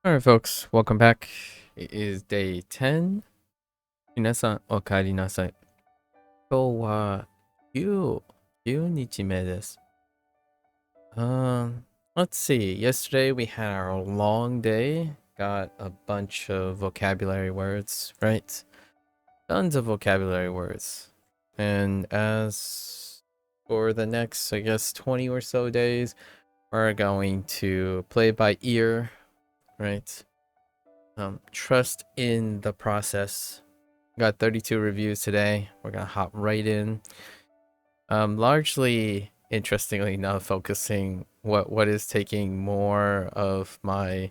Alright, folks, welcome back. It is day 10. 皆さん、お帰りなさい。今日は9日目です。Let's see. Yesterday we had our long day. Got a bunch of vocabulary words, right? Tons of vocabulary words. And as for the next, I guess, 20 or so days, we're going to play by ear, right? Trust in the process. Got 32 reviews today. We're gonna hop right in. Largely, interestingly, not focusing what is taking more of my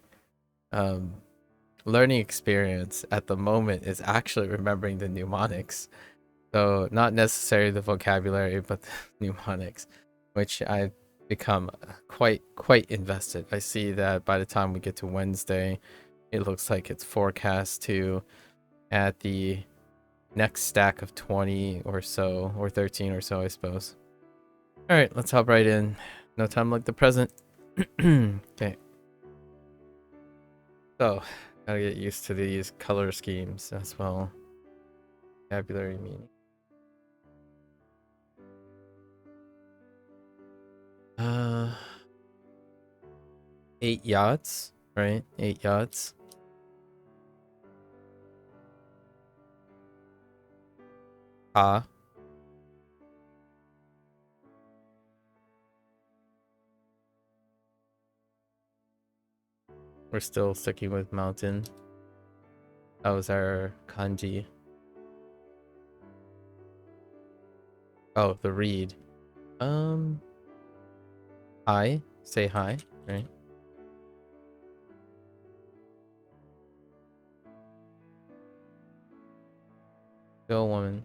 learning experience at the moment is actually remembering the mnemonics. So not necessarily the vocabulary, but the mnemonics, which I've become quite invested. I see that by the time we get to Wednesday, it looks like it's forecast to at the next stack of 20 or so, or 13 or so, I suppose. All right, let's hop right in. No time like the present. Okay. So, gotta get used to these color schemes as well. Vocabulary meaning. 8 yachts, right? 8 yachts. Ah. We're still sticking with mountain. That was our kanji. Oh, the read. Hi. Say hi, right? Go woman.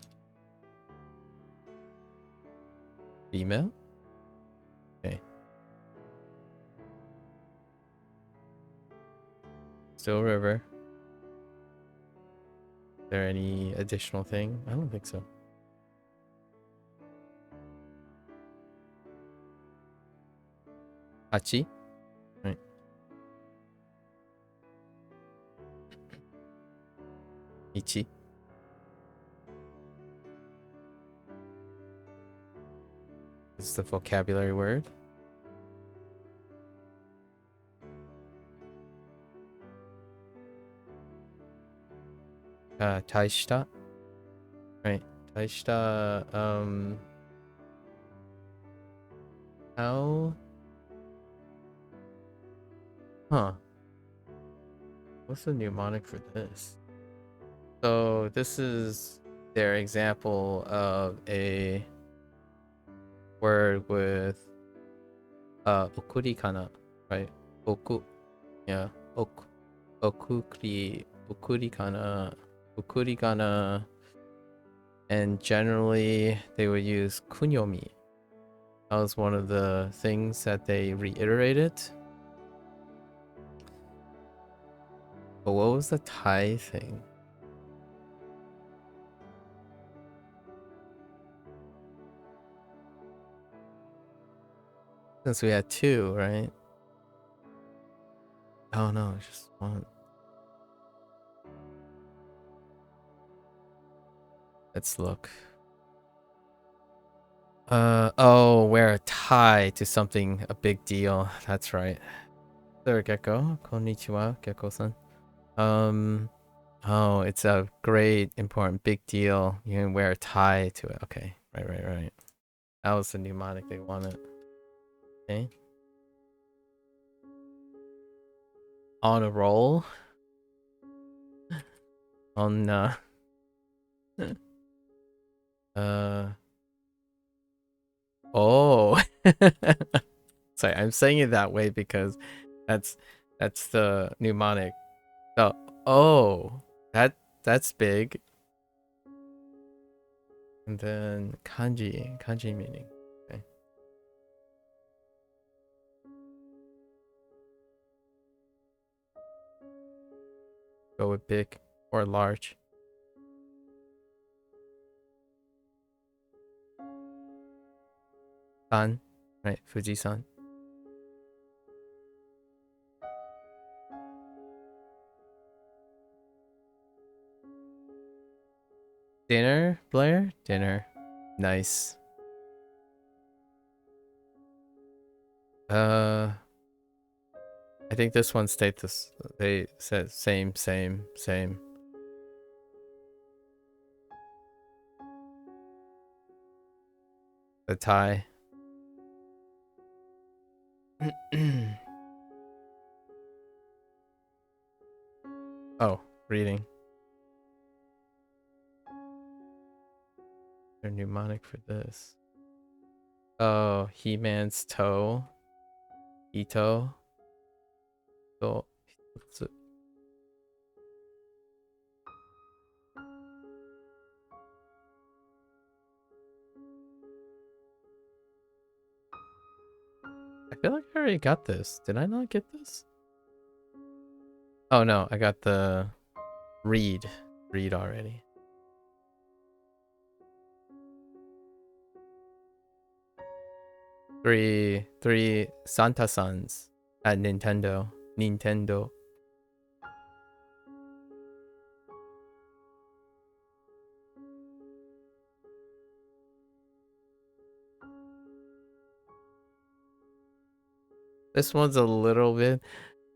Female? Okay. Still river. Is there any additional thing? I don't think so. Hachi? Right. Ichi? This is the vocabulary word. Taishita? Right. Taishita, how? Huh. What's the mnemonic for this? So this is their example of a word with okurikana, right? Oku, yeah, okurikana, and generally they would use kunyomi. That was one of the things that they reiterated. But what was the Thai thing? Since we had two, right? Oh no, it's just one. Let's look. Oh, wear a tie to something, a big deal. That's right. There, Gecko. Konnichiwa, Gecko-san. Oh, it's a great, important, big deal. You can wear a tie to it. Okay, right. That was the mnemonic they wanted. Okay. On a roll. On oh. Sorry, I'm saying it that way because that's the mnemonic. Oh, that's big. And then kanji meaning. Okay. Go with big or large. San, right? Fuji-san. Dinner, Blair? Dinner. Nice. I think this one stayed this. They said same. The tie. Oh, reading. Their mnemonic for this. Oh, He-Man's toe. Ito. So, I feel like I already got this. Did I not get this? Oh no, I got the read already. Three Santa Sons at Nintendo. This one's a little bit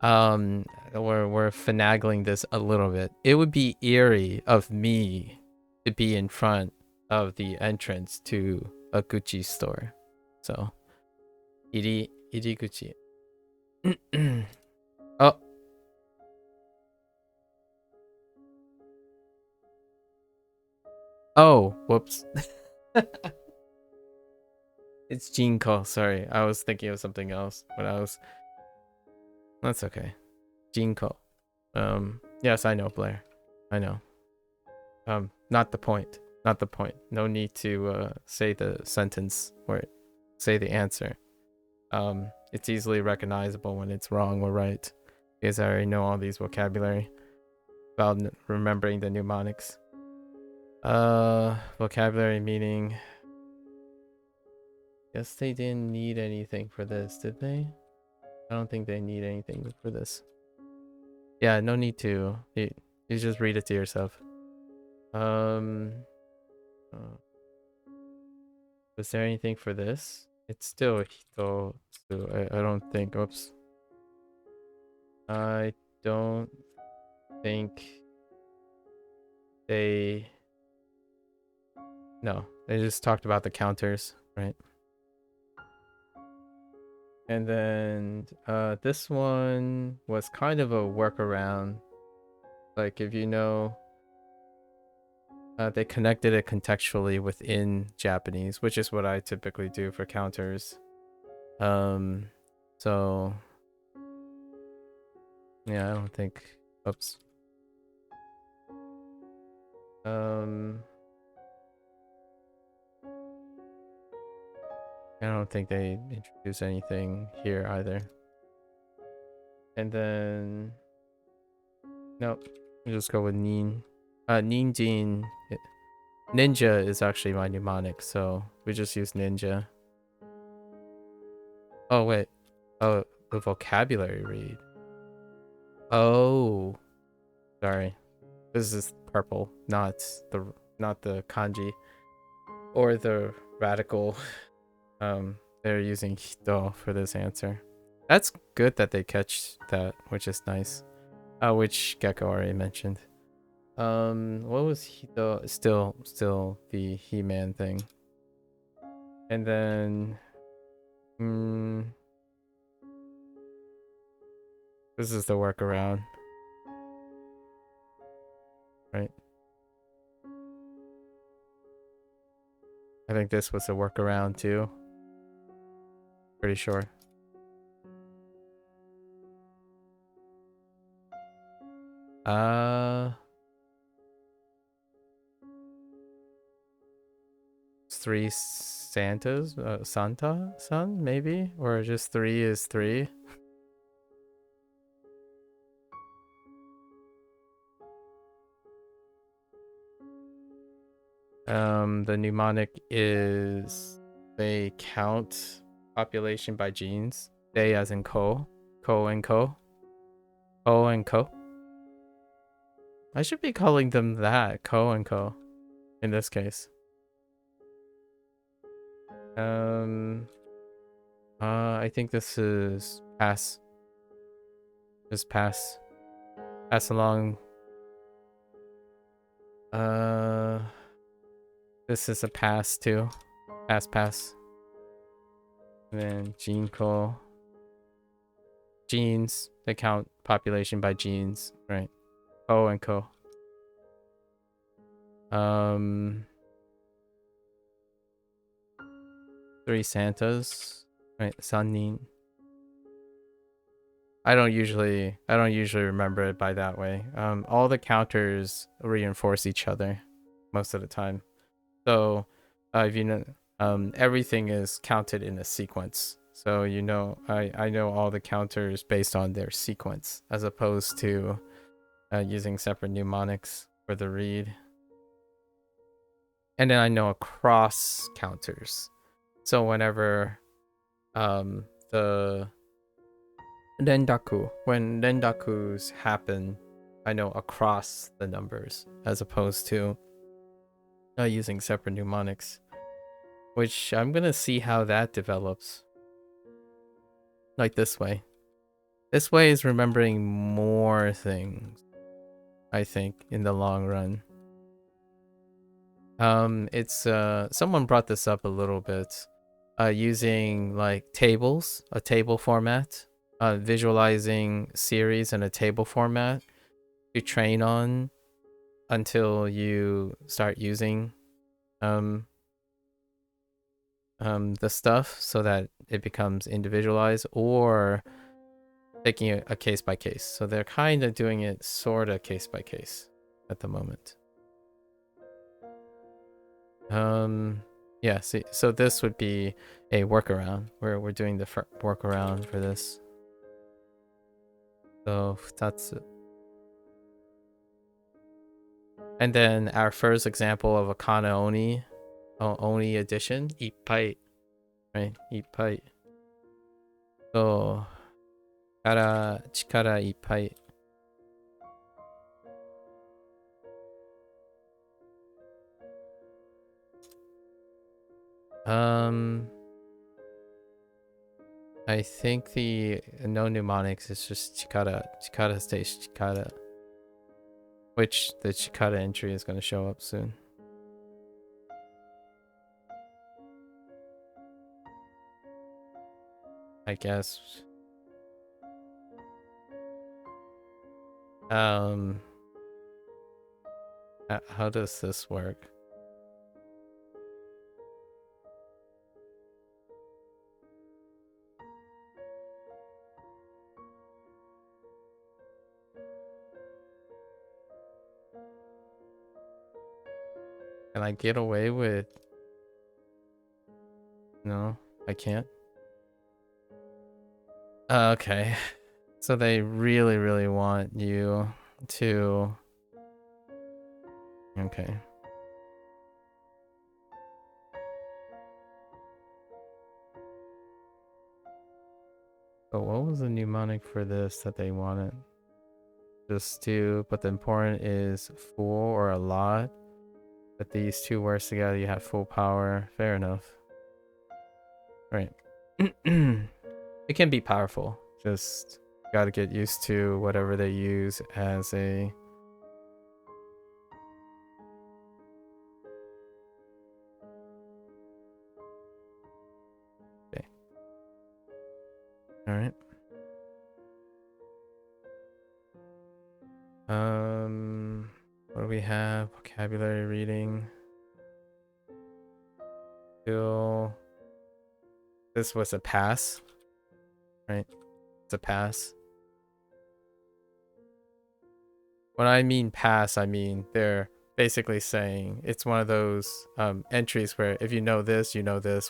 we're finagling this a little bit. It would be eerie of me to be in front of the entrance to a Gucci store. So Iriguchi. Oh. Oh, whoops. It's Jinko, sorry. I was thinking of something else when I was... That's okay. Jinko. Yes, I know, Blair. I know. Not the point. Not the point. No need to say the sentence or say the answer. It's easily recognizable when it's wrong or right, because I already know all these vocabulary about remembering the mnemonics. Vocabulary meaning. Guess they didn't need anything for this, did they? I don't think they need anything for this. Yeah, no need to. You just read it to yourself. Was there anything for this? It's still Hito. So I don't think. Oops. I don't think they. No, they just talked about the counters, right? And then this one was kind of a workaround. Like if you know, they connected it contextually within Japanese, which is what I typically do for counters. So yeah, I don't think. Oops. I don't think they introduce anything here either. And then nope, we'll just go with Nin. Ninjin. Ninja is actually my mnemonic, so we just use ninja. Oh wait. Oh, the vocabulary read. Oh, sorry. This is purple, not the kanji or the radical. They're using hito for this answer. That's good that they catch that, which is nice. Which Gecko already mentioned. What was hito? Still the He-Man thing. And then this is the workaround. Right? I think this was a workaround too. Pretty sure. Three Santas? Santa son, maybe? Or just 3 is 3? The mnemonic is they count population by genes. They as in ko and ko. I should be calling them that, ko and ko. in this case. I think this is pass. Just pass. Pass along. This is a pass too. Pass. And then gene co. Genes. They count population by genes, right? O and co. Three Santas, right? Sannin. I don't usually remember it by that way. All the counters reinforce each other most of the time. So, if you know, everything is counted in a sequence. So you know, I know all the counters based on their sequence, as opposed to using separate mnemonics for the read. And then I know across counters. So whenever the rendaku, when rendakus happen, I know across the numbers, as opposed to using separate mnemonics, which I'm gonna see how that develops. Like this way. This way is remembering more things, I think, in the long run. It's someone brought this up a little bit, using like tables, a table format, visualizing series in a table format to train on until you start using the stuff so that it becomes individualized, or taking it a case by case. So they're kind of doing it sort of case by case at the moment. Yeah, see, so this would be a workaround where we're doing the workaround for this. So that's it. And then our first example of a kana oni addition, ippai, right? Ippai. So chikara ippai. I think the no mnemonics is just chikara. Chikara stays chikara. Which the chikara entry is going to show up soon. I guess. How does this work? Can I get away with... No, I can't. Okay. So they really, really want you to... Okay. So what was the mnemonic for this that they wanted? Just to... But the important is full or a lot. But these two words together, you have full power. Fair enough. Right. It can be powerful. Just gotta get used to whatever they use as a... Okay. Alright. What do we have? Vocabulary reading. Still... This was a pass. Right? It's a pass. When I mean pass, I mean they're basically saying it's one of those entries where if you know this,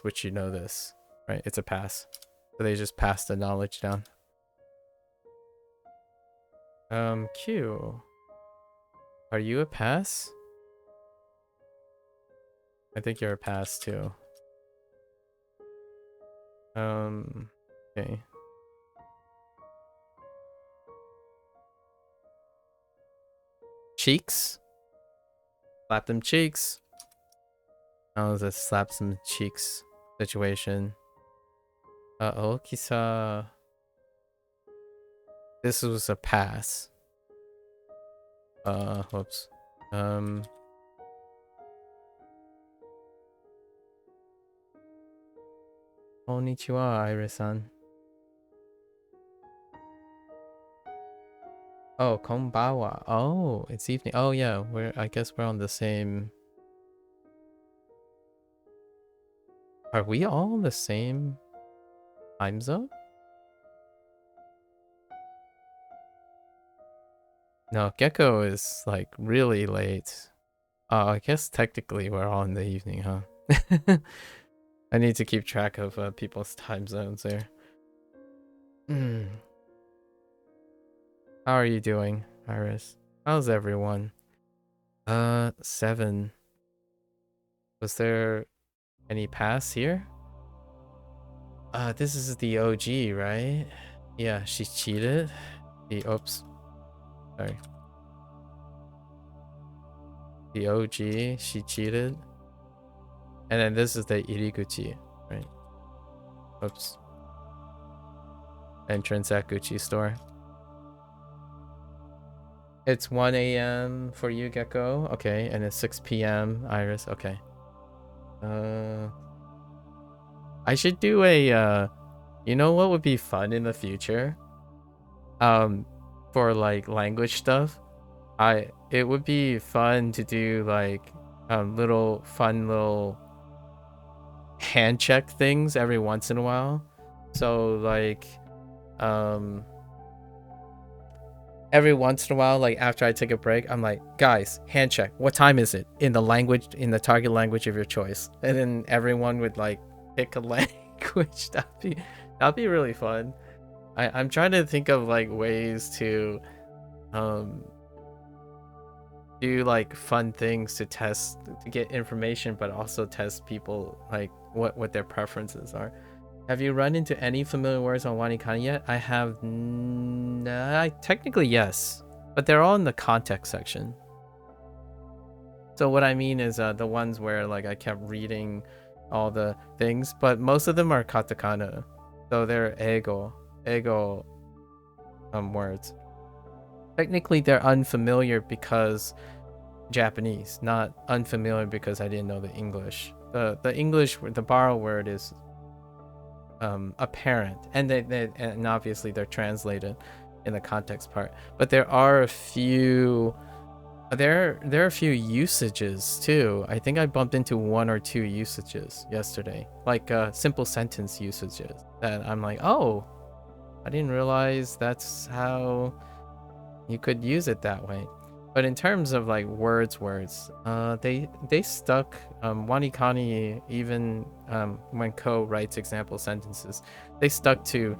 which you know this. Right? It's a pass. So they just pass the knowledge down. Q. Are you a pass? I think you're a pass too. Okay. Cheeks. Slap them cheeks. That was a slap some cheeks situation. Okisa. This was a pass. Whoops. Konnichiwa, Iris-san. Oh, konbawa. Oh, it's evening. Oh yeah, I guess we're on the same. Are we all on the same time zone? No, Gecko is like really late. I guess technically we're all in the evening, huh? I need to keep track of people's time zones there. How are you doing, Iris? How's everyone? 7. Was there any pass here? This is the OG, right? Yeah, she cheated. Oops. Sorry. The OG, she cheated. And then this is the Iriguchi, right? Oops. Entrance at Gucci store. It's 1 a.m. for you, Gecko. Okay, and it's 6 p.m. Iris. Okay. I should do a you know what would be fun in the future? For like language stuff. It would be fun to do like little hand check things every once in a while. So like every once in a while, like after I take a break, I'm like, guys, hand check. What time is it? In the target language of your choice. And then everyone would like pick a language. That'd be really fun. I'm trying to think of like ways to do like fun things to get information, but also test people like what their preferences are. Have you run into any familiar words on WaniKani yet? I have technically yes, but they're all in the context section. So what I mean is the ones where like I kept reading all the things, but most of them are katakana. So they're ego words. Technically they're unfamiliar because Japanese, not unfamiliar because I didn't know the English. The English, the borrow word is apparent, and and obviously they're translated in the context part. But there are a few usages too. I think I bumped into 1 or 2 usages yesterday, like simple sentence usages that I'm like, oh, I didn't realize that's how you could use it that way. But in terms of like words, they stuck. WaniKani, even when Ko writes example sentences, they stuck to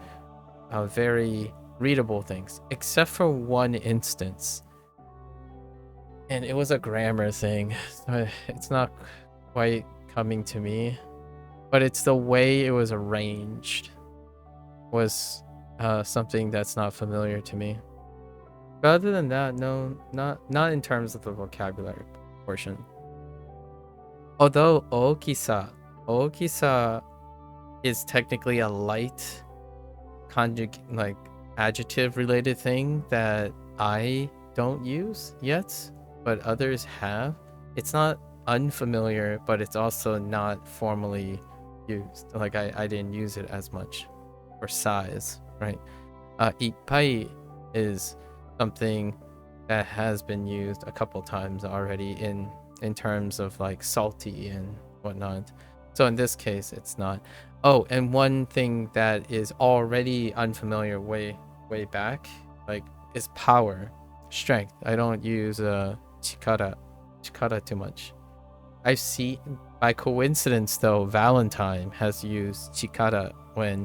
very readable things, except for one instance. And it was a grammar thing. So it's not quite coming to me, but it's the way it was arranged was something that's not familiar to me. But other than that, no, not in terms of the vocabulary portion. Although okisa is technically a light like adjective related thing that I don't use yet, but others have. It's not unfamiliar, but it's also not formally used. Like I didn't use it as much. For size, right? Ippai is something that has been used a couple times already in terms of like salty and whatnot. So in this case, it's not. Oh, and one thing that is already unfamiliar way back, like, is power, strength. I don't use chikara too much. I've seen, by coincidence though, Valentine has used chikara when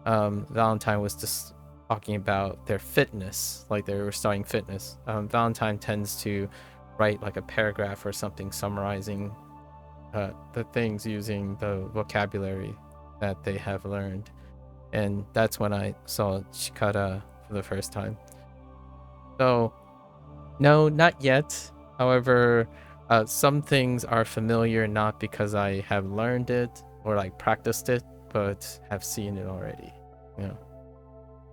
Valentine was just talking about their fitness, like they were starting fitness. Valentine tends to write like a paragraph or something summarizing the things using the vocabulary that they have learned. And that's when I saw chikara for the first time. So, no, not yet. However, Some things are familiar not because I have learned it or like practiced it, but have seen it already. You know,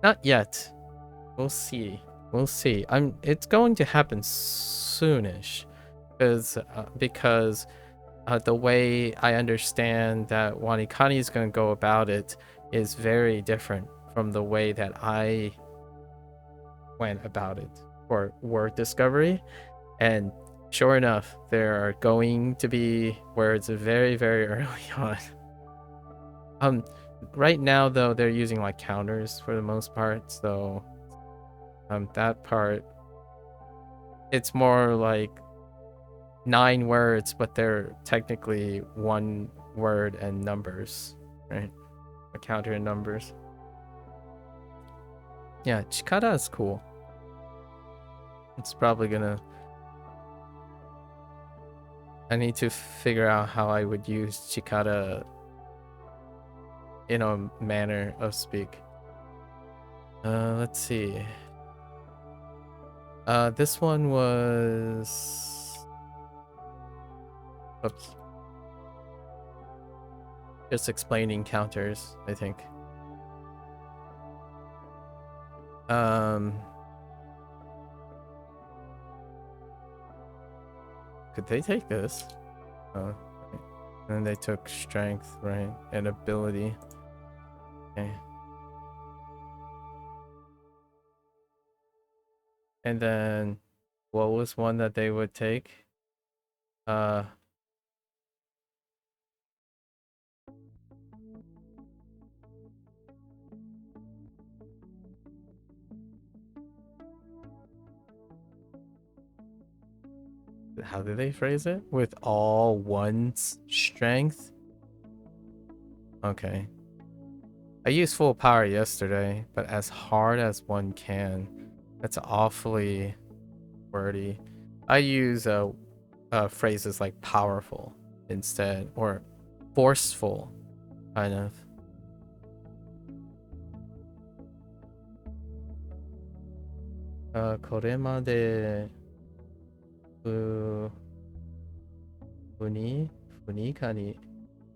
not yet. We'll see. We'll see. It's going to happen soonish, because the way I understand that WaniKani is going to go about it is very different from the way that I went about it for word discovery. And sure enough, there are going to be words very, very early on. Right now though, they're using like counters for the most part, so that part, it's more like 9 words, but they're technically 1 word and numbers, right? A counter and numbers. Yeah, chikara is cool. It's probably gonna... I need to figure out how I would use chikara in a manner of speak. Let's see. This one was... Oops. Just explaining counters, I think. Could they take this? Oh, right. And they took strength, right? And ability. Okay. And then what was one that they would take? How did they phrase it? With all one's strength? Okay. I used full power yesterday, but as hard as one can. That's awfully wordy. I use phrases like powerful instead, or forceful, kind of. Koremade WaniKani.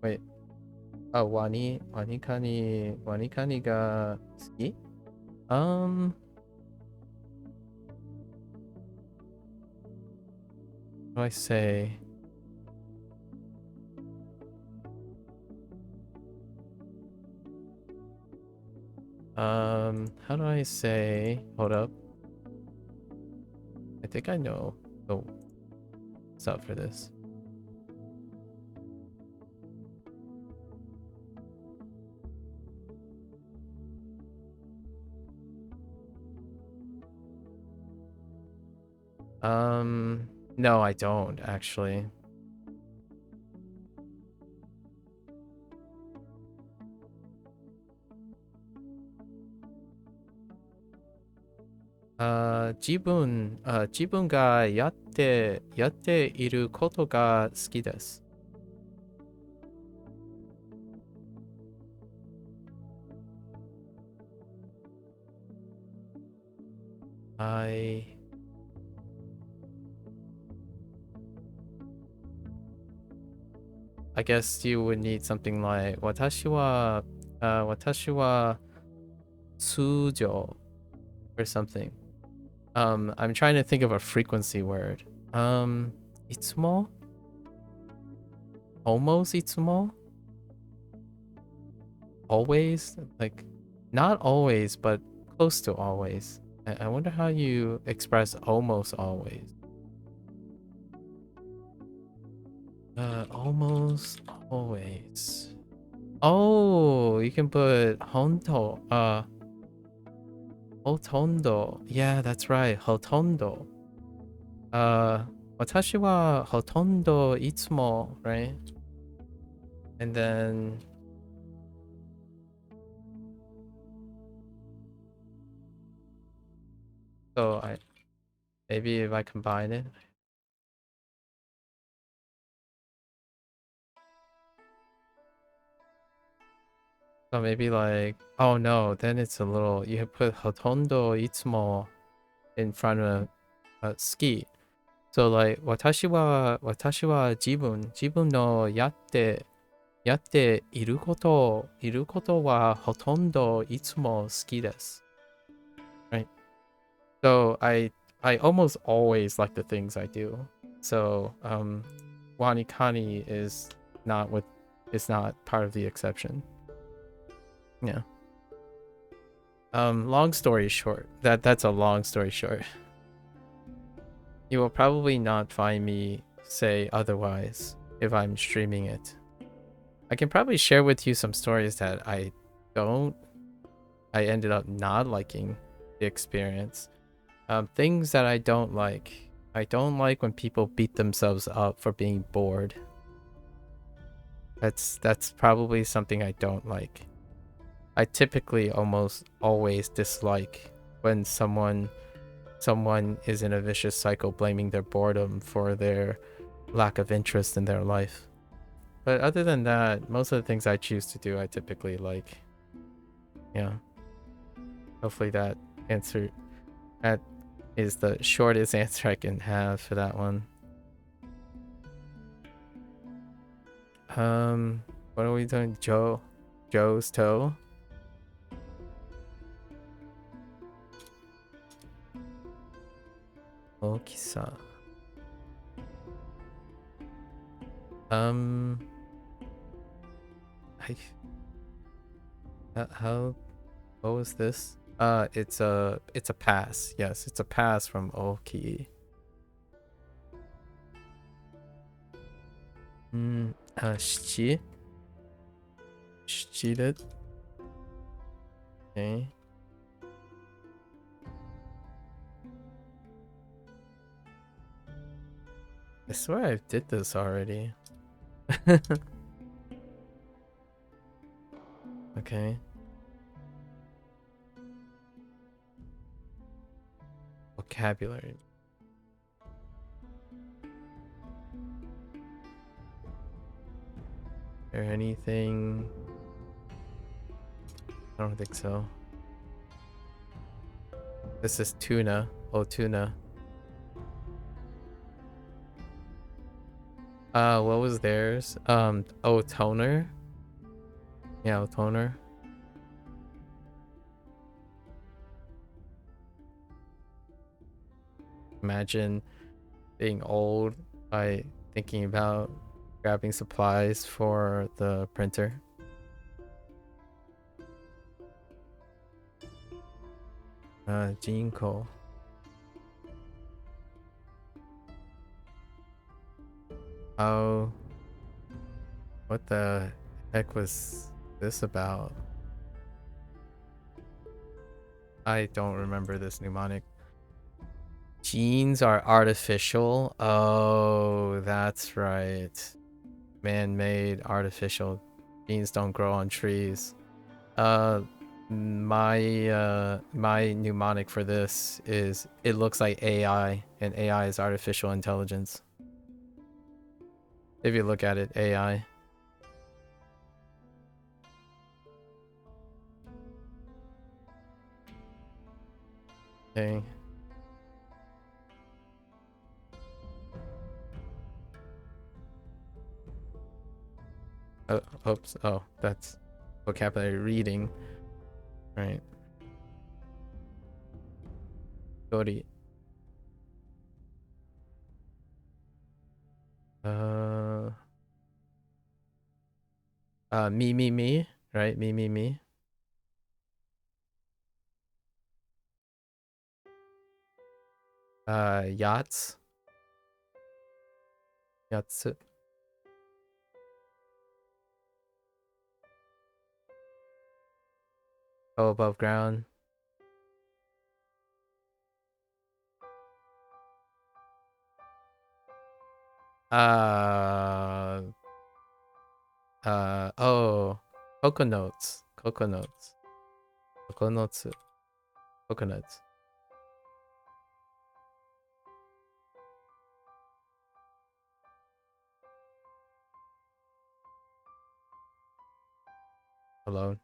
Wait. Oh, WaniKani ga suki? What do I say? How do I say? Hold up. I think I know. Oh, what's up for this? No, I don't actually. Jibun ga yatte iru koto ga suki desu. I guess you would need something like watashi wa tsujo or something. I'm trying to think of a frequency word. Itsumo? Almost itsumo? Always? Like, not always, but close to always. I wonder how you express almost always. Almost always. Oh, you can put honto. Hotondo. Yeah, that's right. Hotondo. Watashi wa hotondo itsumo, right? And then so maybe if I combine it. So maybe like, oh no, then it's a little, you have put hotondo itsumo in front of ski. So like 私は自分のやっていることはほとんどいつも好きです。Right? So I almost always like the things I do. So WaniKani is not part of the exception. Yeah. Long story short, that's a long story short. You will probably not find me say otherwise if I'm streaming it. I can probably share with you some stories that I ended up not liking the experience. Things that I don't like. I don't like when people beat themselves up for being bored. That's probably something I don't like. I typically almost always dislike when someone is in a vicious cycle blaming their boredom for their lack of interest in their life. But other than that, most of the things I choose to do I typically like. Yeah. Hopefully that is the shortest answer I can have for that one. What are we doing? Joe's toe? Okisa. How what was this? It's a pass. Yes, it's a pass from Oki. Shichi? Shichided? Okay. I swear I did this already. Okay. Vocabulary. Or anything? I don't think so. This is tuna. Oh, tuna. What was theirs? Oh, toner? Yeah, toner. Imagine being old by thinking about grabbing supplies for the printer. Jinko. Oh, what the heck was this about? I don't remember this mnemonic. Genes are artificial. Oh, that's right. Man-made, artificial. Genes don't grow on trees. My mnemonic for this is it looks like AI, and AI is artificial intelligence. If you look at it, AI. Okay. Oh, oops. Oh, that's vocabulary reading. Right. Gori. Me. Right? Me. Yachts. Yatsu. Oh, above ground. Oh, coconuts. Coconuts. Alone.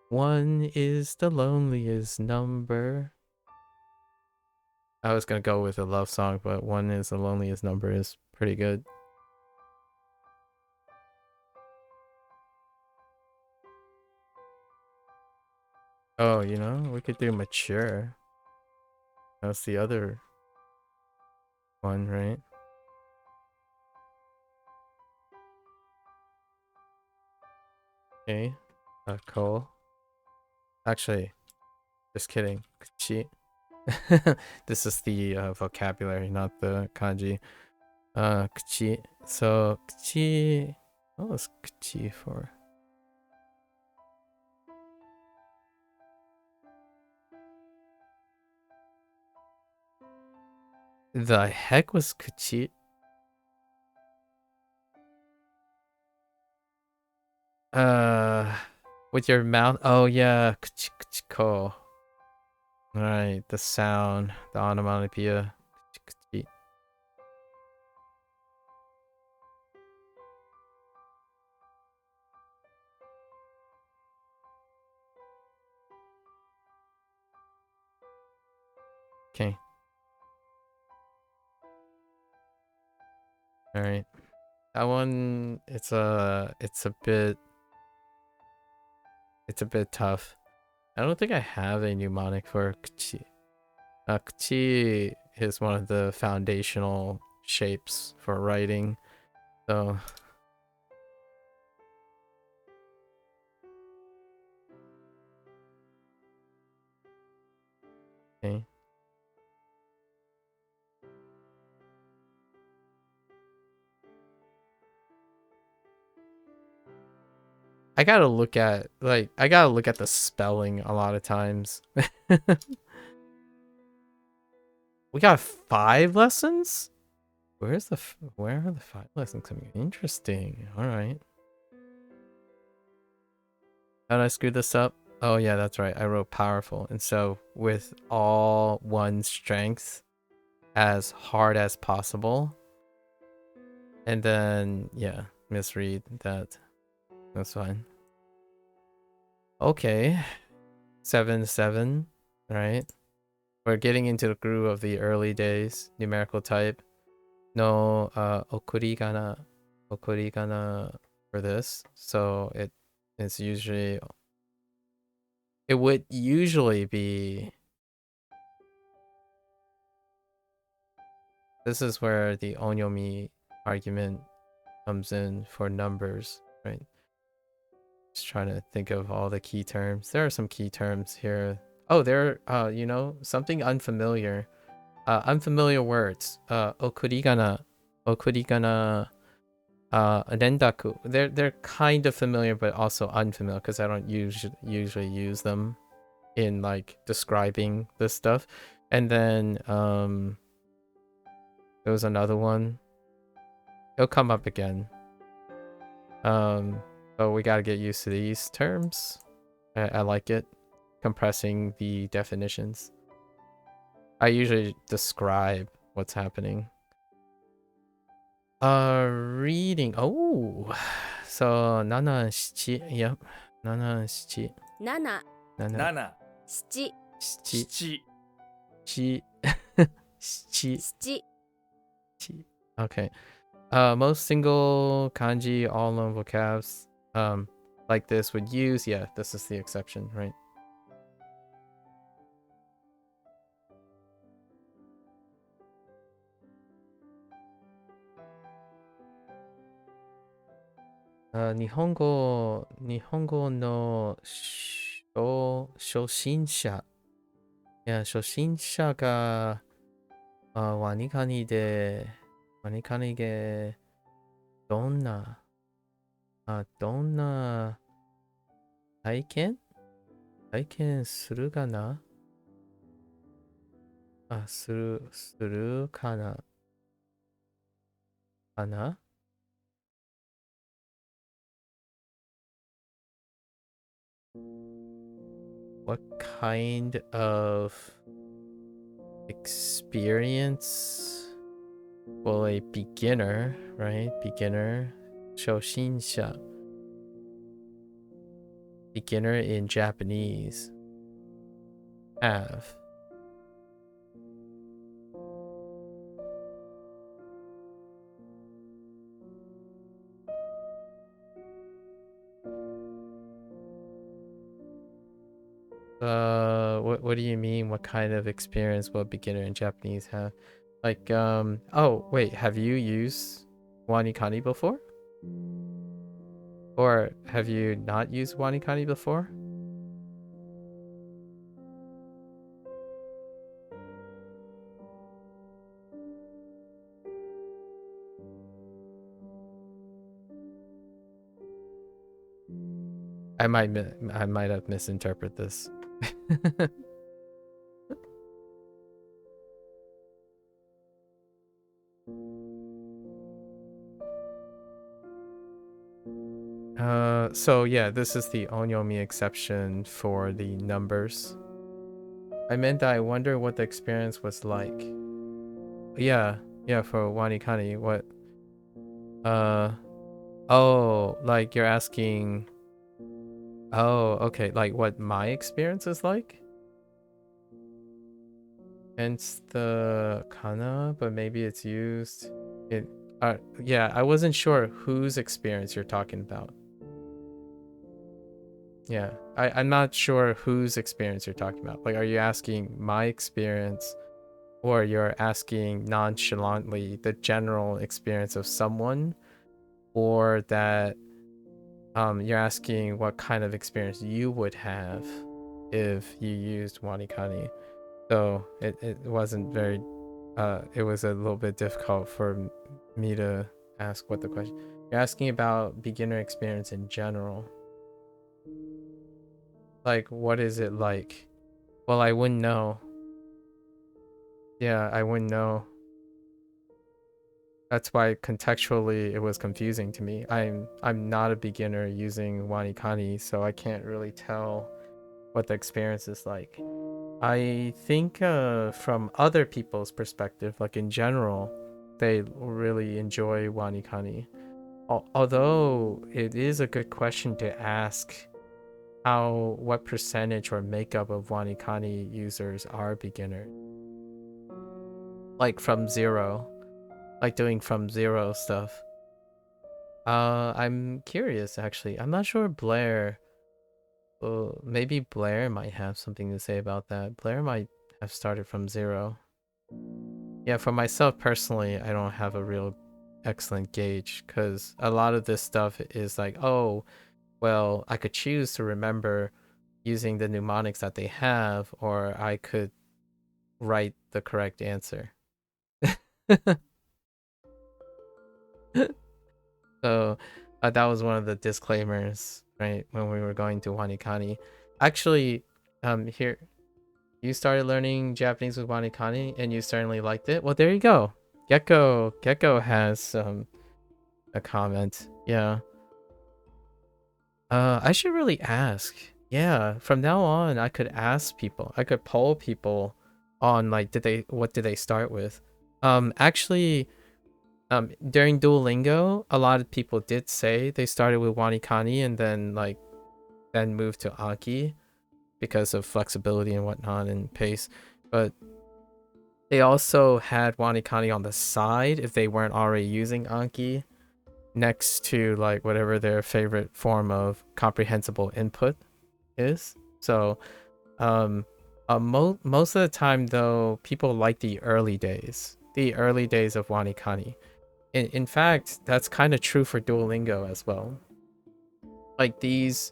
One is the loneliest number. I was gonna go with a love song, but One is the Loneliest Number is pretty good. Oh, you know, we could do Mature. That's the other one, right? Okay. Cole. Actually, just kidding. Kuchi. This is the vocabulary, not the kanji. Kuchi. So, Kuchi. What was Kuchi for? The heck was Kuchi? With your mouth. Oh yeah, Kuchi Kuchi ko. Right, the sound, the onomatopoeia. Kuchi Kuchi. Okay. All right. That one, it's a bit tough. I don't think I have a mnemonic for Kuchi. Kuchi is one of the foundational shapes for writing. So okay. I gotta look at the spelling a lot of times. We got 5 lessons? Where are the 5 lessons coming? Interesting. All right. How did I screw this up? Oh yeah, that's right. I wrote powerful. And so with all one strength as hard as possible. And then yeah, misread that. That's fine. Okay. 7-7. Right. We're getting into the groove of the early days. Numerical type. No okurigana for this. So it would usually be, this is where the onyomi argument comes in for numbers, right? Just trying to think of all the key terms. There are some key terms here. Oh, there you know, something unfamiliar. Unfamiliar words. Okurigana, rendaku. They're kind of familiar, but also unfamiliar because I don't usually use them in like describing this stuff. And then there was another one. It'll come up again. But we gotta get used to these terms. I like it. Compressing the definitions. I usually describe what's happening. Reading. Oh, so nana shichi. Yep, nana shichi. Nana. Nana. Shichi. Shichi. Shichi. Shichi. Shichi. Okay. Most single kanji all known vocabs like this would use, yeah, this is the exception, right? Nihongo no shoshinsha. Yeah, shoshinsha ga WaniKani de donna 体験するかなするかな What kind of experience will a beginner, right? Beginner, shoshinsha. Beginner in Japanese have? What do you mean? What kind of experience will a beginner in Japanese have? Like, oh, wait, have you used WaniKani before? Or have you not used WaniKani before? I might have misinterpreted this. So yeah, this is the onyomi exception for the numbers. I meant that I wonder what the experience was like. Yeah, for WaniKani, what oh, like you're asking, oh, okay, like what my experience is like? Hence the kana, but maybe it's used in yeah, I wasn't sure whose experience you're talking about. Yeah, I'm not sure whose experience you're talking about. Like, are you asking my experience, or you're asking nonchalantly the general experience of someone, or that you're asking what kind of experience you would have if you used WaniKani? So it wasn't very it was a little bit difficult for me to ask what the question. You're asking about beginner experience in general. Like, what is it like? Well, I wouldn't know. Yeah, I wouldn't know. That's why contextually it was confusing to me. I'm not a beginner using WaniKani, so I can't really tell what the experience is like. I think from other people's perspective, like in general, they really enjoy WaniKani. Although it is a good question to ask what percentage or makeup of WaniKani users are beginners. Like from zero. Like doing from zero stuff. I'm curious actually. I'm not sure Blair. Maybe Blair might have something to say about that. Blair might have started from zero. Yeah, for myself personally, I don't have a real excellent gauge because a lot of this stuff is like, oh, well, I could choose to remember using the mnemonics that they have, or I could write the correct answer. So that was one of the disclaimers, right, when we were going to WaniKani. Actually, here, you started learning Japanese with WaniKani and you certainly liked it. Well, there you go. Gecko has a comment. Yeah. I should really ask. Yeah, from now on I could ask people. I could poll people on like what did they start with? Actually, during Duolingo, a lot of people did say they started with WaniKani and then moved to Anki because of flexibility and whatnot and pace. But they also had WaniKani on the side if they weren't already using Anki, next to like whatever their favorite form of comprehensible input is. So most of the time though, people like the early days of WaniKani. In fact, that's kind of true for Duolingo as well. Like these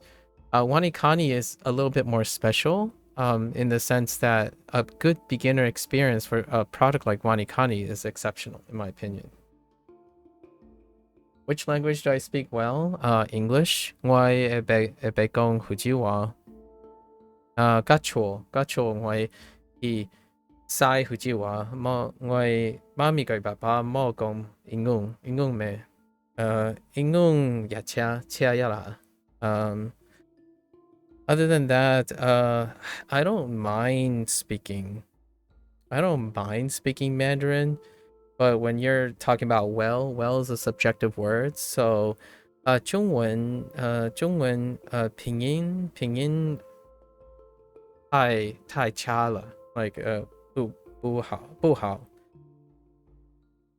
WaniKani is a little bit more special in the sense that a good beginner experience for a product like WaniKani is exceptional in my opinion. Which language do I speak well? English. Ngoài ebe gong hujiwa. Gacho ngoài I sai hujiwa mo ngoài mami goi baba mo gong ingung me. Ingung ya chia ya la. Other than that, I don't mind speaking. Mandarin. But when you're talking about well is a subjective word. So, 中文拼音太差了 like 不好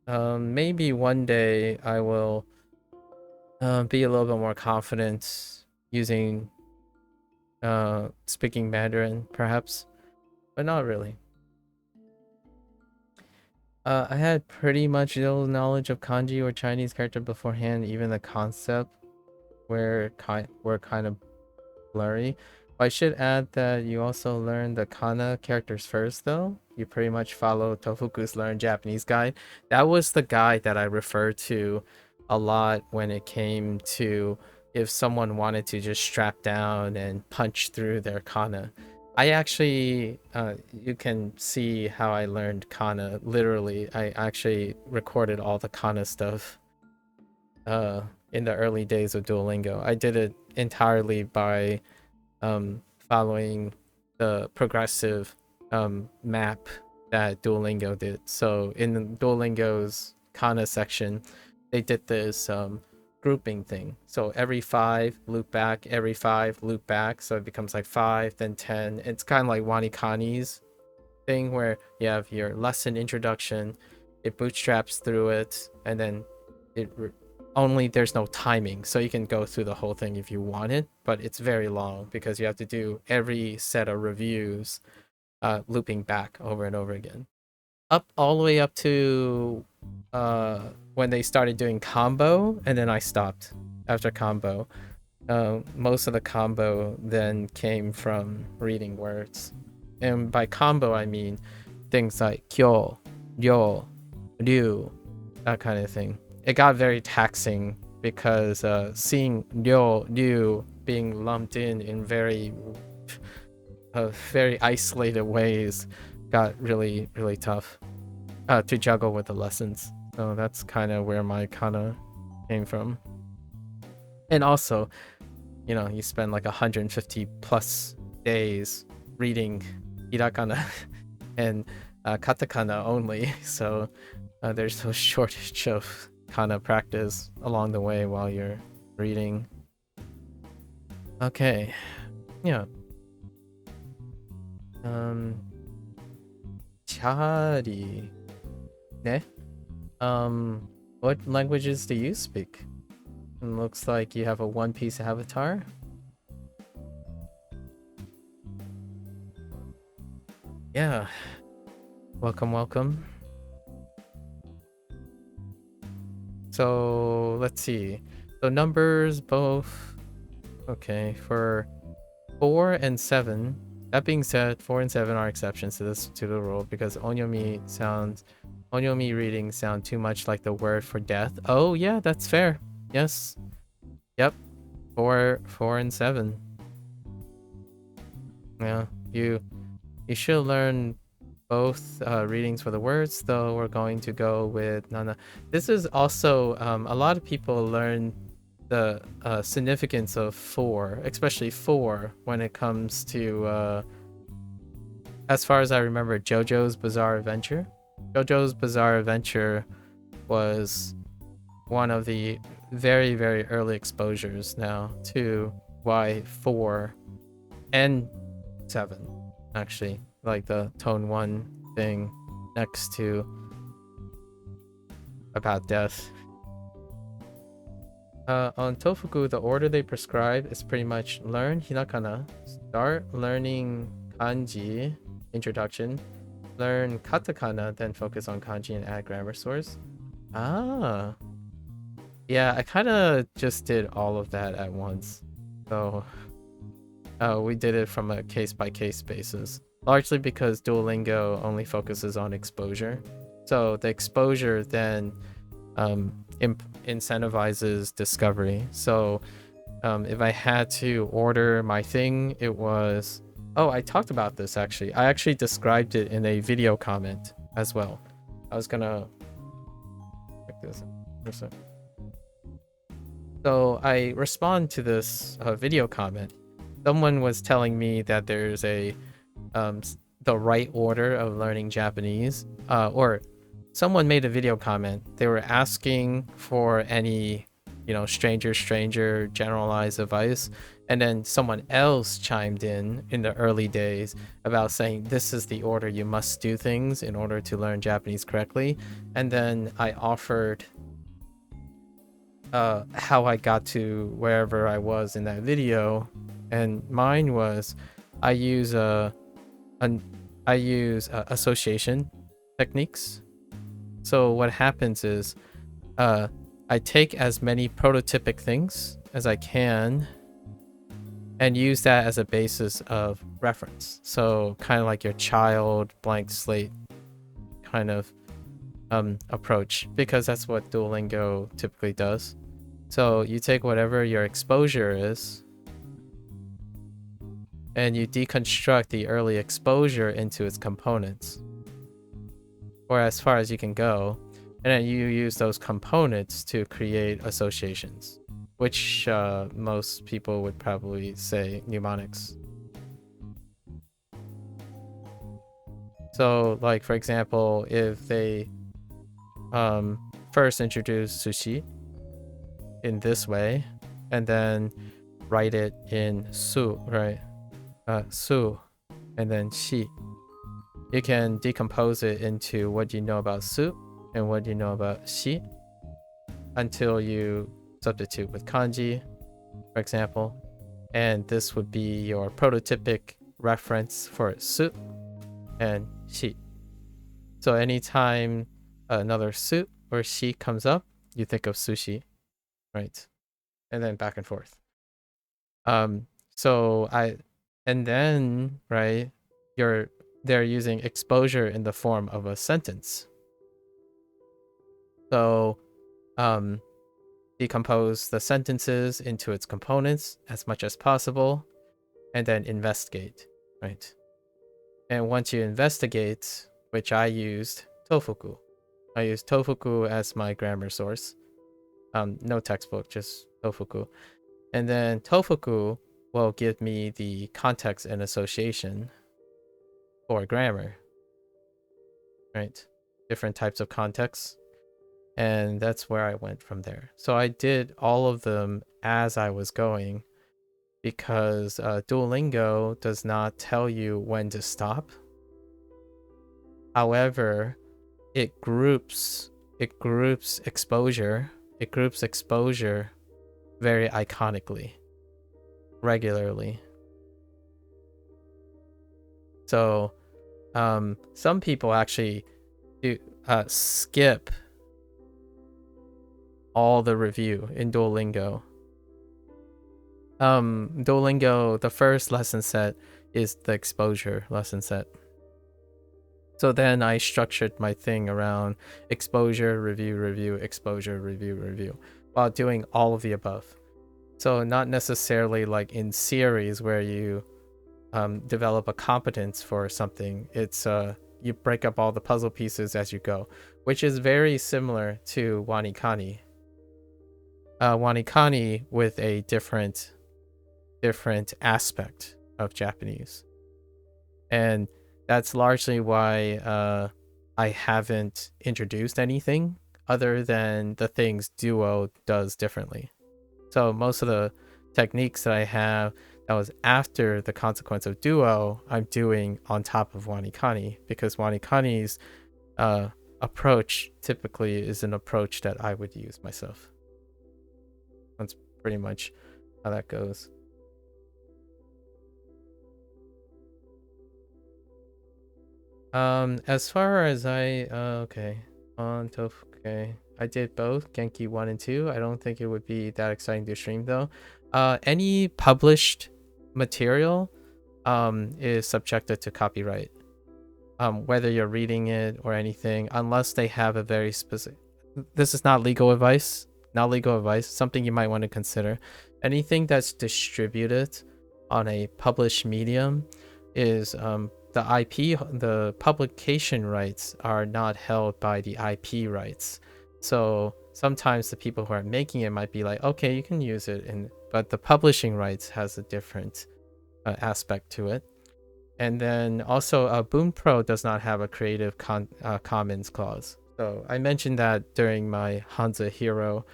maybe one day I will be a little bit more confident using speaking Mandarin, perhaps, but not really. I had pretty much no knowledge of kanji or Chinese character beforehand. Even the concept were kind of blurry. I should add that you also learn the kana characters first, though. You pretty much follow Tofuku's Learn Japanese guide. That was the guide that I referred to a lot when it came to if someone wanted to just strap down and punch through their kana. I actually, you can see how I learned kana. Literally, I actually recorded all the kana stuff in the early days of Duolingo. I did it entirely by following the progressive map that Duolingo did. So in Duolingo's kana section, they did this grouping thing. So every 5 loop back, every 5 loop back. So it becomes like 5, then 10. It's kind of like WaniKani's thing where you have your lesson introduction, it bootstraps through it, and then it only there's no timing, so you can go through the whole thing if you want it, but it's very long because you have to do every set of reviews looping back over and over again. Up all the way up to when they started doing combo, and then I stopped after combo. Most of the combo then came from reading words. And by combo, I mean things like kyo, ryo, ryu, that kind of thing. It got very taxing because seeing ryo, ryu being lumped in very isolated ways got really, really tough to juggle with the lessons. So that's kind of where my kana came from. And also, you know, you spend like 150 plus days reading hiragana and katakana only, so there's no shortage of kana practice along the way while you're reading. Okay, yeah. Chari, ne? What languages do you speak? It looks like you have a One Piece avatar. Yeah. Welcome, welcome. So let's see. So numbers both. Okay, for 4 and 7. That being said, 4 and 7 are exceptions to the rule because onyomi readings sound too much like the word for death. Oh yeah, that's fair. Yes. Yep. 4 and 7. Yeah, you should learn both readings for the words, though we're going to go with nana. This is also a lot of people learn the significance of 4, especially 4 when it comes to as far as I remember, JoJo's Bizarre Adventure. JoJo's Bizarre Adventure was one of the very, very early exposures now to why 4 and 7 actually, like the tone 1 thing next to about death. On Tofugu, the order they prescribe is pretty much learn hiragana, start learning kanji, introduction, learn katakana, then focus on kanji and add grammar source. Ah. Yeah, I kind of just did all of that at once. So we did it from a case-by-case basis, largely because Duolingo only focuses on exposure. So the exposure then incentivizes discovery. So if I had to order my thing, it was... Oh, I talked about this actually. I actually described it in a video comment as well. I was gonna... check this out. So I respond to this video comment. Someone was telling me that there's a the right order of learning Japanese, or someone made a video comment. They were asking for any, you know, stranger generalized advice, and then someone else chimed in the early days about saying this is the order you must do things in order to learn Japanese correctly. And then I offered how I got to wherever I was in that video, And mine was I use association techniques. So what happens is I take as many prototypic things as I can and use that as a basis of reference. So kind of like your child blank slate kind of approach, because that's what Duolingo typically does. So you take whatever your exposure is and you deconstruct the early exposure into its components, or as far as you can go, and then you use those components to create associations, which most people would probably say mnemonics. So like, for example, if they first introduce sushi in this way and then write it in su, right? Su and then shi, you can decompose it into what you know about su and what you know about shi until you substitute with kanji, for example, and this would be your prototypic reference for su and shi. So anytime another su or shi comes up, you think of sushi, right? And then back and forth. And then, right, they're using exposure in the form of a sentence. So decompose the sentences into its components as much as possible, and then investigate, right? And once you investigate, which I used Tofugu. I used Tofugu as my grammar source. No textbook, just Tofugu. And then Tofugu will give me the context and association for grammar, right? Different types of contexts. And that's where I went from there. So I did all of them as I was going, because Duolingo does not tell you when to stop. However, it groups exposure. It groups exposure very iconically, regularly. So some people actually do skip all the review in Duolingo. Duolingo, the first lesson set is the exposure lesson set. So then I structured my thing around exposure, review, exposure, review, while doing all of the above. So not necessarily like in series where you develop a competence for something. It's you break up all the puzzle pieces as you go, which is very similar to WaniKani. WaniKani with a different aspect of Japanese. And that's largely why I haven't introduced anything other than the things Duo does differently. So most of the techniques that I have that was after the consequence of Duo, I'm doing on top of WaniKani, because WaniKani's approach typically is an approach that I would use myself. That's pretty much how that goes. As far as okay, I did both Genki 1 and 2. I don't think it would be that exciting to stream though. Any published material is subjected to copyright, whether you're reading it or anything, unless they have a very specific. This is not legal advice, something you might want to consider. Anything that's distributed on a published medium is the IP, the publication rights are not held by the IP rights. So sometimes the people who are making it might be like, okay, you can use it, but the publishing rights has a different aspect to it. And then also Boom Pro does not have a Creative Commons clause. So I mentioned that during my Hansa Hero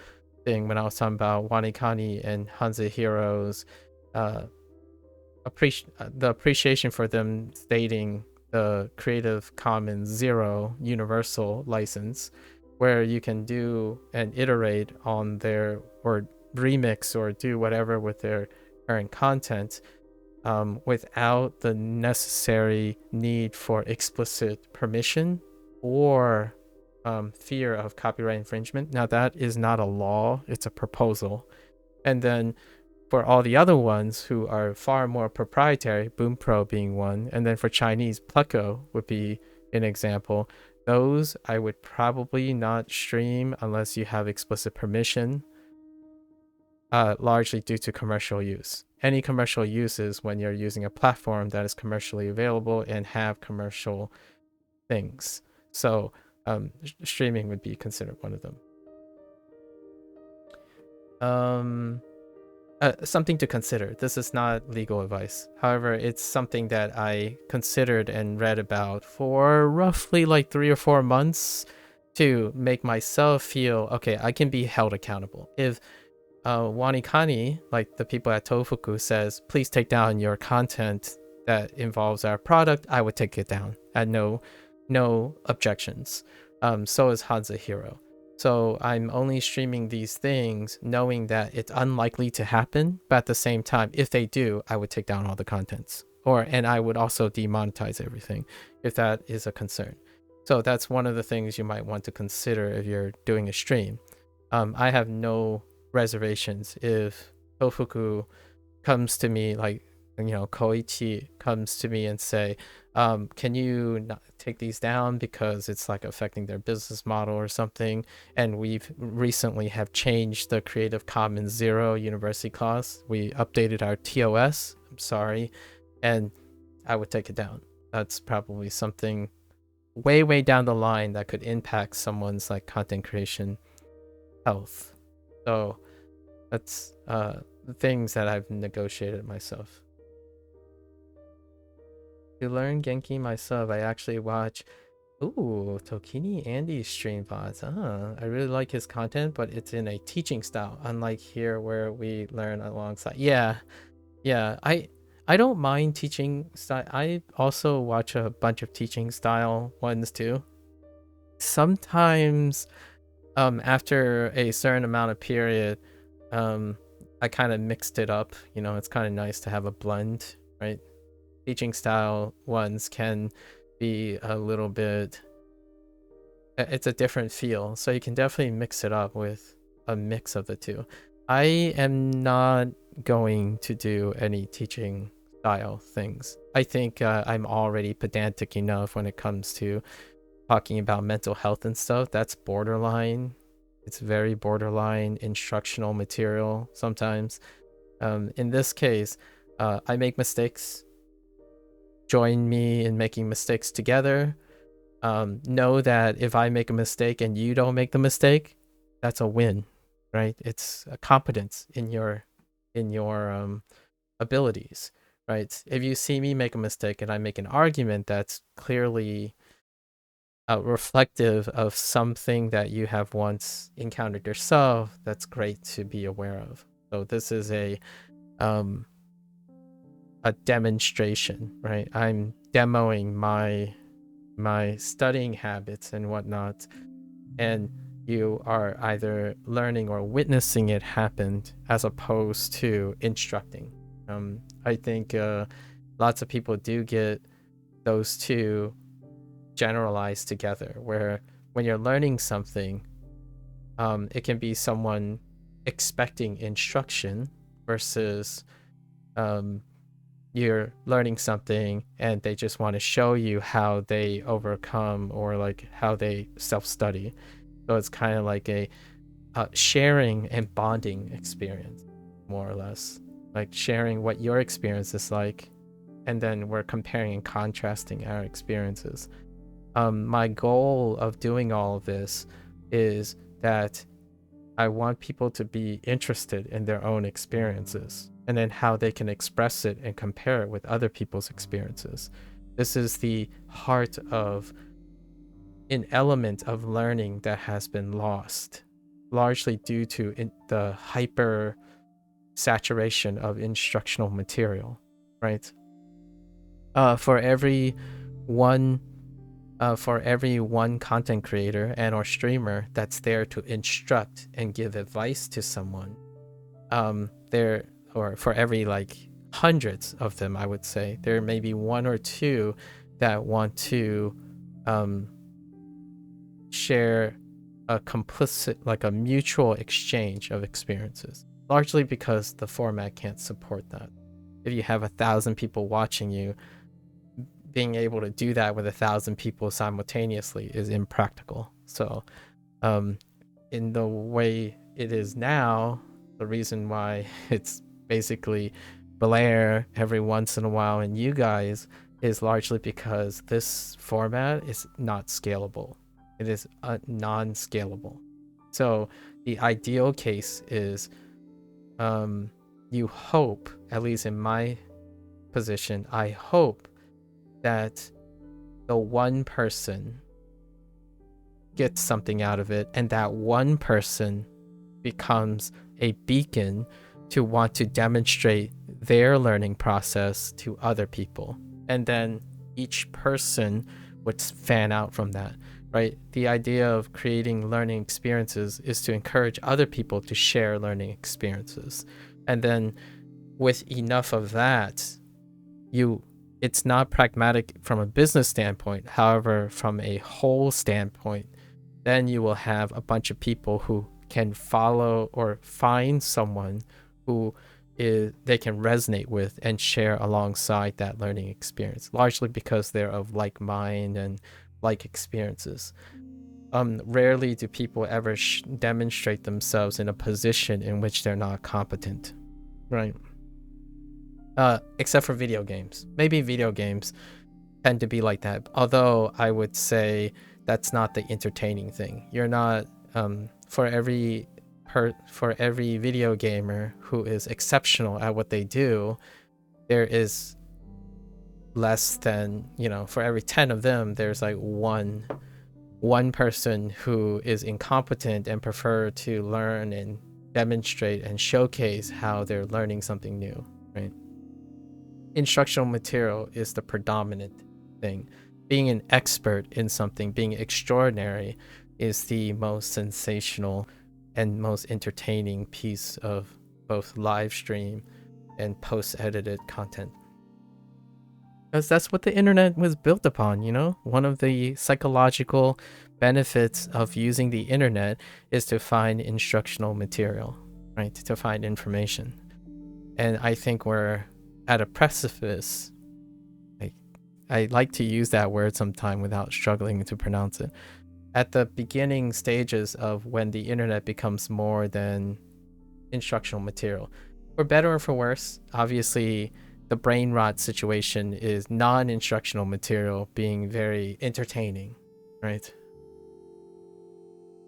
thing when I was talking about WaniKani and Hansa Heroes, the appreciation for them stating the Creative Commons 0 universal license, where you can do and iterate on their, or remix or do whatever with their current content without the necessary need for explicit permission or fear of copyright infringement. Now, that is not a law, it's a proposal. And then for all the other ones who are far more proprietary, BoomPro being one, and then for Chinese, Pleco would be an example. Those I would probably not stream unless you have explicit permission, largely due to commercial use. Any commercial use is when you're using a platform that is commercially available and have commercial things. So streaming would be considered one of them. Something to consider. This is not legal advice. However, it's something that I considered and read about for roughly like 3 or 4 months to make myself feel, okay, I can be held accountable. If WaniKani, like the people at Tofugu, says, please take down your content that involves our product, I would take it down. I had no objections. So is Hansa Hero. So I'm only streaming these things knowing that it's unlikely to happen, but at the same time, if they do, I would take down all the contents. And I would also demonetize everything if that is a concern. So that's one of the things you might want to consider if you're doing a stream. I have no reservations if Tofugu comes to me, like, Koichi comes to me and say, can you not take these down because it's like affecting their business model or something, and we've recently have changed the Creative Commons 0 university clause. We updated our TOS, I'm sorry, and I would take it down. That's probably something way down the line that could impact someone's like content creation health. So that's the things that I've negotiated myself. To learn Genki myself, I actually watch Tokini Andy's stream VODs. I really like his content, but it's in a teaching style, unlike here where we learn alongside. Yeah. I don't mind teaching style. I also watch a bunch of teaching style ones too. Sometimes after a certain amount of period, I kind of mixed it up. It's kind of nice to have a blend, right? Teaching style ones can be a little bit, it's a different feel, so you can definitely mix it up with a mix of the two. I am not going to do any teaching style things. I think I'm already pedantic enough when it comes to talking about mental health and stuff. That's borderline. It's very borderline instructional material sometimes. In this case, I make mistakes. Join me in making mistakes together. Know that if I make a mistake and you don't make the mistake, that's a win, right? It's a competence in your abilities, right? If you see me make a mistake and I make an argument that's clearly reflective of something that you have once encountered yourself, that's great to be aware of. So this is a demonstration, right? I'm demoing my studying habits and whatnot, and you are either learning or witnessing it happen as opposed to instructing. I think lots of people do get those two generalized together, where when you're learning something, it can be someone expecting instruction versus you're learning something and they just want to show you how they overcome or like how they self-study. So it's kind of like a sharing and bonding experience, more or less, like sharing what your experience is like, and then we're comparing and contrasting our experiences. My goal of doing all of this is that I want people to be interested in their own experiences and then how they can express it and compare it with other people's experiences. This is the heart of an element of learning that has been lost, largely due to the hyper saturation of instructional material, right? For every one content creator and or streamer that's there to instruct and give advice to someone, there or for every like hundreds of them, I would say there may be one or two that want to share a complicit, like a mutual exchange of experiences, largely because the format can't support that. If you have 1,000 people watching you, being able to do that with 1,000 people simultaneously is impractical. So in the way it is now, the reason why it's basically Blair every once in a while and you guys is largely because this format is not scalable. It is non-scalable. So the ideal case is you hope, at least in my position, I hope that the one person gets something out of it, and that one person becomes a beacon to want to demonstrate their learning process to other people. And then each person would fan out from that, right? The idea of creating learning experiences is to encourage other people to share learning experiences. And then with enough of that, it's not pragmatic from a business standpoint. However, from a whole standpoint, then you will have a bunch of people who can follow or find someone who they can resonate with and share alongside that learning experience, largely because they're of like mind and like experiences. Rarely do people ever demonstrate themselves in a position in which they're not competent, right? Except for video games. Maybe video games tend to be like that. Although I would say that's not the entertaining thing. You're not for every video gamer who is exceptional at what they do, there is less than, for every 10 of them, there's like one person who is incompetent and prefer to learn and demonstrate and showcase how they're learning something new, right? Instructional material is the predominant thing. Being an expert in something, being extraordinary, is the most sensational and most entertaining piece of both live stream and post-edited content. Because that's what the internet was built upon, One of the psychological benefits of using the internet is to find instructional material, right? To find information. And I think we're at a precipice. I like to use that word sometime without struggling to pronounce it. At the beginning stages of when the internet becomes more than instructional material. For better or for worse, obviously the brain rot situation is non-instructional material being very entertaining, right?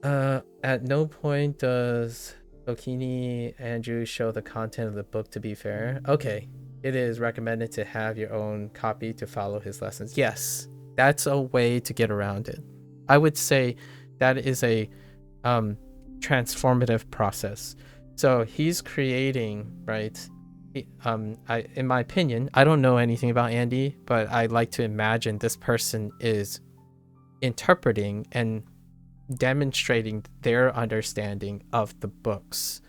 At no point does Bokini Andrew show the content of the book to be fair. Okay. It is recommended to have your own copy to follow his lessons. Yes, that's a way to get around it. I would say that is a transformative process. So he's creating, right? In my opinion, I don't know anything about Andy, but I like to imagine this person is interpreting and demonstrating their understanding of the books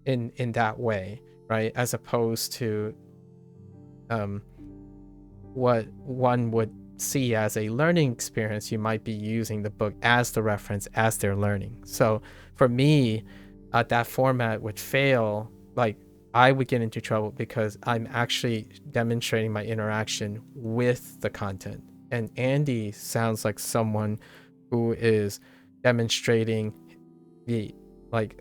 in that way. Right, as opposed to what one would see as a learning experience, you might be using the book as the reference as they're learning. So for me, that format would fail. Like I would get into trouble because I'm actually demonstrating my interaction with the content. And Andy sounds like someone who is demonstrating the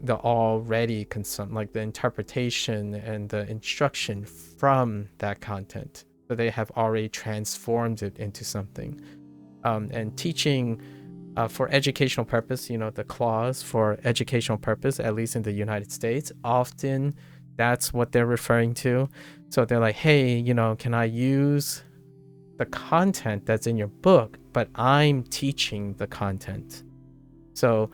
already like the interpretation and the instruction from that content. So they have already transformed it into something. And teaching for educational purpose, the clause for educational purpose, at least in the United States, often that's what they're referring to. So they're like, hey, can I use the content that's in your book, but I'm teaching the content. So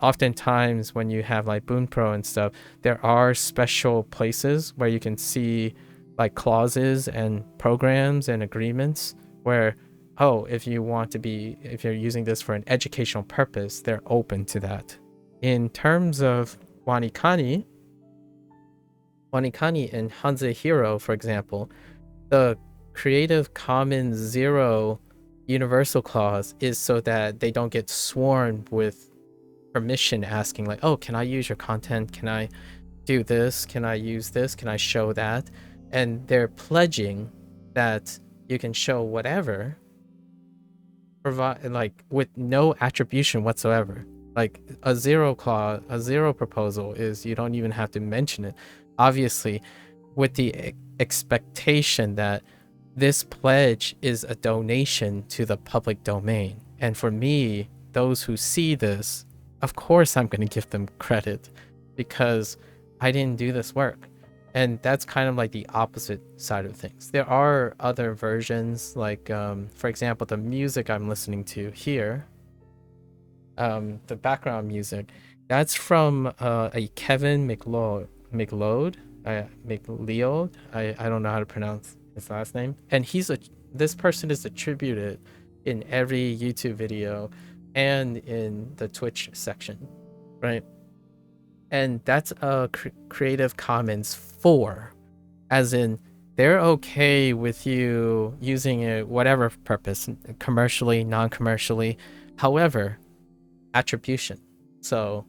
oftentimes when you have like Boon Pro and stuff, there are special places where you can see like clauses and programs and agreements where, if you're using this for an educational purpose, they're open to that. In terms of WaniKani, WaniKani and Hanze Hero, for example, the Creative Commons Zero universal clause is so that they don't get swarmed with permission asking like, oh, can I use your content? Can I do this? Can I use this? Can I show that? And they're pledging that you can show whatever, provide like with no attribution whatsoever. Like a zero clause, a zero proposal is you don't even have to mention it. Obviously, with the expectation that this pledge is a donation to the public domain. And for me, those who see this, of course I'm going to give them credit because I didn't do this work. And that's kind of like the opposite side of things. There are other versions, like, for example, the music I'm listening to here, the background music, that's from a Kevin MacLeod. MacLeod, I don't know how to pronounce his last name. And this person is attributed in every YouTube video and in the Twitch section, right? And that's a Creative Commons 4, as in they're okay with you using it whatever purpose, commercially, non-commercially. However, attribution. So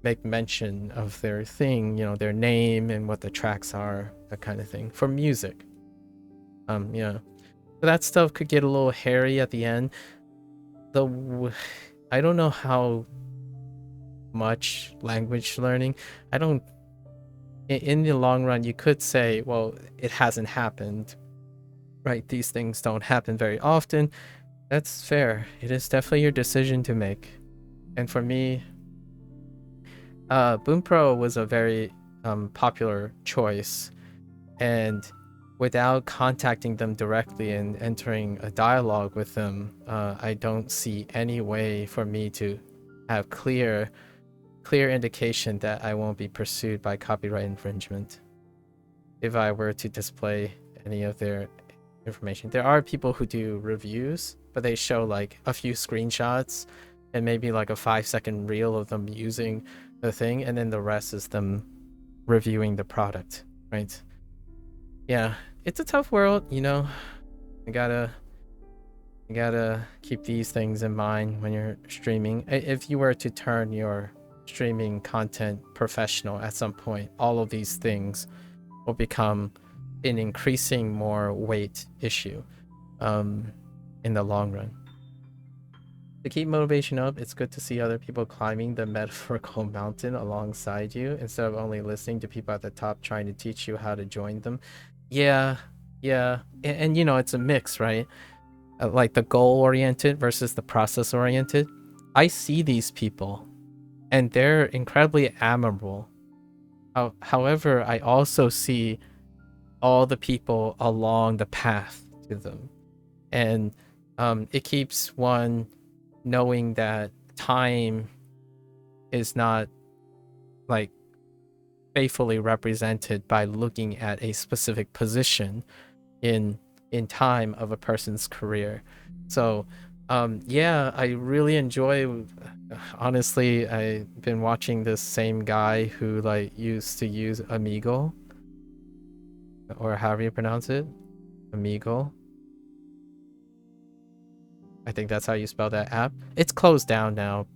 make mention of their thing, their name and what the tracks are, that kind of thing for music. Yeah. So that stuff could get a little hairy at the end. I don't know how much language learning. In the long run, you could say, well, it hasn't happened, right? These things don't happen very often. That's fair. It is definitely your decision to make. And for me, Boom Pro was a very popular choice, and without contacting them directly and entering a dialogue with them, I don't see any way for me to have clear indication that I won't be pursued by copyright infringement if I were to display any of their information. There are people who do reviews, but they show like a few screenshots and maybe like a 5-second reel of them using the thing, and then the rest is them reviewing the product, right? Yeah, it's a tough world, You gotta keep these things in mind when you're streaming. If you were to turn your streaming content professional at some point, all of these things will become an increasing more weight issue in the long run. To keep motivation up, it's good to see other people climbing the metaphorical mountain alongside you instead of only listening to people at the top trying to teach you how to join them. Yeah. And it's a mix, right? Like the goal-oriented versus the process-oriented. I see these people and they're incredibly admirable. However, I also see all the people along the path to them. And it keeps one knowing that time is not like faithfully represented by looking at a specific position in time of a person's career. So yeah, I really enjoy, honestly, I've been watching this same guy who like used to use Amigo, or however you pronounce it, Amigo. I think that's how you spell that app. It's closed down now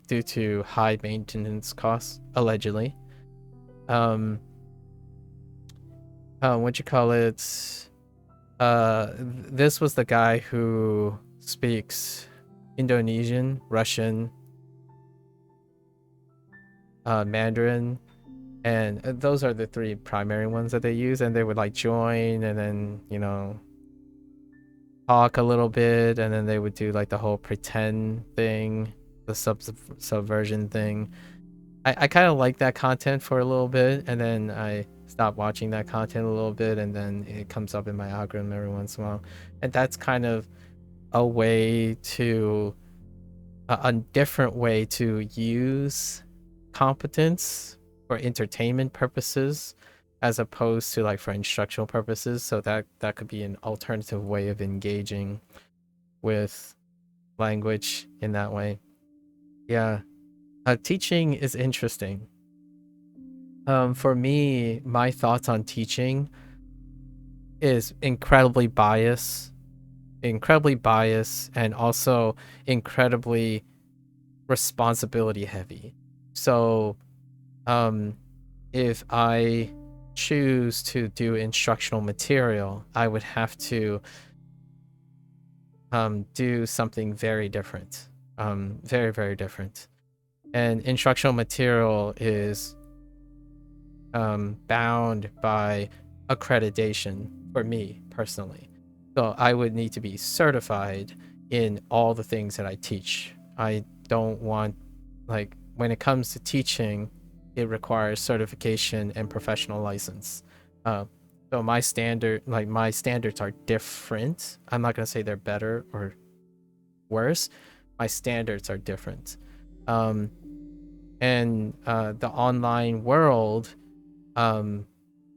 due to high maintenance costs, allegedly. What you call it? This was the guy who speaks Indonesian, Russian, Mandarin, and those are the 3 primary ones that they use. And they would like join and then talk a little bit, and then they would do like the whole pretend thing, the subversion thing. I kind of like that content for a little bit, and then I stopped watching that content a little bit, and then it comes up in my algorithm every once in a while. And that's kind of a way to a different way to use competence for entertainment purposes as opposed to like for instructional purposes. So that could be an alternative way of engaging with language in that way. Yeah. Teaching is interesting. For me, my thoughts on teaching is incredibly biased, and also incredibly responsibility heavy. So, if I choose to do instructional material, I would have to do something very different, very, very different. And instructional material is bound by accreditation for me personally. So I would need to be certified in all the things that I teach. I don't want, like, when it comes to teaching, it requires certification and professional license. So my standards are different. I'm not gonna say they're better or worse. My standards are different. And the online world,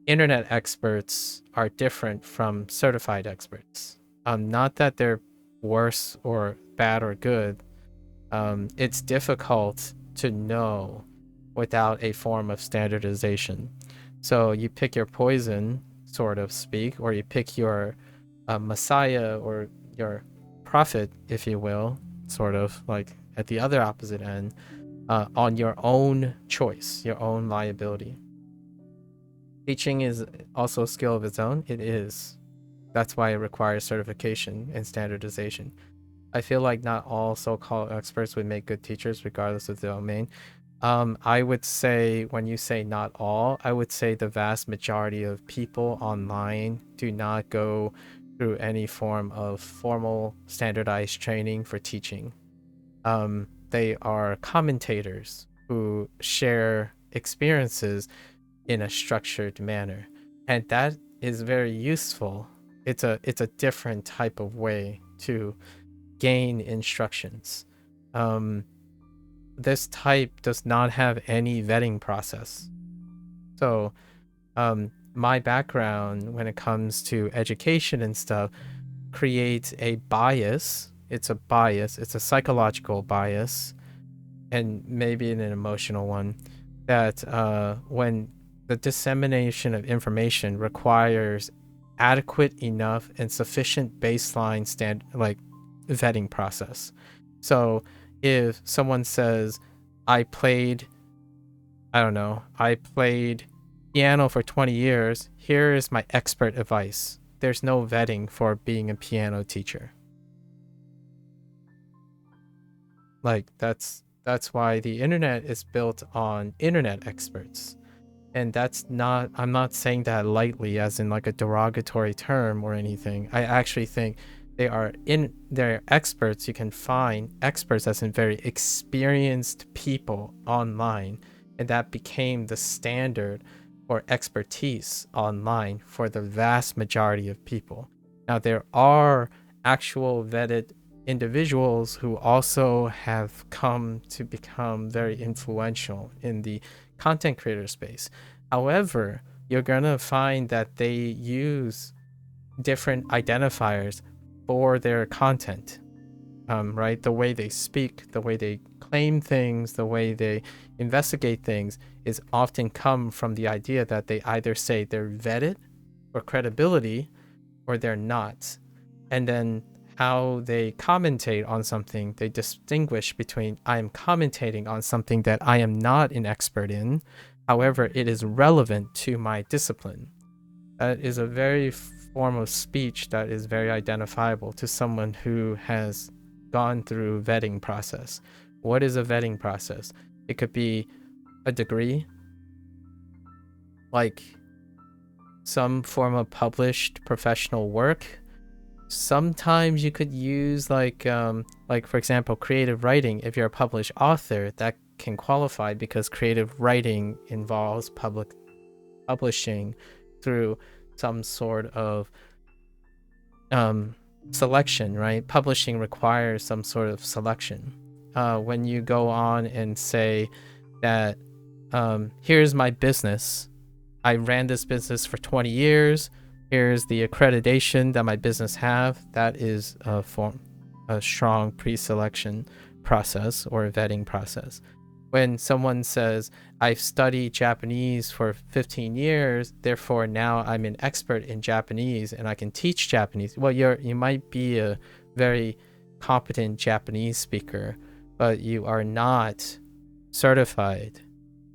internet experts are different from certified experts. Not that they're worse or bad or good. It's difficult to know without a form of standardization. So you pick your poison, sort of speak, or you pick your messiah or your prophet, if you will, sort of like at the other opposite end, on your own choice, your own liability. Teaching is also a skill of its own. It is. That's why it requires certification and standardization. I feel like not all so-called experts would make good teachers regardless of the domain. I would say, when you say not all, I would say the vast majority of people online do not go through any form of formal standardized training for teaching. They are commentators who share experiences in a structured manner, and that is very useful. It's a different type of way to gain instructions. This type does not have any vetting process. So my background when it comes to education and stuff creates a bias. It's a psychological bias, and maybe an emotional one, that when the dissemination of information requires adequate enough and sufficient baseline vetting process. So if someone says, I played piano for 20 years, here is my expert advice. There's no vetting for being a piano teacher. Like, that's why the internet is built on internet experts. And I'm not saying that lightly as in like a derogatory term or anything. I actually think they're experts. You can find experts as in very experienced people online, and that became the standard for expertise online for the vast majority of people. Now, there are actual vetted individuals who also have come to become very influential in the content creator space. However, you're gonna find that they use different identifiers for their content, right? The way they speak, the way they claim things, the way they investigate things is often come from the idea that they either say they're vetted for credibility or they're not. And then how they commentate on something, they distinguish between, I am commentating on something that I am not an expert in, however, it is relevant to my discipline. That is a very form of speech that is very identifiable to someone who has gone through vetting process. What is a vetting process? It could be a degree, like some form of published professional work. Sometimes you could use like for example, creative writing. If you're a published author, that can qualify because creative writing involves publishing through some sort of selection, right? Publishing requires some sort of selection. When you go on and say that here's my business, I ran this business for 20 years, here's the accreditation that my business have, that is a strong pre-selection process or a vetting process. When someone says, I've studied Japanese for 15 years, therefore now I'm an expert in Japanese and I can teach Japanese. Well, you might be a very competent Japanese speaker, but you are not certified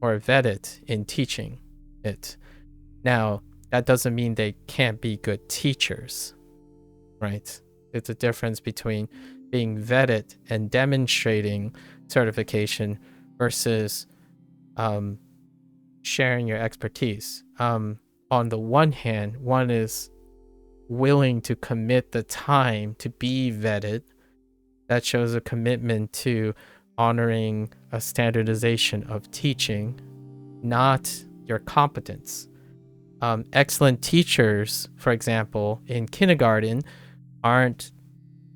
or vetted in teaching it. Now, that doesn't mean they can't be good teachers, right? It's a difference between being vetted and demonstrating certification versus sharing your expertise. On the one hand, one is willing to commit the time to be vetted. That shows a commitment to honoring a standardization of teaching, not your competence. Excellent teachers, for example, in kindergarten, aren't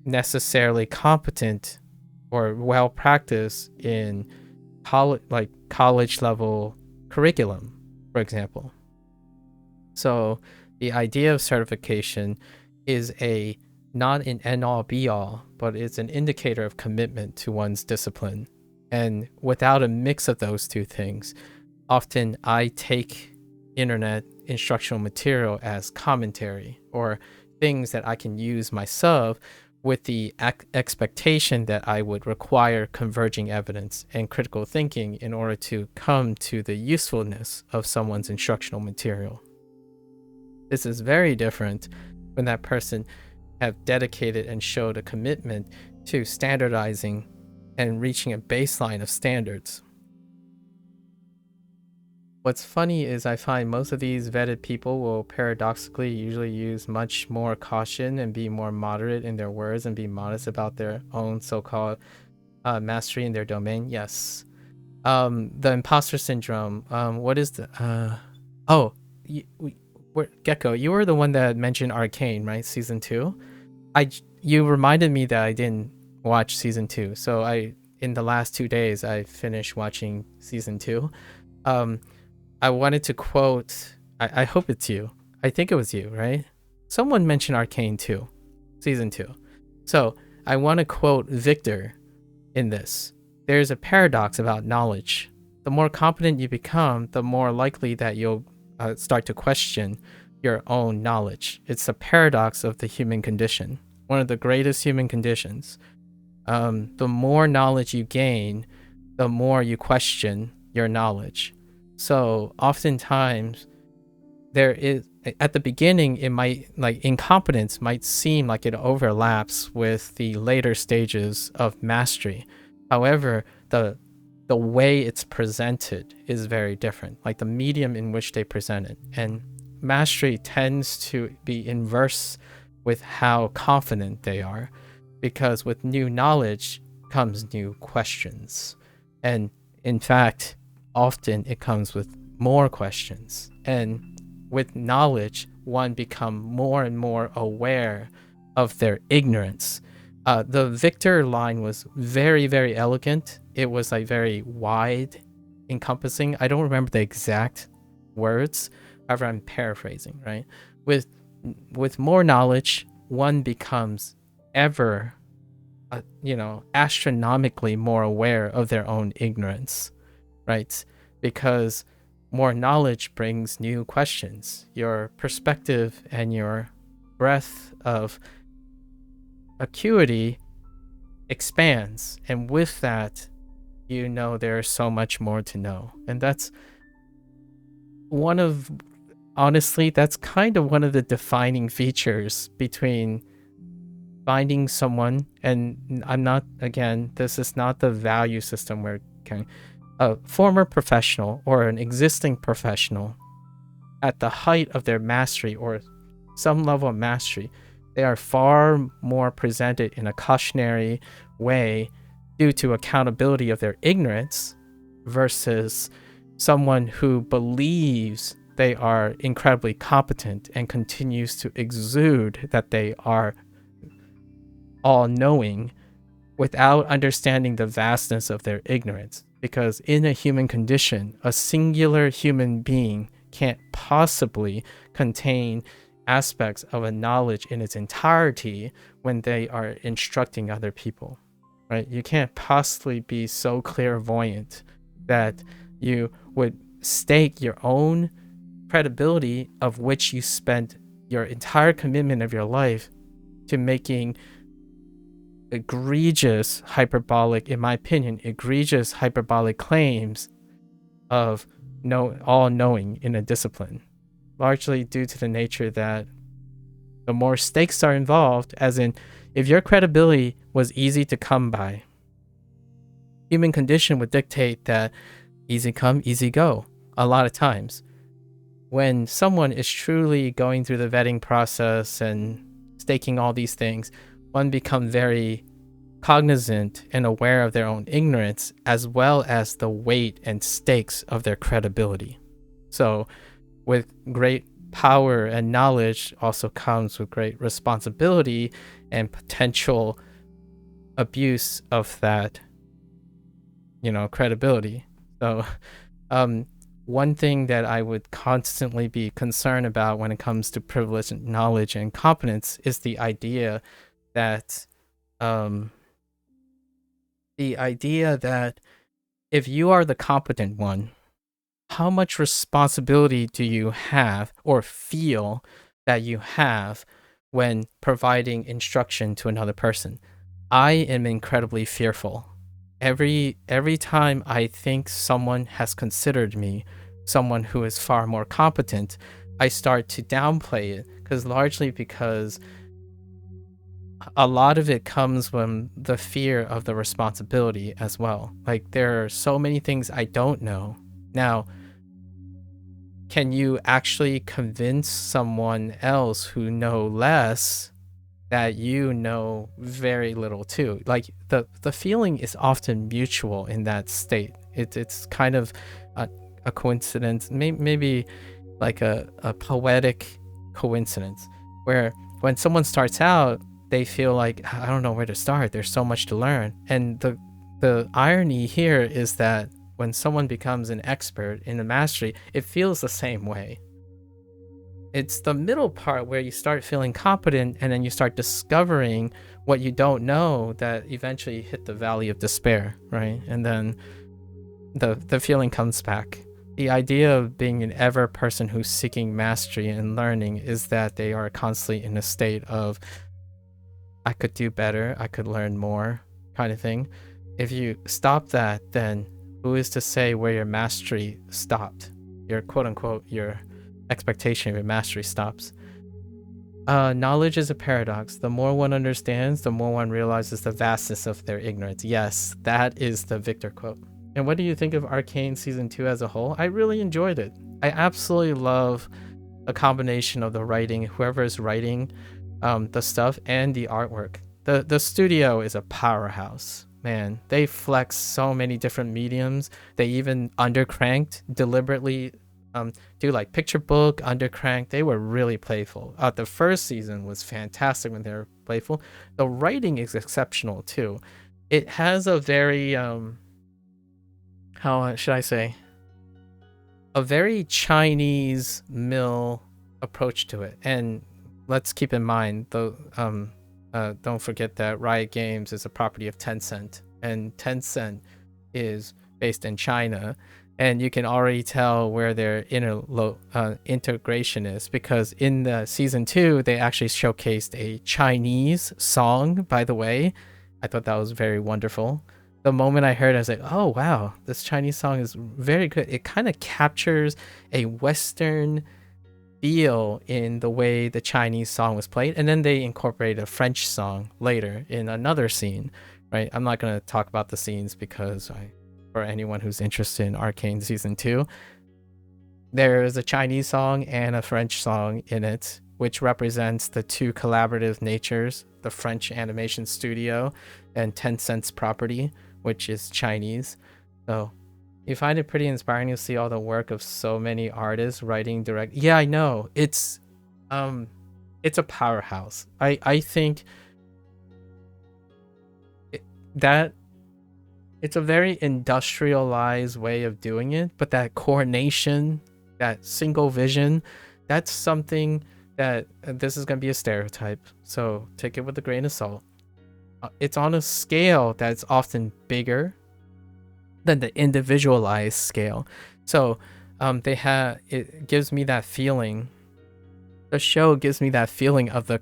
necessarily competent or well practiced in college level curriculum, for example. So the idea of certification is not an end-all be-all, but it's an indicator of commitment to one's discipline. And without a mix of those two things, often I take internet instructional material as commentary or things that I can use myself with the expectation that I would require converging evidence and critical thinking in order to come to the usefulness of someone's instructional material. This is very different when that person have dedicated and showed a commitment to standardizing and reaching a baseline of standards. What's funny is I find most of these vetted people will paradoxically usually use much more caution and be more moderate in their words and be modest about their own so-called mastery in their domain. Yes. The imposter syndrome. What is the... Gecko, you were the one that mentioned Arcane, right? Season 2? You reminded me that I didn't watch season 2. So in the last 2 days, I finished watching season 2. I wanted to quote, I hope it's you. I think it was you, right? Someone mentioned Arcane 2, season 2. So I want to quote Victor in this. There's a paradox about knowledge. The more competent you become, the more likely that you'll start to question your own knowledge. It's a paradox of the human condition, one of the greatest human conditions. The more knowledge you gain, the more you question your knowledge. So oftentimes there is, at the beginning, it might, like, incompetence might seem like it overlaps with the later stages of mastery. However, the way it's presented is very different, like the medium in which they present it. And mastery tends to be inverse with how confident they are, because with new knowledge comes new questions. And in fact, often it comes with more questions. And with knowledge, one becomes more and more aware of their ignorance. The Victor line was very, very elegant. It was like very wide, encompassing. I don't remember the exact words. However, I'm paraphrasing, right? With more knowledge, one becomes ever, astronomically more aware of their own ignorance, right? Because more knowledge brings new questions. Your perspective and your breadth of acuity expands, and with that, there's so much more to know. And that's that's kind of one of the defining features between finding someone, and this is not the value system where a former professional or an existing professional at the height of their mastery or some level of mastery, they are far more presented in a cautionary way due to accountability of their ignorance versus someone who believes they are incredibly competent and continues to exude that they are all-knowing without understanding the vastness of their ignorance. Because in a human condition, a singular human being can't possibly contain aspects of a knowledge in its entirety when they are instructing other people, right? You can't possibly be so clairvoyant that you would stake your own credibility, of which you spent your entire commitment of your life to making egregious hyperbolic, in my opinion, egregious hyperbolic claims of all knowing in a discipline, largely due to the nature that the more stakes are involved, as in, if your credibility was easy to come by, human condition would dictate that easy come, easy go a lot of times. When someone is truly going through the vetting process and staking all these things, one becomes very cognizant and aware of their own ignorance, as well as the weight and stakes of their credibility. So with great power and knowledge also comes with great responsibility and potential abuse of that, credibility. So one thing that I would constantly be concerned about when it comes to privilege, knowledge, and competence is the idea that if you are the competent one, how much responsibility do you have or feel that you have when providing instruction to another person? I am incredibly fearful. Every time I think someone has considered me someone who is far more competent, I start to downplay it, largely because a lot of it comes from the fear of the responsibility as well. Like, there are so many things I don't know. Now, can you actually convince someone else who know less that you know very little too? Like, the feeling is often mutual in that state. It's kind of a coincidence, maybe like a poetic coincidence, where when someone starts out, they feel like, I don't know where to start. There's so much to learn. And the irony here is that when someone becomes an expert in a mastery, it feels the same way. It's the middle part where you start feeling competent, and then you start discovering what you don't know, that eventually hit the valley of despair, right? And then the feeling comes back. The idea of being an ever person who's seeking mastery and learning is that they are constantly in a state of, I could do better, I could learn more, kind of thing. If you stop that, then who is to say where your mastery stopped? Your quote unquote, your expectation of your mastery stops. Knowledge is a paradox. The more one understands, the more one realizes the vastness of their ignorance. Yes, that is the Victor quote. And what do you think of Arcane Season 2 as a whole? I really enjoyed it. I absolutely love a combination of the writing, whoever is writing the stuff, and the artwork. The studio is a powerhouse. Man, they flex so many different mediums. They even undercranked, deliberately do like picture book, undercranked. They were really playful. The first season was fantastic when they were playful. The writing is exceptional too. It has a very how should I say, a very Chinese mill approach to it. And let's keep in mind, don't forget that Riot Games is a property of Tencent, and Tencent is based in China, and you can already tell where their integration is, because in the season 2 they actually showcased a Chinese song. By the way, I thought that was very wonderful. The moment I heard it, I was like, oh wow, this Chinese song is very good. It kind of captures a Western feel in the way the Chinese song was played, and then they incorporated a French song later in another scene, right? I'm not going to talk about the scenes because for anyone who's interested in Arcane Season 2, there is a Chinese song and a French song in it, which represents the two collaborative natures, the French animation studio and Tencent's property, which is Chinese. So you find it pretty inspiring to see all the work of so many artists writing direct. Yeah, I know. It's a powerhouse. I think that it's a very industrialized way of doing it, but that coordination, that single vision, that's something that, this is going to be a stereotype, so take it with a grain of salt. It's on a scale that's often bigger than the individualized scale. So it gives me that feeling. The show gives me that feeling of the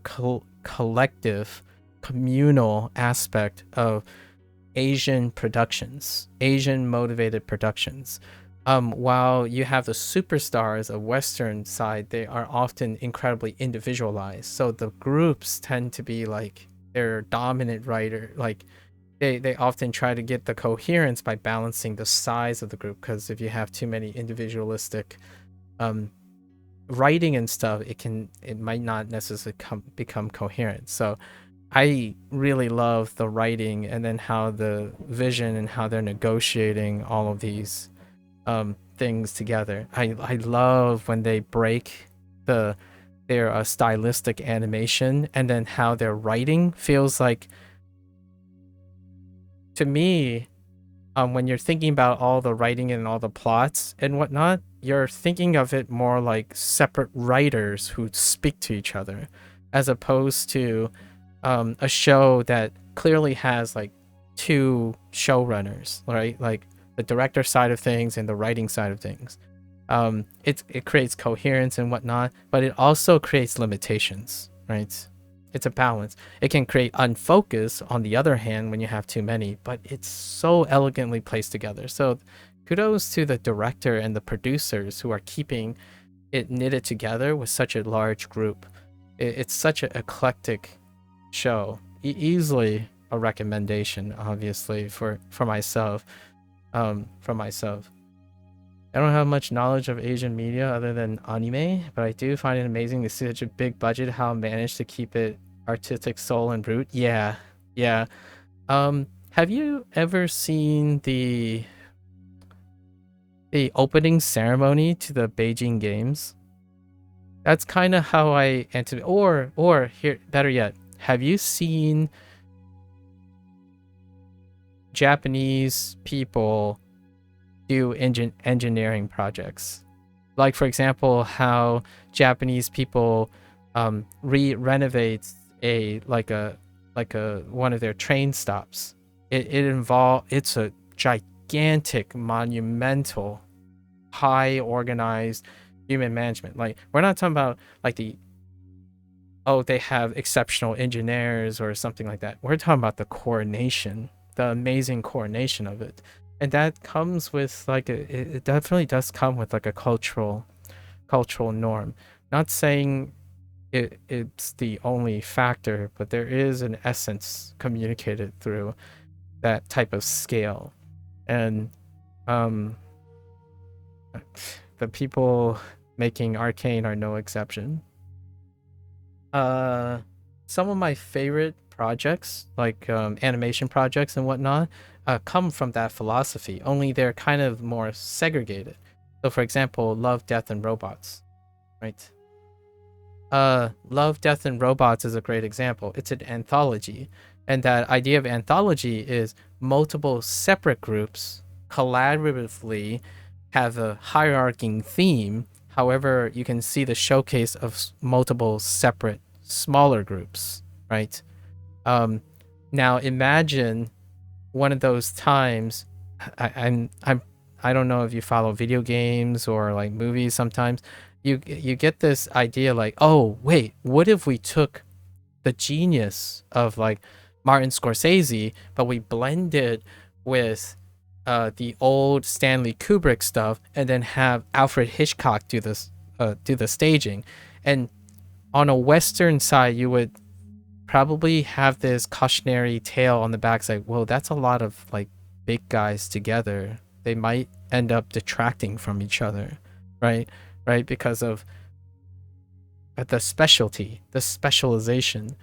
collective, communal aspect of Asian productions, Asian motivated productions. While you have the superstars of Western side, they are often incredibly individualized. So the groups tend to be like their dominant writer. Like they often try to get the coherence by balancing the size of the group. Because if you have too many individualistic writing and stuff, it might not necessarily become coherent. So I really love the writing and then how the vision and how they're negotiating all of these things together. I love when they break their stylistic animation and then how their writing feels like, to me, when you're thinking about all the writing and all the plots and whatnot, you're thinking of it more like separate writers who speak to each other, as opposed to a show that clearly has like two showrunners, right? Like the director side of things and the writing side of things. It creates coherence and whatnot, but it also creates limitations, right? It's a balance. It can create unfocus on the other hand when you have too many, but it's so elegantly placed together. So kudos to the director and the producers who are keeping it knitted together with such a large group. It's such an eclectic show. Easily a recommendation, obviously, for myself. From myself. I don't have much knowledge of Asian media other than anime, but I do find it amazing to see such a big budget, how it managed to keep it artistic soul and root. Yeah. Have you ever seen the opening ceremony to the Beijing Games? That's kind of how I anticipate. Or here, better yet, have you seen Japanese people do engineering projects? Like, for example, how Japanese people renovate one of their train stops. It's a gigantic, monumental, high organized human management. Like, we're not talking about like they have exceptional engineers or something like that. We're talking about the coordination, the amazing coordination of it. And that comes with like it definitely does come with like a cultural norm. Not saying it's the only factor, but there is an essence communicated through that type of scale. And the people making Arcane are no exception. Some of my favorite projects, like animation projects and whatnot, come from that philosophy, only they're kind of more segregated. So for example, Love, Death, and Robots, right? Love, Death, and Robots is a great example. It's an anthology, and that idea of anthology is multiple separate groups collaboratively have a hierarchy theme. However, you can see the showcase of multiple separate smaller groups, right? Now imagine one of those times. I don't know if you follow video games or like movies. Sometimes you get this idea like, oh wait, what if we took the genius of like Martin Scorsese, but we blended with the old Stanley Kubrick stuff, and then have Alfred Hitchcock do the staging. And on a Western side, you would probably have this cautionary tale on the back, like, well, that's a lot of like big guys together. They might end up detracting from each other, right? Because of the specialty, the specialization.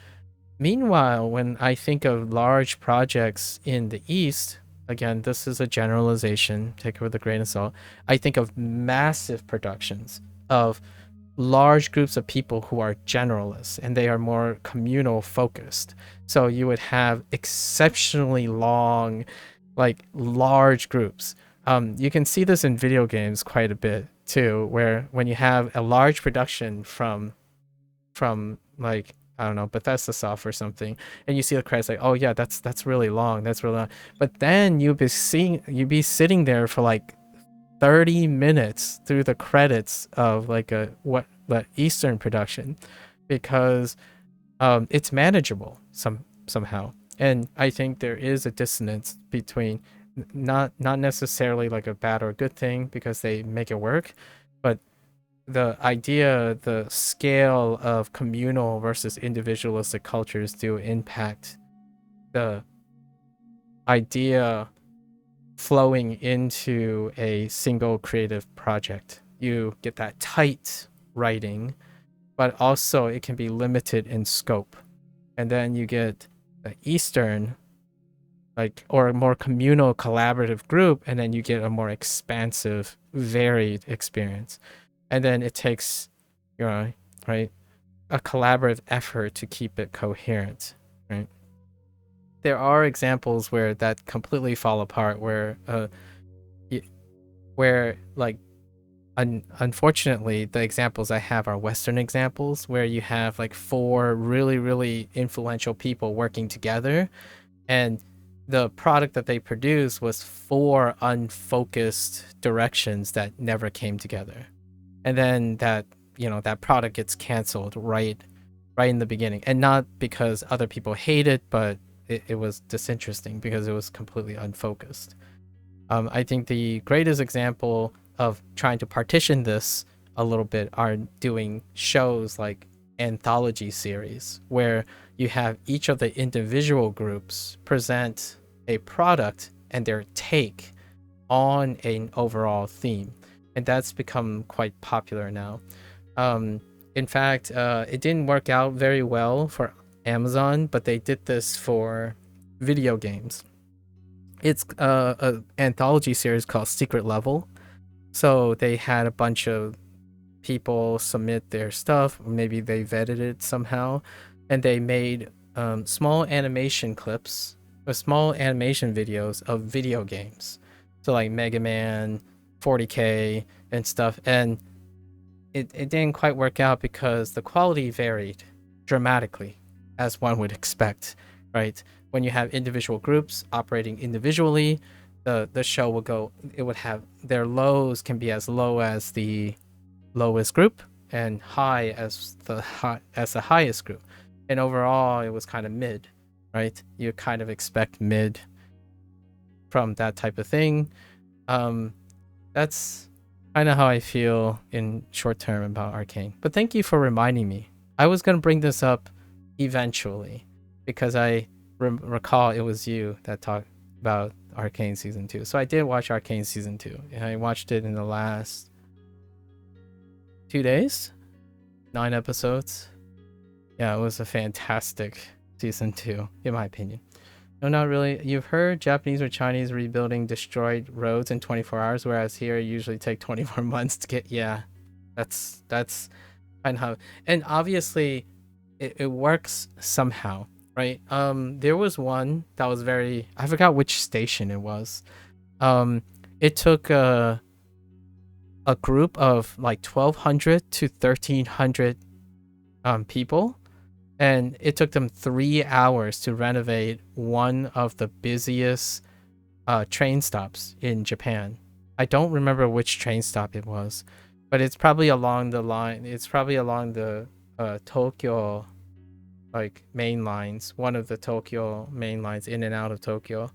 Meanwhile, when I think of large projects in the East, again, this is a generalization, take it with a grain of salt, I think of massive productions of large groups of people who are generalists and they are more communal focused. So you would have exceptionally long, like large groups. You can see this in video games quite a bit too, where when you have a large production from like I don't know, Bethesda soft or something, and you see the credits like, oh yeah, that's really long, that's really long. But then you'd be sitting there for like 30 minutes through the credits of like the Eastern production, because it's manageable somehow. And I think there is a dissonance between not necessarily like a bad or a good thing because they make it work, but the idea, the scale of communal versus individualistic cultures do impact the idea flowing into a single creative project. You get that tight writing, but also it can be limited in scope. And then you get the Eastern, like, or a more communal collaborative group, and then you get a more expansive, varied experience. And then it takes, right, a collaborative effort to keep it coherent, right? There are examples where that completely fall apart, where like unfortunately the examples I have are Western examples where you have like 4 really, really influential people working together, and the product that they produced was 4 unfocused directions that never came together. And then that product gets canceled right in the beginning, and not because other people hate it, but it was disinteresting because it was completely unfocused. I think the greatest example of trying to partition this a little bit are doing shows like anthology series, where you have each of the individual groups present a product and their take on an overall theme. And that's become quite popular now. In fact, it didn't work out very well for Amazon, but they did this for video games. It's an anthology series called Secret Level. So they had a bunch of people submit their stuff, maybe they vetted it somehow, and they made small animation clips or small animation videos of video games. So like Mega Man, 40K, and stuff. And it didn't quite work out because the quality varied dramatically, as one would expect, right? When you have individual groups operating individually, the show will go, it would have, their lows can be as low as the lowest group and high as the highest group. And overall, it was kind of mid, right? You kind of expect mid from that type of thing. That's kind of how I feel in short term about Arcane. But thank you for reminding me. I was going to bring this up eventually because I recall it was you that talked about Arcane season 2. So I did watch Arcane season 2, and I watched it in the last 2 days, 9 episodes. Yeah, it was a fantastic season 2, in my opinion. No, not really. You've heard Japanese or Chinese rebuilding destroyed roads in 24 hours, whereas here it usually take 24 months to get. Yeah, that's kind of how. And obviously, it works somehow, right? There was one that was very. I forgot which station it was. It took a group of like 1,200 to 1,300 people. And it took them 3 hours to renovate one of the busiest train stops in Japan. I don't remember which train stop it was, but it's probably along the line. It's probably along the Tokyo, like, main lines, one of the Tokyo main lines in and out of Tokyo.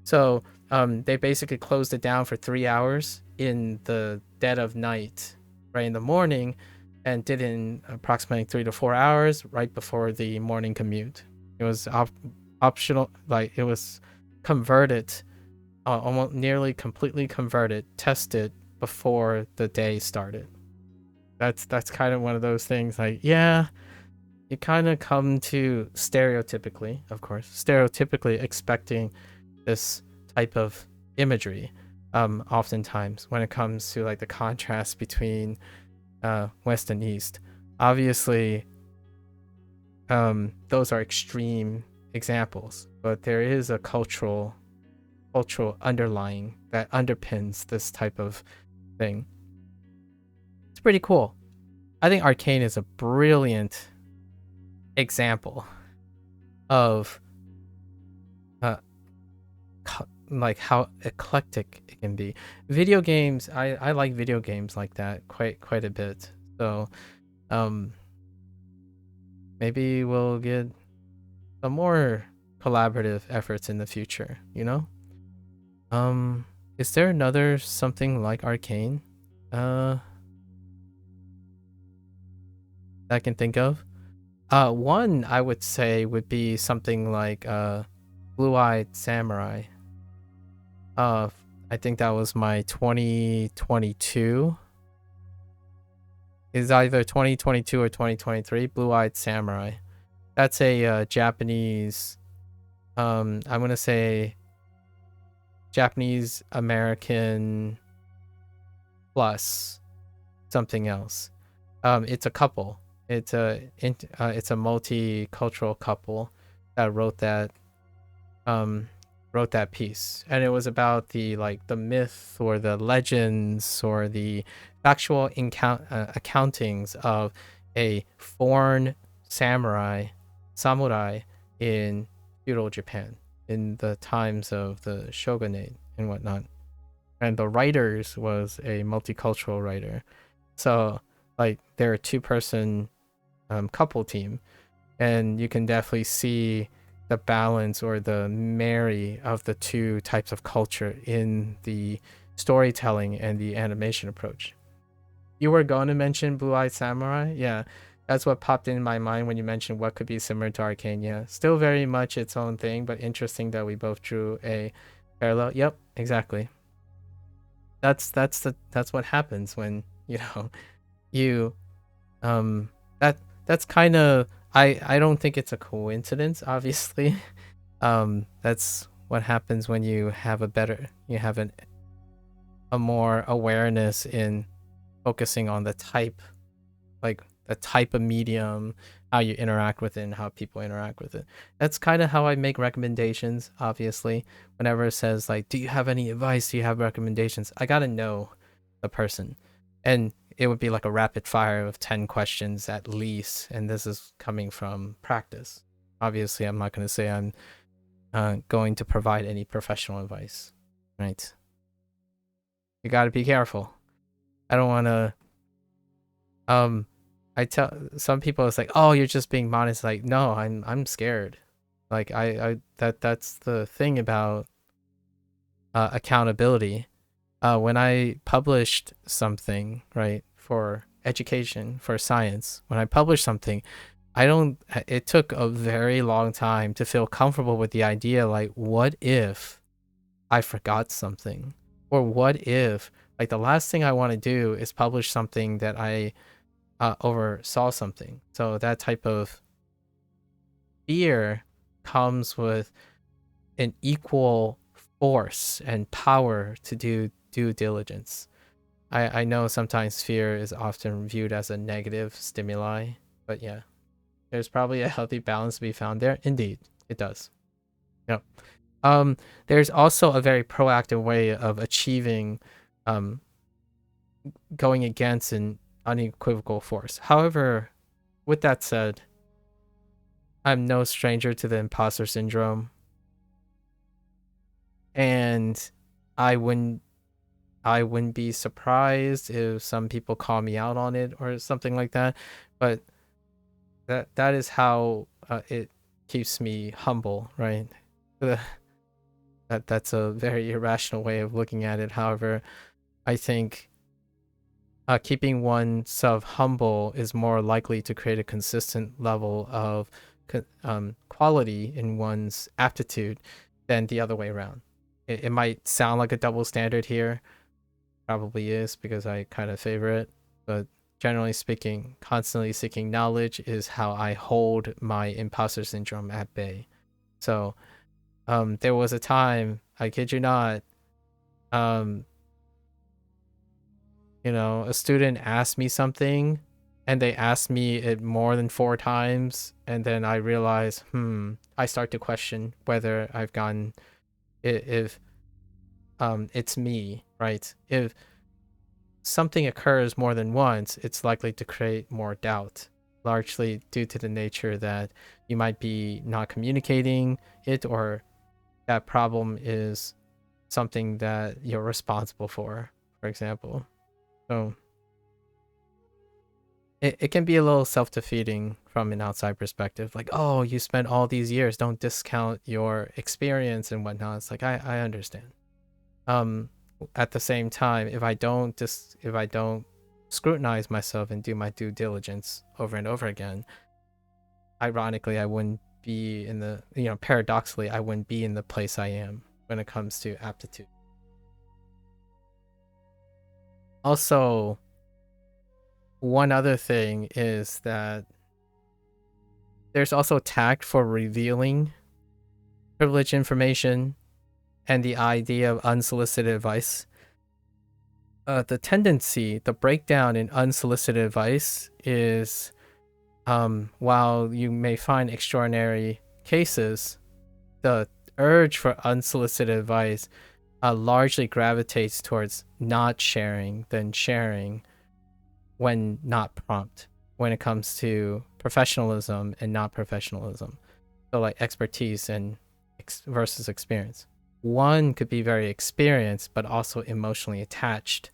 So they basically closed it down for 3 hours in the dead of night, right in the morning, and did in approximately 3 to 4 hours right before the morning commute. It was optional, like it was converted, almost nearly completely converted, tested before the day started. That's kind of one of those things, like, yeah, you kind of come to stereotypically expecting this type of imagery, oftentimes when it comes to like the contrast between West and East. Obviously, those are extreme examples, but there is a cultural underlying that underpins this type of thing. It's pretty cool. I think Arcane is a brilliant example of like how eclectic it can be. Video games, I like video games like that quite a bit. So maybe we'll get some more collaborative efforts in the future, you know? Is there another something like Arcane that I can think of? One I would say would be something like Blue-Eyed Samurai. I think that was my 2022. Is either 2022 or 2023. Blue-Eyed Samurai. That's a Japanese. I'm gonna say Japanese American plus something else. It's a couple. It's a multicultural couple that wrote that piece, and it was about the myth or the legends or the factual accountings of a foreign samurai in feudal Japan in the times of the shogunate and whatnot. And the writers was a multicultural writer, so they're a two-person couple team, and you can definitely see the balance or the marry of the two types of culture in the storytelling and the animation approach. You were going to mention Blue-Eyed Samurai? Yeah, that's what popped in my mind when you mentioned what could be similar to Arcane. Yeah, still very much its own thing, but interesting that we both drew a parallel. Yep, exactly. That's what happens when you that's kind of I don't think it's a coincidence, obviously. That's what happens when you have a more awareness in focusing on the type of medium, how you interact with it and how people interact with it. That's kind of how I make recommendations, obviously. Whenever it says do you have any advice, do you have recommendations, I gotta know the person, and it would be like a rapid fire of 10 questions at least, and this is coming from practice. Obviously, I'm not going to say I'm going to provide any professional advice, right? You got to be careful. I don't want to I tell some people, it's oh, you're just being modest. No, I'm scared. That's the thing about accountability. When I published something, right, for education, for science, when I published something, it took a very long time to feel comfortable with the idea, what if I forgot something? Or what if, the last thing I want to do is publish something that I oversaw something. So that type of fear comes with an equal force and power to do due diligence. I know sometimes fear is often viewed as a negative stimuli, but yeah, there's probably a healthy balance to be found there. Indeed, it does. Yep. There's also a very proactive way of achieving going against an unequivocal force. However, with that said, I'm no stranger to the imposter syndrome, and I wouldn't be surprised if some people call me out on it or something like that. But that is how it keeps me humble, right? That's a very irrational way of looking at it. However, I think keeping oneself humble is more likely to create a consistent level of quality in one's aptitude than the other way around. It might sound like a double standard here, probably is because I kind of favor it, but generally speaking, constantly seeking knowledge is how I hold my imposter syndrome at bay. So there was a time, I kid you not, a student asked me something and they asked me it more than 4 times, and then I realized, I start to question whether I've gotten if it's me, right? If something occurs more than once, it's likely to create more doubt. largely due to the nature that you might be not communicating it, or that problem is something that you're responsible for example. So it can be a little self-defeating from an outside perspective, like, oh, you spent all these years, don't discount your experience and whatnot. It's like, I understand. At the same time, if I don't scrutinize myself and do my due diligence over and over again, ironically, I wouldn't be in the, paradoxically, I wouldn't be in the place I am when it comes to aptitude. Also, one other thing is that there's also tact for revealing privileged information and the idea of unsolicited advice. The tendency, the breakdown in unsolicited advice is, while you may find extraordinary cases, the urge for unsolicited advice largely gravitates towards not sharing than sharing when not prompt, when it comes to professionalism and not professionalism. So like expertise and versus experience. One could be very experienced but also emotionally attached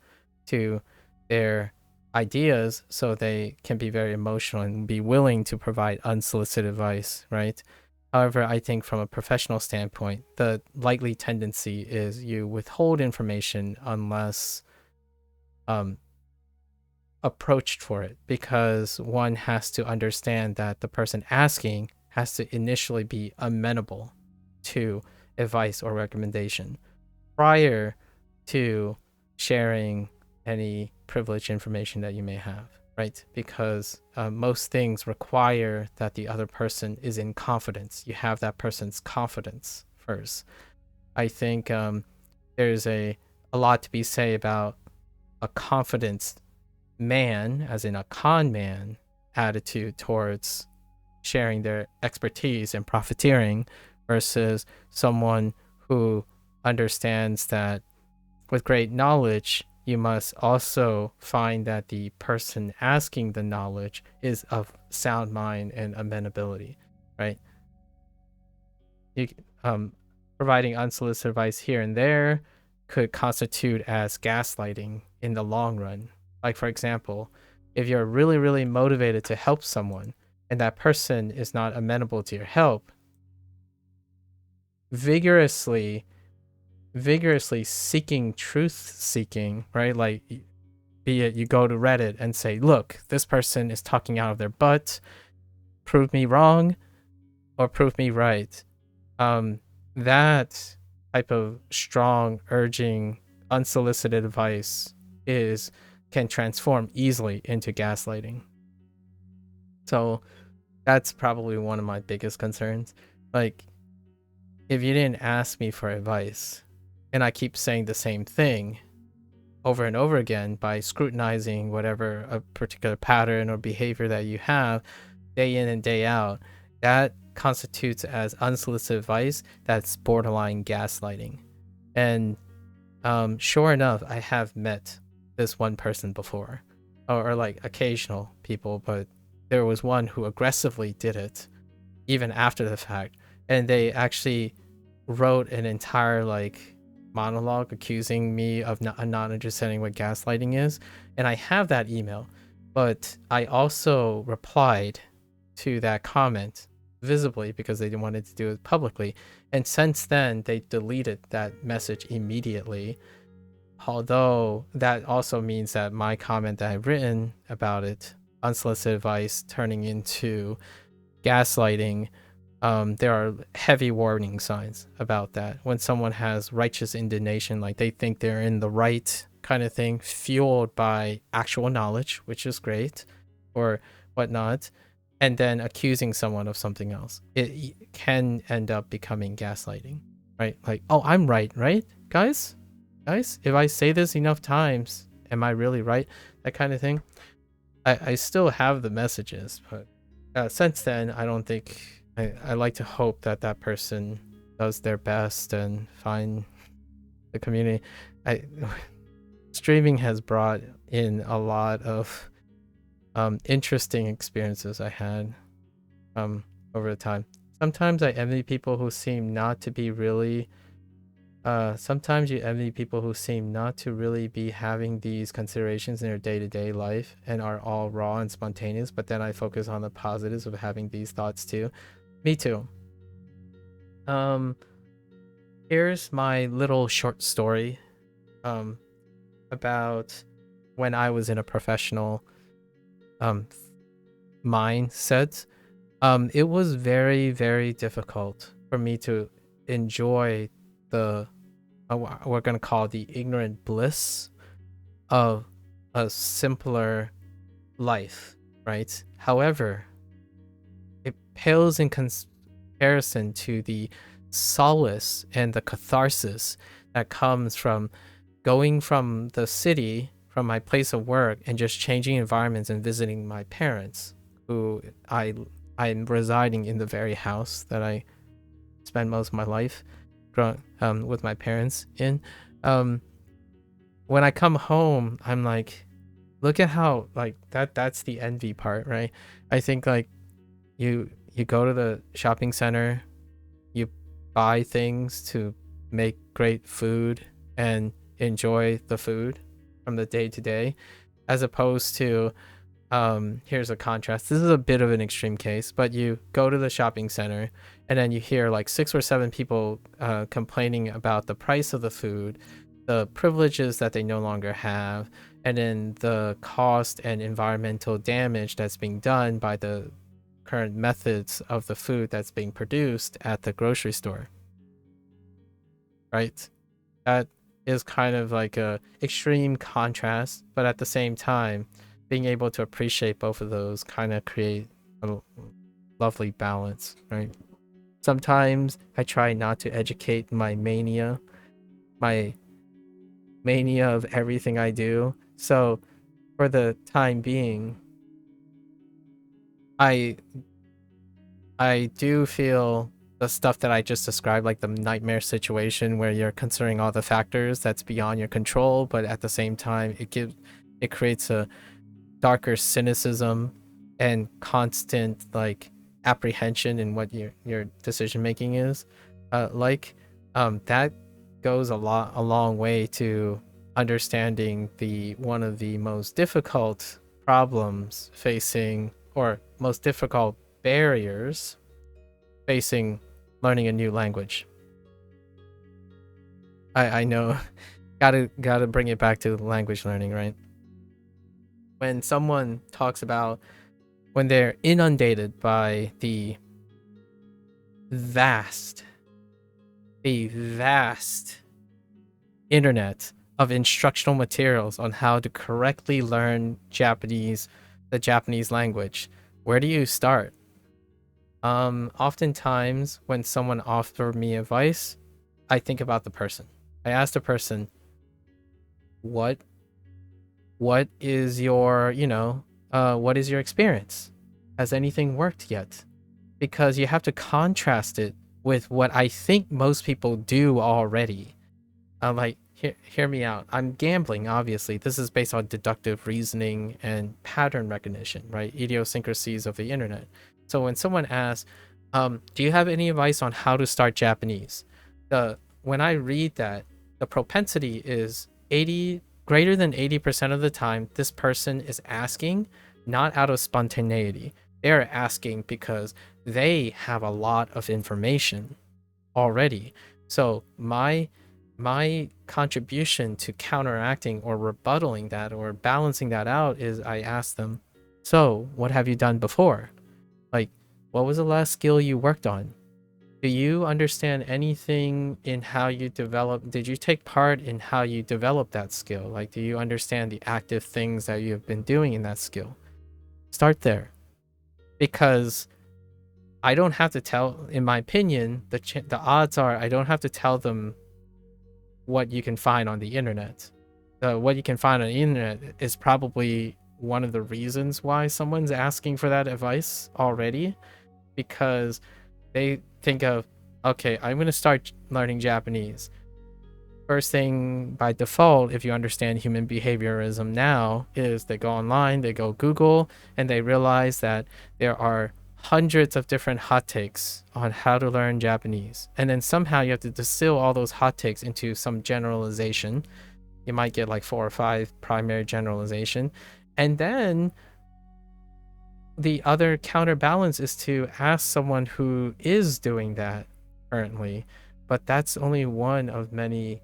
to their ideas, so they can be very emotional and be willing to provide unsolicited advice, right? However, I think from a professional standpoint, the likely tendency is you withhold information unless approached for it, because one has to understand that the person asking has to initially be amenable to advice or recommendation prior to sharing any privileged information that you may have, right? Because most things require that the other person is in confidence. You have that person's confidence first. I think there's a lot to be said about a confidence man, as in a con man, attitude towards sharing their expertise and profiteering versus someone who understands that with great knowledge, you must also find that the person asking the knowledge is of sound mind and amenability, right? You, providing unsolicited advice here and there could constitute as gaslighting in the long run. Like, for example, if you're really, really motivated to help someone and that person is not amenable to your help, vigorously seeking truth seeking, right? Like, be it you go to Reddit and say, look, this person is talking out of their butt, prove me wrong or prove me right. That type of strong urging unsolicited advice can transform easily into gaslighting. So that's probably one of my biggest concerns. Like, if you didn't ask me for advice and I keep saying the same thing over and over again by scrutinizing whatever a particular pattern or behavior that you have day in and day out, that constitutes as unsolicited advice that's borderline gaslighting. And sure enough, I have met this one person before, or like occasional people, but there was one who aggressively did it even after the fact, and they actually wrote an entire like monologue accusing me of not understanding what gaslighting is. And I have that email, but I also replied to that comment visibly because they wanted to do it publicly, and since then they deleted that message immediately. Although that also means that my comment that I've written about it, unsolicited advice turning into gaslighting, there are heavy warning signs about that. When someone has righteous indignation, like they think they're in the right kind of thing, fueled by actual knowledge, which is great, or whatnot, and then accusing someone of something else, it can end up becoming gaslighting, right? Like, oh, I'm right, guys? If I say this enough times, am I really right? That kind of thing. I still have the messages, but since then, I don't think, I like to hope that that person does their best and find the community. Streaming has brought in a lot of interesting experiences I had over the time. Sometimes I envy people who seem not to be really sometimes you envy people who seem not to really be having these considerations in their day-to-day life and are all raw and spontaneous, but then I focus on the positives of having these thoughts too. Me too. Here's my little short story about when I was in a professional mindset. It was very, very difficult for me to enjoy the we're gonna call the ignorant bliss of a simpler life, right? However, it pales in comparison to the solace and the catharsis that comes from going from the city, from my place of work, and just changing environments and visiting my parents, who I'm residing in the very house that I spend most of my life with my parents in. When I come home, I'm like, look at how like that's the envy part, right? I think like you go to the shopping center, you buy things to make great food and enjoy the food from the day to day, as opposed to here's a contrast. This is a bit of an extreme case, but you go to the shopping center and then you hear like 6 or 7 people complaining about the price of the food, the privileges that they no longer have, and then the cost and environmental damage that's being done by the current methods of the food that's being produced at the grocery store. Right? That is kind of like a extreme contrast, but at the same time, being able to appreciate both of those kind of create a lovely balance, right? Sometimes I try not to educate my mania of everything I do. So for the time being, I do feel the stuff that I just described, like the nightmare situation where you're considering all the factors that's beyond your control, but at the same time it creates a darker cynicism and constant like apprehension in what your decision making is, that goes a long way to understanding the one of the most difficult problems facing, or most difficult barriers facing learning a new language. I know gotta bring it back to language learning, right? When someone talks about when they're inundated by the vast internet of instructional materials on how to correctly learn the Japanese language, where do you start? Oftentimes when someone offers me advice, I think about the person. I ask the person, what is your, what is your experience? Has anything worked yet? Because you have to contrast it with what I think most people do already. Like, hear me out. I'm gambling, obviously. This is based on deductive reasoning and pattern recognition, right? Idiosyncrasies of the internet. So when someone asks, do you have any advice on how to start Japanese? When I read that, the propensity is greater than 80% of the time, this person is asking not out of spontaneity. They're asking because they have a lot of information already. So my contribution to counteracting or rebuttaling that or balancing that out is I ask them, so what have you done before? Like, what was the last skill you worked on? Do you understand anything in how you did you take part in how you develop that skill? Like, do you understand the active things that you have been doing in that skill? Start there. Because I don't have to tell, in my opinion, the odds are I don't have to tell them what you can find on the internet. What you can find on the internet is probably one of the reasons why someone's asking for that advice already, because they think of, okay, I'm going to start learning Japanese. first thing by default, if you understand human behaviorism now, is they go online, they go Google, and they realize that there are hundreds of different hot takes on how to learn Japanese. And then somehow you have to distill all those hot takes into some generalization. You might get like 4 or 5 primary generalization. And then the other counterbalance is to ask someone who is doing that currently. But that's only one of many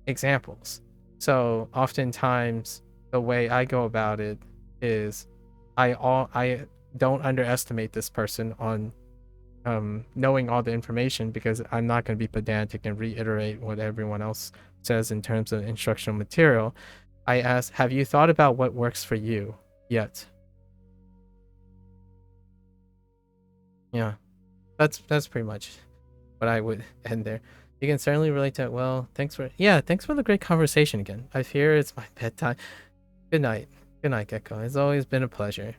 examples. So oftentimes the way I go about it is I don't underestimate this person on knowing all the information, because I'm not going to be pedantic and reiterate what everyone else says in terms of instructional material. I ask, have you thought about what works for you yet? Yeah, that's pretty much what I would end there. You can certainly relate to it. Well, thanks for the great conversation again. I fear it's my bedtime. Good night, Gecko. It's always been a pleasure.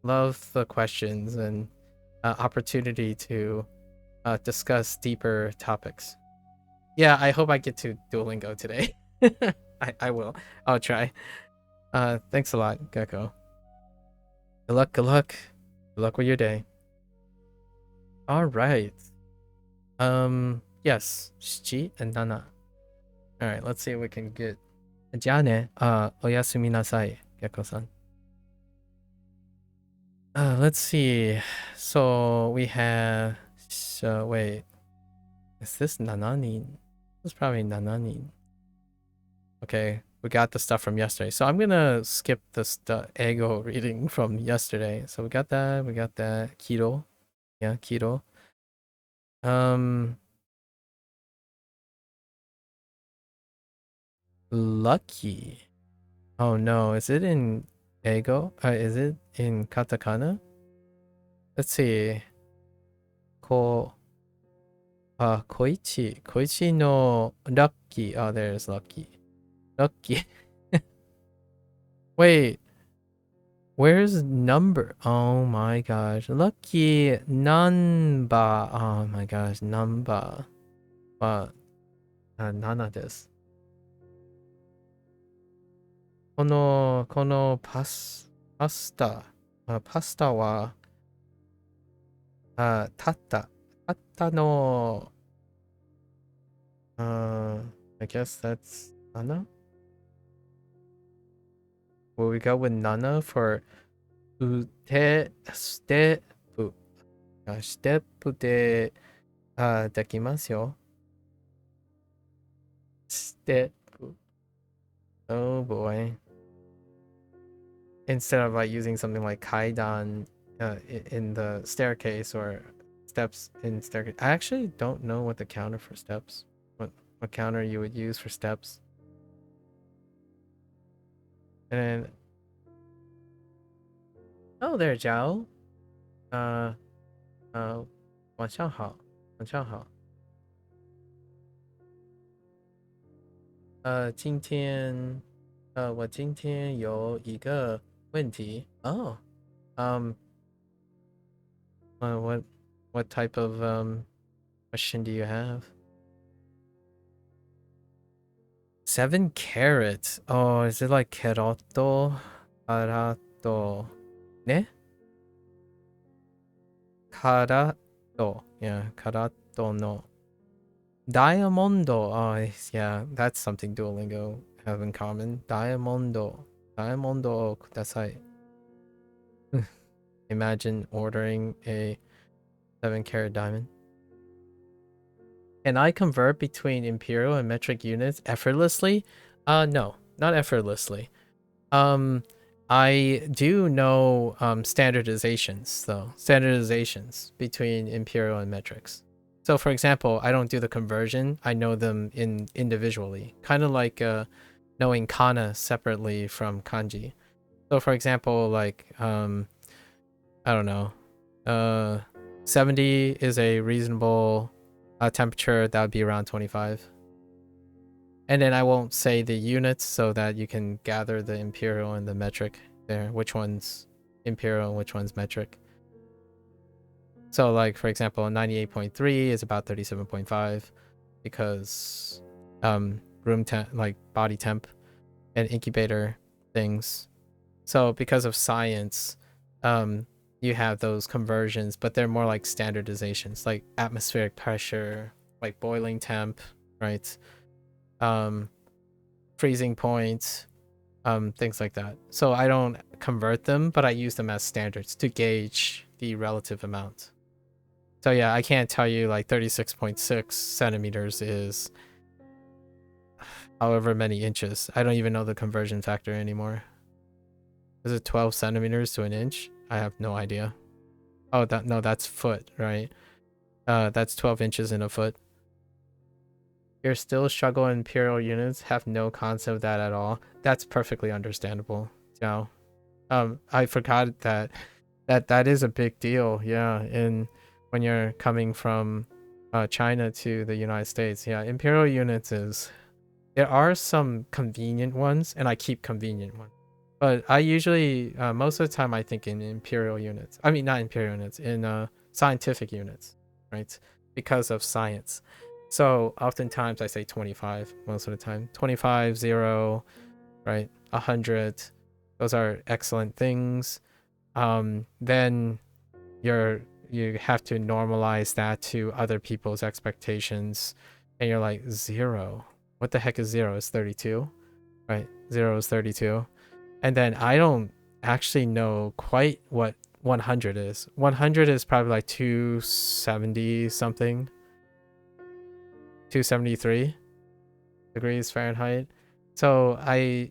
Love the questions and opportunity to discuss deeper topics. Yeah, I hope I get to Duolingo today. I will. I'll try. Thanks a lot, Gecko. Good luck. Good luck with your day. All right. Yes, 7 and 7. All right, let's see if we can get. じゃあね、おやすみなさい、Gecko-san. Let's see. So we have. Wait. Is this Nananin? This is probably Nananin. Okay, we got the stuff from yesterday. So I'm gonna skip the ego reading from yesterday. So we got that. Keto. Yeah, keto. Lucky. Oh no, is it in ego? Is it in katakana? Let's see. Koichi. Koichi no lucky. Oh, there's lucky. Lucky. Wait. Where's number? Oh my gosh. Lucky number. Oh my gosh. Number. Nana desu. このパスタは、たったの、I guess that's Nana? Will we go with Nana for ステップで、できますよ。ステップ。Oh boy. Instead of like using something like kaidan in the staircase, or steps in staircase. I actually don't know what the counter for steps. What counter you would use for steps. And then, oh there, Zhao. 晚上好。我今天有一个问题。Oh. What type of question do you have? 7 carats. Oh, is it like kerato? Karato. Ne? Karato. Yeah, karato no. Diamondo. Oh, yeah, that's something Duolingo have in common. Diamondo kudasai. Imagine ordering a 7-carat diamond. Can I convert between imperial and metric units effortlessly? No, not effortlessly. I do know standardizations though. Standardizations between imperial and metrics. So for example, I don't do the conversion. I know them individually. Kind of like knowing kana separately from kanji. So for example, like I don't know. 70 is a reasonable temperature. That would be around 25. And then I won't say the units so that you can gather the imperial and the metric there. Which one's imperial and which one's metric. So like for example, 98.3 is about 37.5 because room temp, like body temp and incubator things. So because of science, you have those conversions, but they're more like standardizations, like atmospheric pressure, like boiling temp, right? Freezing point, things like that. So I don't convert them, but I use them as standards to gauge the relative amount. So yeah, I can't tell you like 36.6 centimeters is however many inches. I don't even know the conversion factor anymore. Is it 12 centimeters to an inch? I have no idea. Oh, no, that's foot, right? That's 12 inches in a foot. You're still struggling in imperial units, have no concept of that at all. That's perfectly understandable. You know, I forgot that is a big deal. Yeah, in when you're coming from China to the United States. Yeah, imperial units is, there are some convenient ones, and I keep convenient ones. But I usually, most of the time, I think in imperial units. I mean, not imperial units, in scientific units, right? Because of science. So oftentimes I say 25 most of the time. 25, 0, right? 100. Those are excellent things. Then you have to normalize that to other people's expectations. And you're like, 0. What the heck is 0? It's 32, right? 0 is 32. And then I don't actually know quite what 100 is. 100 is probably like 270 something, 273 degrees Fahrenheit. So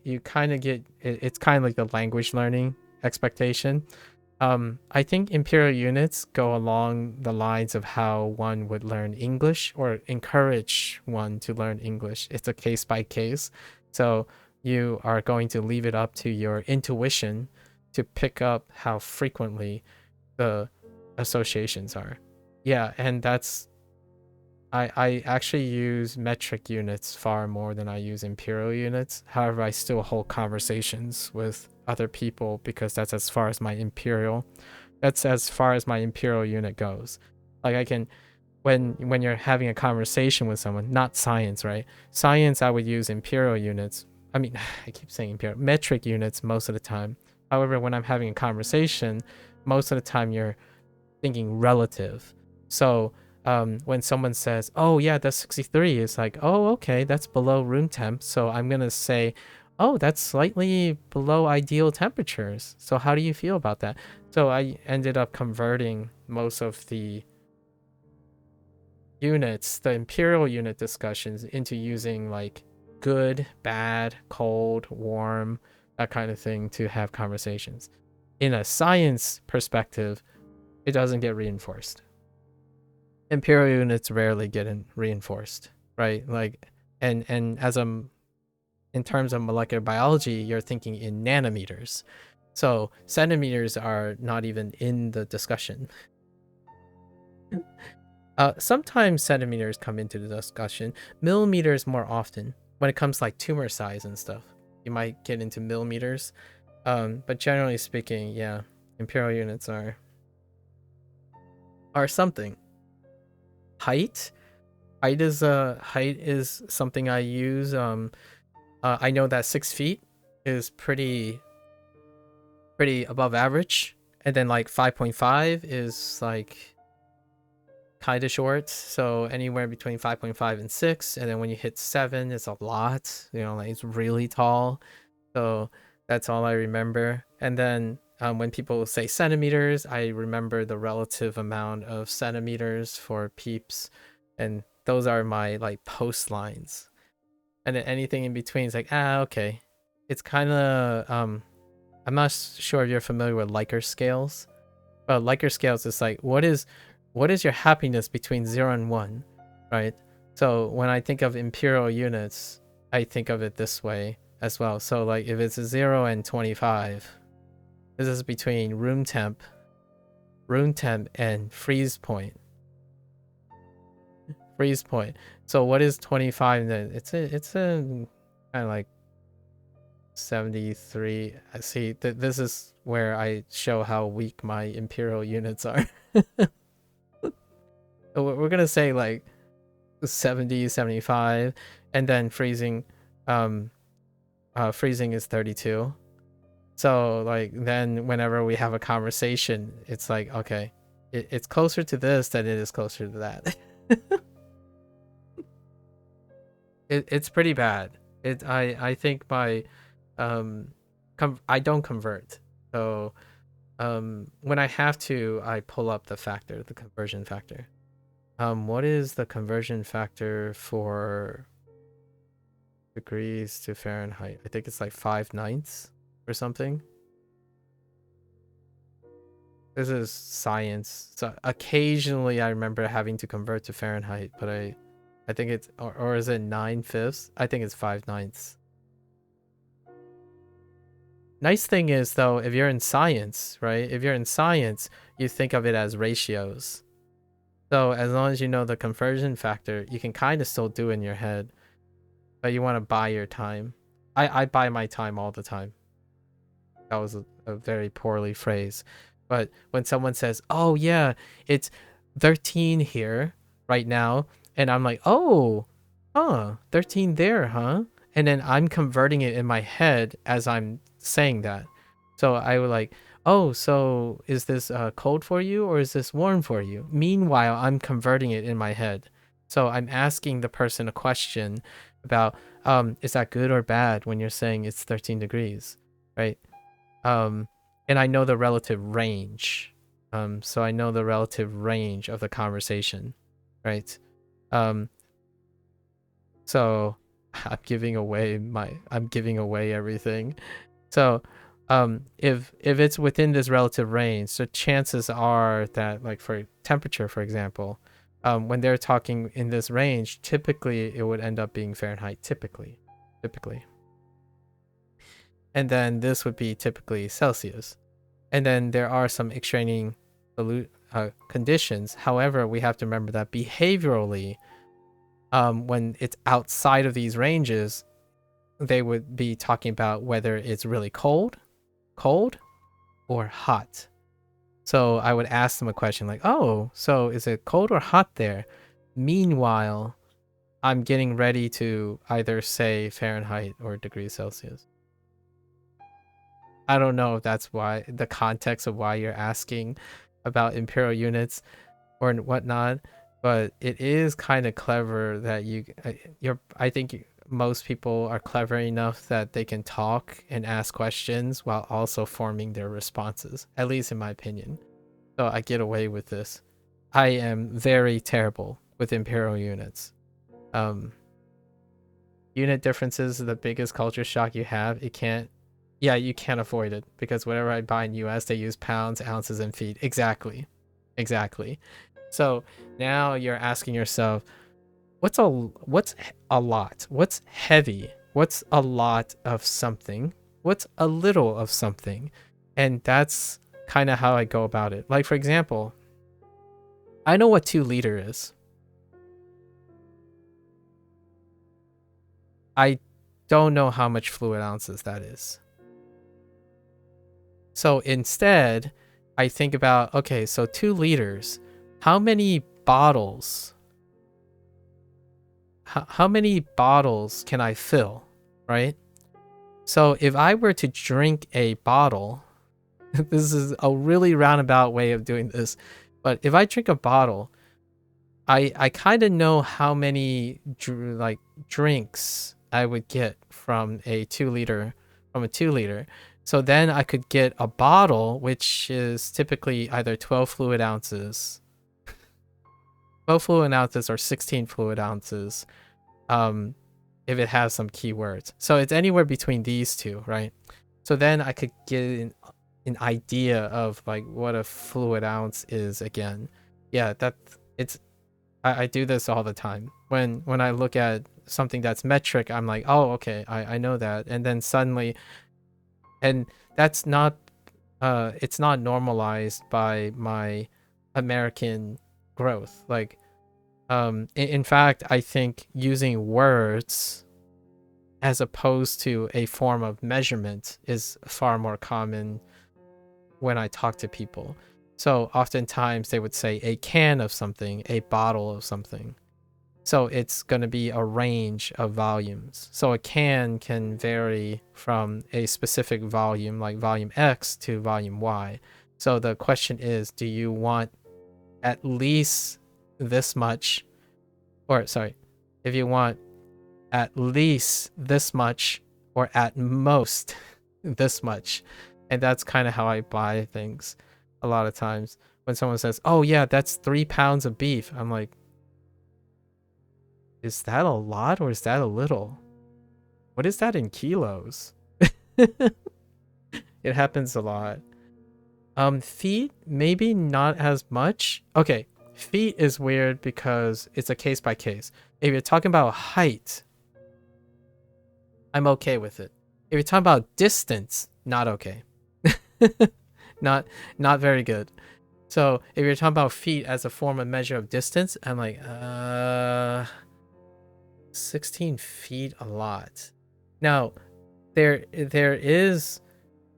you kind of get it's kind of like the language learning expectation. I think imperial units go along the lines of how one would learn English or encourage one to learn English. It's a case by case. So you are going to leave it up to your intuition to pick up how frequently the associations are. Yeah, and that's I actually use metric units far more than I use imperial units. However, I still hold conversations with other people because that's as far as my imperial unit goes. Like I can, when you're having a conversation with someone, not science, right? Science, I would use imperial units. I mean, I keep saying imperial, metric units most of the time. However, when I'm having a conversation, most of the time you're thinking relative. So when someone says, oh yeah, that's 63, it's like, oh, okay, that's below room temp. So I'm going to say, oh, that's slightly below ideal temperatures. So how do you feel about that? So I ended up converting most of the units, the imperial unit discussions, into using like good, bad, cold, warm, that kind of thing to have conversations. In a science perspective, it doesn't get reinforced. Imperial units rarely get reinforced, right? Like, and in terms of molecular biology, you're thinking in nanometers. So centimeters are not even in the discussion. Sometimes centimeters come into the discussion. Millimeters more often. When it comes to like tumor size and stuff, you might get into millimeters. But generally speaking, yeah, imperial units are something. Height is something I use. I know that 6 feet is pretty above average, and then like 5.5 is like kind of short, so anywhere between 5.5 and 6. And then when you hit 7, it's a lot, you know, like it's really tall. So that's all I remember. And then when people say centimeters, I remember the relative amount of centimeters for peeps, and those are my like post lines. And then anything in between is like, okay. It's kind of I'm not sure if you're familiar with Likert scales, but Likert scales is like, what is your happiness between 0 and 1, right? So when I think of imperial units, I think of it this way as well. So like if it's 0 and 25, this is between room temp and freeze point. So what is 25 then? It's a kind of like 73. I see that this is where I show how weak my imperial units are. So we're gonna say like 70, 75, and then freezing is 32. So like then whenever we have a conversation, it's like, okay, it's closer to this than it is closer to that. It's pretty bad. I think my I don't convert. So when I have to, I pull up the conversion factor. What is the conversion factor for degrees to Fahrenheit? I think it's like 5/9 or something. This is science. So occasionally I remember having to convert to Fahrenheit, but I think it's, or is it 9/5? I think it's 5/9. Nice thing is though, if you're in science, right? If you're in science, you think of it as ratios. So as long as you know the conversion factor, you can kind of still do it in your head, but you want to buy your time. I buy my time all the time. That was a very poorly phrased. But when someone says, oh yeah, it's 13 here right now, and I'm like, oh, 13 there, huh? And then I'm converting it in my head as I'm saying that. So I would like, oh, so is this cold for you or is this warm for you? Meanwhile, I'm converting it in my head. So I'm asking the person a question about, is that good or bad when you're saying it's 13 degrees, right? And I know the relative range. So I know the relative range of the conversation, right? So I'm giving away everything. So if it's within this relative range, so chances are that, like for temperature, for example, when they're talking in this range, typically it would end up being Fahrenheit, typically. And then this would be typically Celsius. And then there are some extraneous conditions. However, we have to remember that behaviorally, when it's outside of these ranges, they would be talking about whether it's really cold, or hot. So I would ask them a question like, oh, so is it cold or hot there? Meanwhile, I'm getting ready to either say Fahrenheit or degrees Celsius. I don't know if that's why, the context of why you're asking about imperial units or whatnot, but it is kind of clever that I think most people are clever enough that they can talk and ask questions while also forming their responses, at least in my opinion. So I get away with this. I am very terrible with imperial units. Unit differences are the biggest culture shock you have. You can't avoid it, because whatever I buy in US, they use pounds, ounces, and feet. Exactly. So now you're asking yourself, what's a lot? What's heavy? What's a lot of something? What's a little of something? And that's kind of how I go about it. Like, for example, I know what 2 liter is. I don't know how much fluid ounces that is. So instead, I think about, okay, so 2 liters, how many bottles? How many bottles can I fill, right? So if I were to drink a bottle, this is a really roundabout way of doing this, but if I drink a bottle, I kind of know how many drinks I would get from a 2 liter. So then I could get a bottle, which is typically either 12 fluid ounces or 16 fluid ounces, if it has some keywords. So it's anywhere between these two, right? So then I could get an idea of like what a fluid ounce is again. Yeah, I do this all the time. When I look at something that's metric, I'm like, oh, okay, I know that. And then suddenly, and that's not, it's not normalized by my American growth. Like, in fact, I think using words as opposed to a form of measurement is far more common when I talk to people. So oftentimes they would say a can of something, a bottle of something. So it's going to be a range of volumes. So a can vary from a specific volume, like volume X to volume Y. So the question is, do you want at least this much, or sorry, if you want at least this much or at most this much. And that's kind of how I buy things a lot of times. When someone says, oh yeah, that's 3 pounds of beef, I'm like, is that a lot or is that a little? What is that in kilos? It happens a lot. Feet, maybe not as much. Okay, feet is weird because it's a case by case. If you're talking about height, I'm okay with it. If you're talking about distance, not okay. not very good. So if you're talking about feet as a form of measure of distance, I'm like, 16 feet a lot. Now, there is,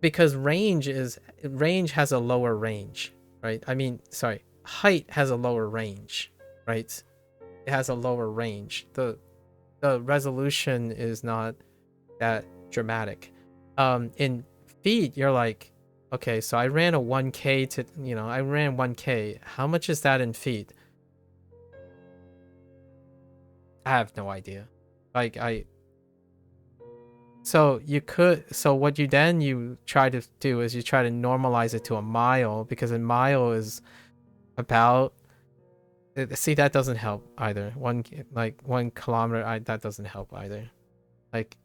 because range has a lower range, right? I mean, sorry, height has a lower range, right? It has a lower range. The resolution is not that dramatic. In feet, you're like, okay, so I ran a 1K to, I ran 1K. How much is that in feet? I have no idea. Like, so what you try to do is you try to normalize it to a mile, because a mile is about, see, that doesn't help either. 1 kilometer, that doesn't help either. Like,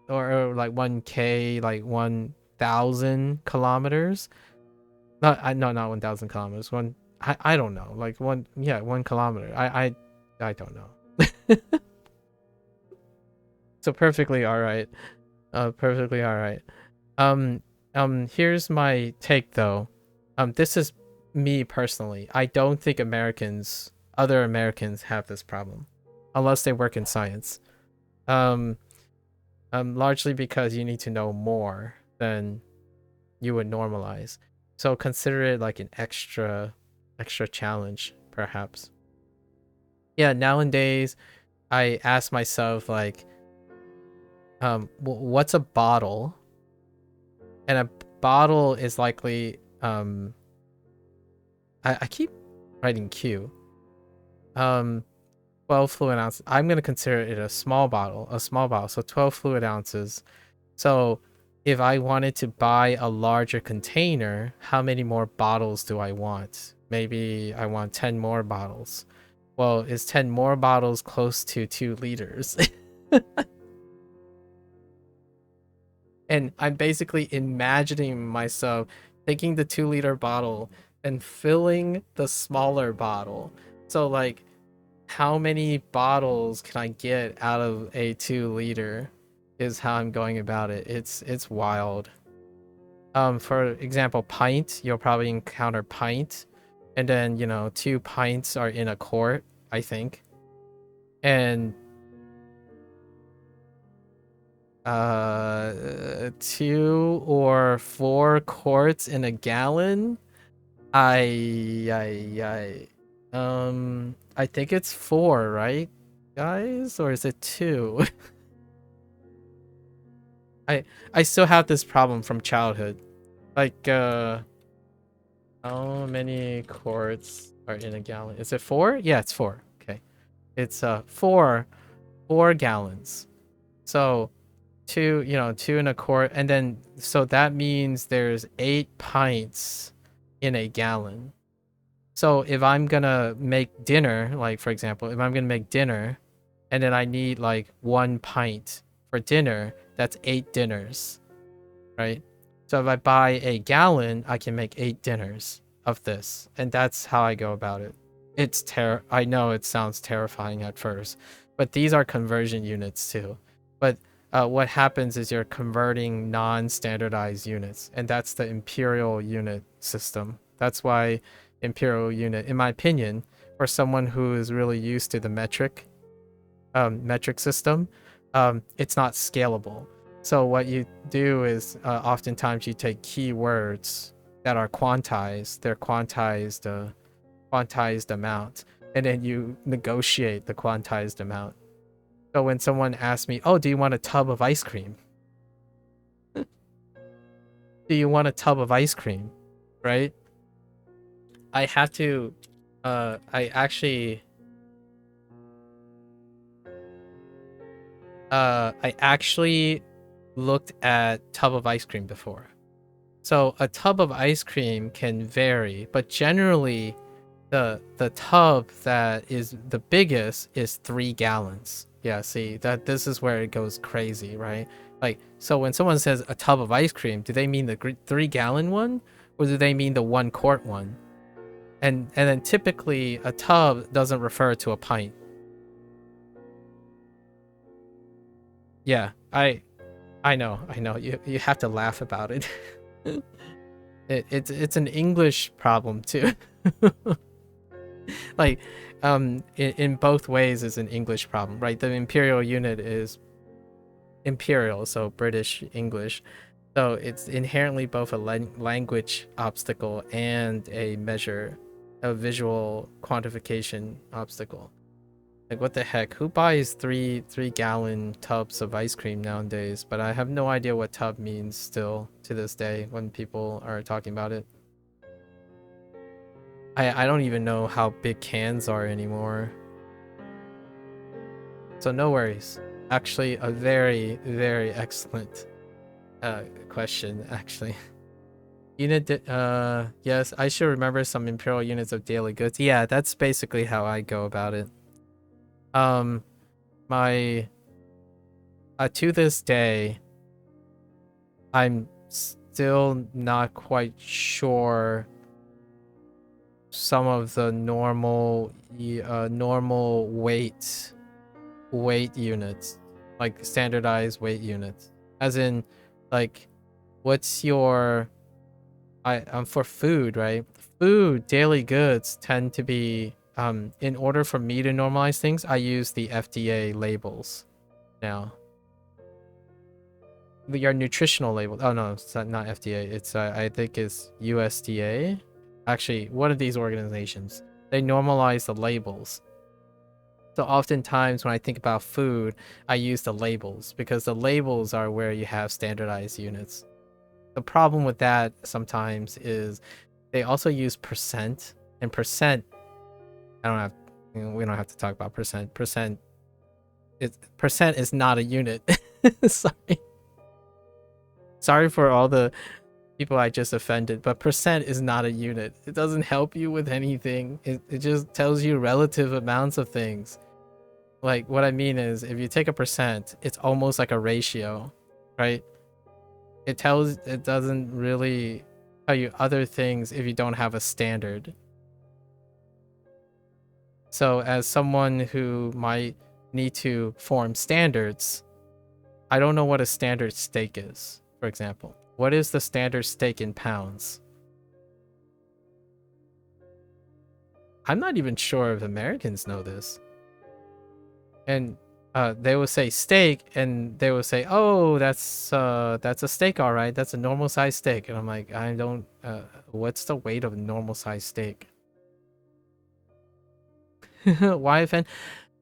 or like 1K, like 1,000 kilometers. Not 1,000 kilometers. I don't know. Like 1 kilometer. I don't know. So perfectly all right. Perfectly all right. Here's my take though. This is me personally. I don't think other Americans have this problem, unless they work in science. Largely because you need to know more than you would normalize. So consider it like an extra challenge, perhaps. Yeah, nowadays I ask myself like, what's a bottle? And a bottle is likely, I keep writing Q. 12 fluid ounces. I'm going to consider it a small bottle. So 12 fluid ounces. So if I wanted to buy a larger container, how many more bottles do I want? Maybe I want 10 more bottles. Well, is 10 more bottles close to 2 liters? And I'm basically imagining myself taking the 2-liter bottle and filling the smaller bottle. So like, how many bottles can I get out of a 2-liter is how I'm going about it. It's wild. For example, pint, you'll probably encounter pint, and then 2 pints are in a quart, I think. And 2 or 4 quarts in a gallon. I think it's 4, right, guys? Or is it 2? I still have this problem from childhood. Like, how many quarts are in a gallon? Is it 4? Yeah, it's 4. Okay. It's 4 gallons. So 2 in a quart, and then so that means there's 8 pints in a gallon. So if I'm gonna make dinner, like for example, if I'm gonna make dinner and then I need like 1 pint for dinner, that's 8 dinners, right? So if I buy a gallon, I can make 8 dinners of this, and that's how I go about it. I know it sounds terrifying at first, but these are conversion units too. But what happens is you're converting non-standardized units, and that's the imperial unit system. That's why imperial unit, in my opinion, for someone who is really used to the metric system, it's not scalable. So what you do is oftentimes you take keywords that are quantized. They're quantized amount, and then you negotiate the quantized amount. So when someone asks me, "Oh, do you want a tub of ice cream?" Do you want a tub of ice cream? Right? I have to I actually looked at tub of ice cream before. So a tub of ice cream can vary, but generally the tub that is the biggest is 3 gallons. Yeah, see, that this is where it goes crazy, right? Like, so when someone says a tub of ice cream, do they mean the 3-gallon one, or do they mean the 1-quart one? And then typically a tub doesn't refer to a pint. Yeah, I know. You have to laugh about it. It's an English problem too. Like, in both ways is an English problem, right? The imperial unit is imperial, so British English. So it's inherently both a language obstacle and a visual quantification obstacle. Like, what the heck? Who buys 3-gallon tubs of ice cream nowadays? But I have no idea what tub means still to this day when people are talking about it. I don't even know how big cans are anymore. So no worries. Actually, a very, very excellent question, actually. Yes, I should remember some imperial units of daily goods. Yeah, that's basically how I go about it. My to this day, I'm still not quite sure some of the normal weight units, like standardized weight units, as in, like, what's your for food, right? Food daily goods tend to be, in order for me to normalize things, I use the FDA labels now. Your nutritional label. Oh no, it's not FDA. It's I think it's USDA. Actually, one of these organizations, they normalize the labels. So oftentimes when I think about food, I use the labels because the labels are where you have standardized units. The problem with that sometimes is they also use percent, and percent, we don't have to talk about percent. Percent is not a unit. Sorry for all the people I just offended, but percent is not a unit. It doesn't help you with anything. It just tells you relative amounts of things. Like, what I mean is, if you take a percent, it's almost like a ratio, right? It doesn't really tell you other things if you don't have a standard. So as someone who might need to form standards, I don't know what a standard steak is, for example. What is the standard steak in pounds? I'm not even sure if Americans know this. And they will say steak, and they will say, "Oh, that's a steak, all right. That's a normal size steak." And I'm like, I don't. What's the weight of a normal size steak? Why offend?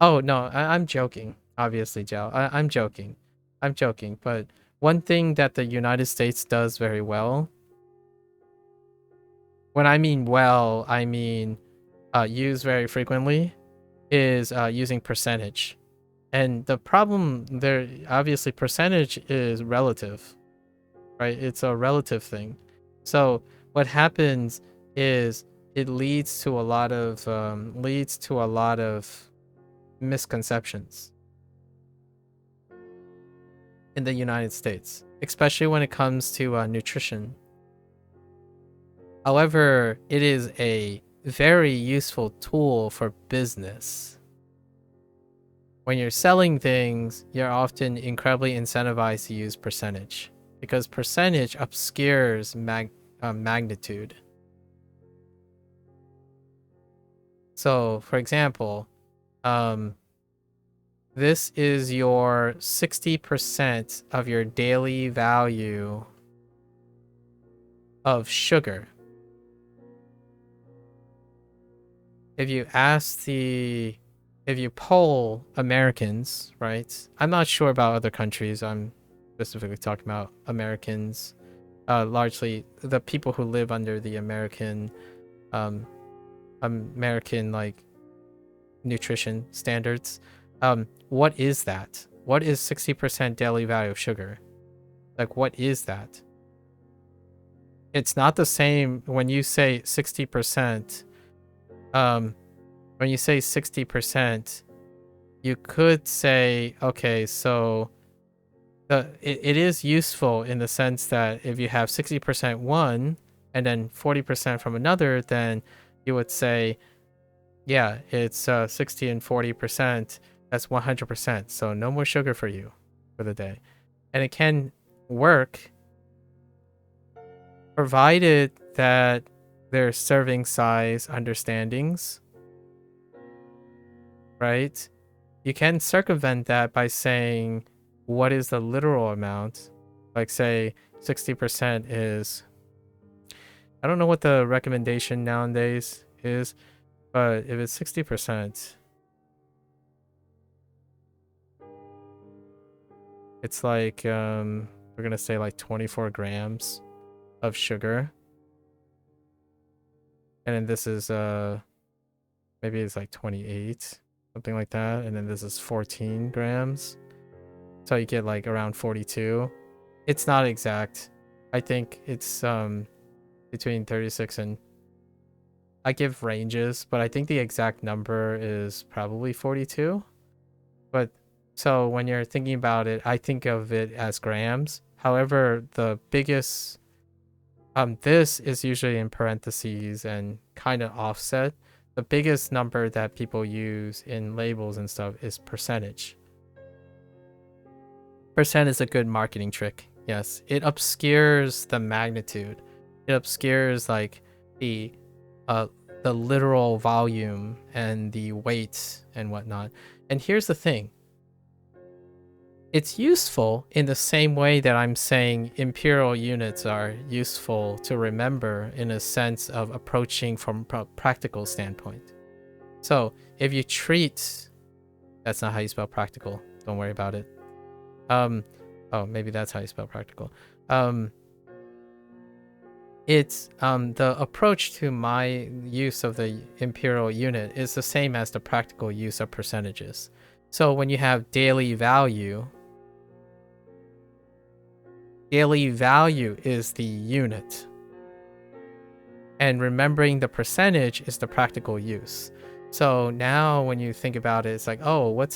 Oh no, I'm joking. Obviously, Joe. I'm joking. I'm joking. But one thing that the United States does very well. When I mean well, I mean use very frequently, is using percentage. And the problem there, obviously, percentage is relative, right? It's a relative thing. So what happens is it leads to a lot of misconceptions in the United States, especially when it comes to nutrition. However, it is a very useful tool for business. When you're selling things, you're often incredibly incentivized to use percentage because percentage obscures magnitude. So, for example, this is your 60% of your daily value of sugar. If you poll Americans, right? I'm not sure about other countries. I'm specifically talking about Americans, largely the people who live under the American like nutrition standards. What is that? What is 60% daily value of sugar? Like, what is that? It's not the same when you say 60%. When you say 60%, you could say, okay, so it is useful in the sense that if you have 60% one and then 40% from another, then you would say, yeah, it's 60 and 40%. That's 100%. So no more sugar for you for the day. And it can work provided that there's serving size understandings, right? You can circumvent that by saying, what is the literal amount? Like, say 60% is, I don't know what the recommendation nowadays is, but if it's 60%, it's like, we're gonna say like 24 grams of sugar. And then this is, maybe it's like 28, something like that. And then this is 14 grams. So you get like around 42. It's not exact. I think it's between 36 and, I give ranges, but I think the exact number is probably 42. But so when you're thinking about it, I think of it as grams. However, the biggest, this is usually in parentheses and kind of offset. The biggest number that people use in labels and stuff is percentage. Percent is a good marketing trick. Yes, it obscures the magnitude. It obscures like the literal volume and the weight and whatnot. And here's the thing. It's useful in the same way that I'm saying imperial units are useful to remember in a sense of approaching from a practical standpoint. So if you treat, that's not how you spell practical. Don't worry about it. Oh, maybe that's how you spell practical. It's the approach to my use of the imperial unit is the same as the practical use of percentages. So when you have daily value is the unit. And remembering the percentage is the practical use. So now when you think about it, it's like, oh, what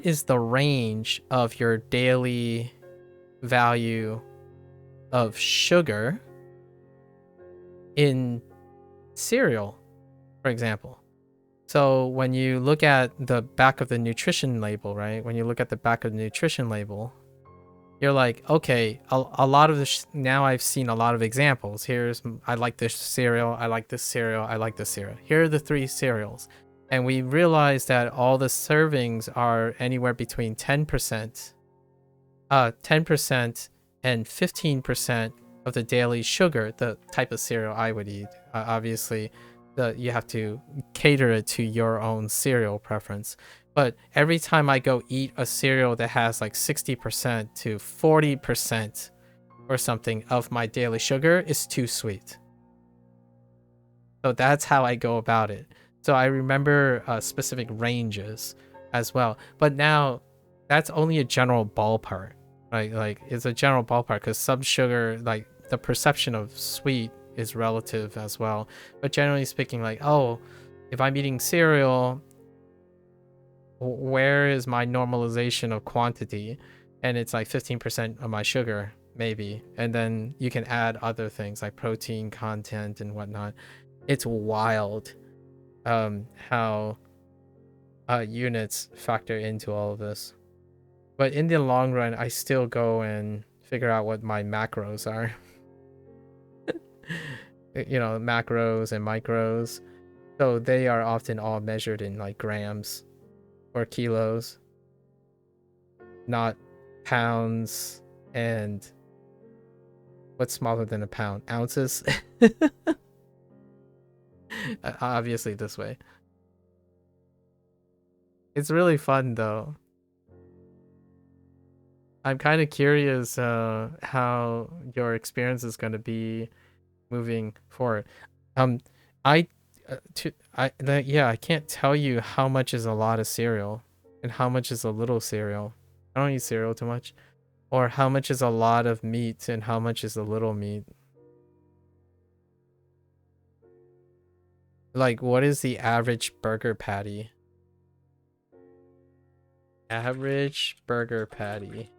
is the range of your daily value of sugar in cereal, for example? So when you look at the back of the nutrition label, right? When you look at the back of the nutrition label, you're like, okay, a lot of this, now I've seen a lot of examples. I like this cereal, I like this cereal, I like this cereal. Here are the 3 cereals. And we realize that all the servings are anywhere between 10% and 15% of the daily sugar, the type of cereal I would eat. Obviously, you have to cater it to your own cereal preference. But every time I go eat a cereal that has like 60% to 40% or something of my daily sugar, it's too sweet. So that's how I go about it. So I remember specific ranges as well. But now that's only a general ballpark, right? Like, it's a general ballpark because some sugar, like the perception of sweet is relative as well. But generally speaking, like, oh, if I'm eating cereal, where is my normalization of quantity? And it's like 15% of my sugar, maybe. And then you can add other things like protein content and whatnot. It's wild how units factor into all of this. But in the long run, I still go and figure out what my macros are. You know, macros and micros. So they are often all measured in like grams or kilos, not pounds And what's smaller than a pound? Ounces? Obviously this way. It's really fun though. I'm kind of curious how your experience is going to be moving forward. Um, I, I can't tell you how much is a lot of cereal and how much is a little cereal. I don't eat cereal too much. Or how much is a lot of meat and how much is a little meat. Like, what is the average burger patty? Average burger patty.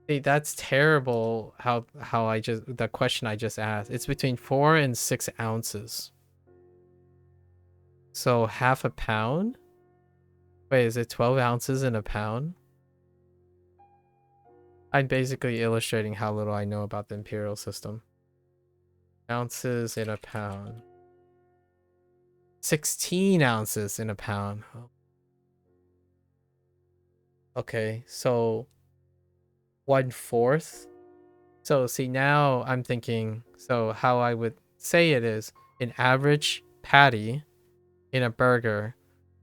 See, that's terrible how the question I just asked. It's between 4 and 6 ounces. So half a pound? Wait, is it 12 ounces in a pound? I'm basically illustrating how little I know about the imperial system. Ounces in a pound. 16 ounces in a pound. Okay, so 1/4. So see, now I'm thinking, so how I would say it is an average patty in a burger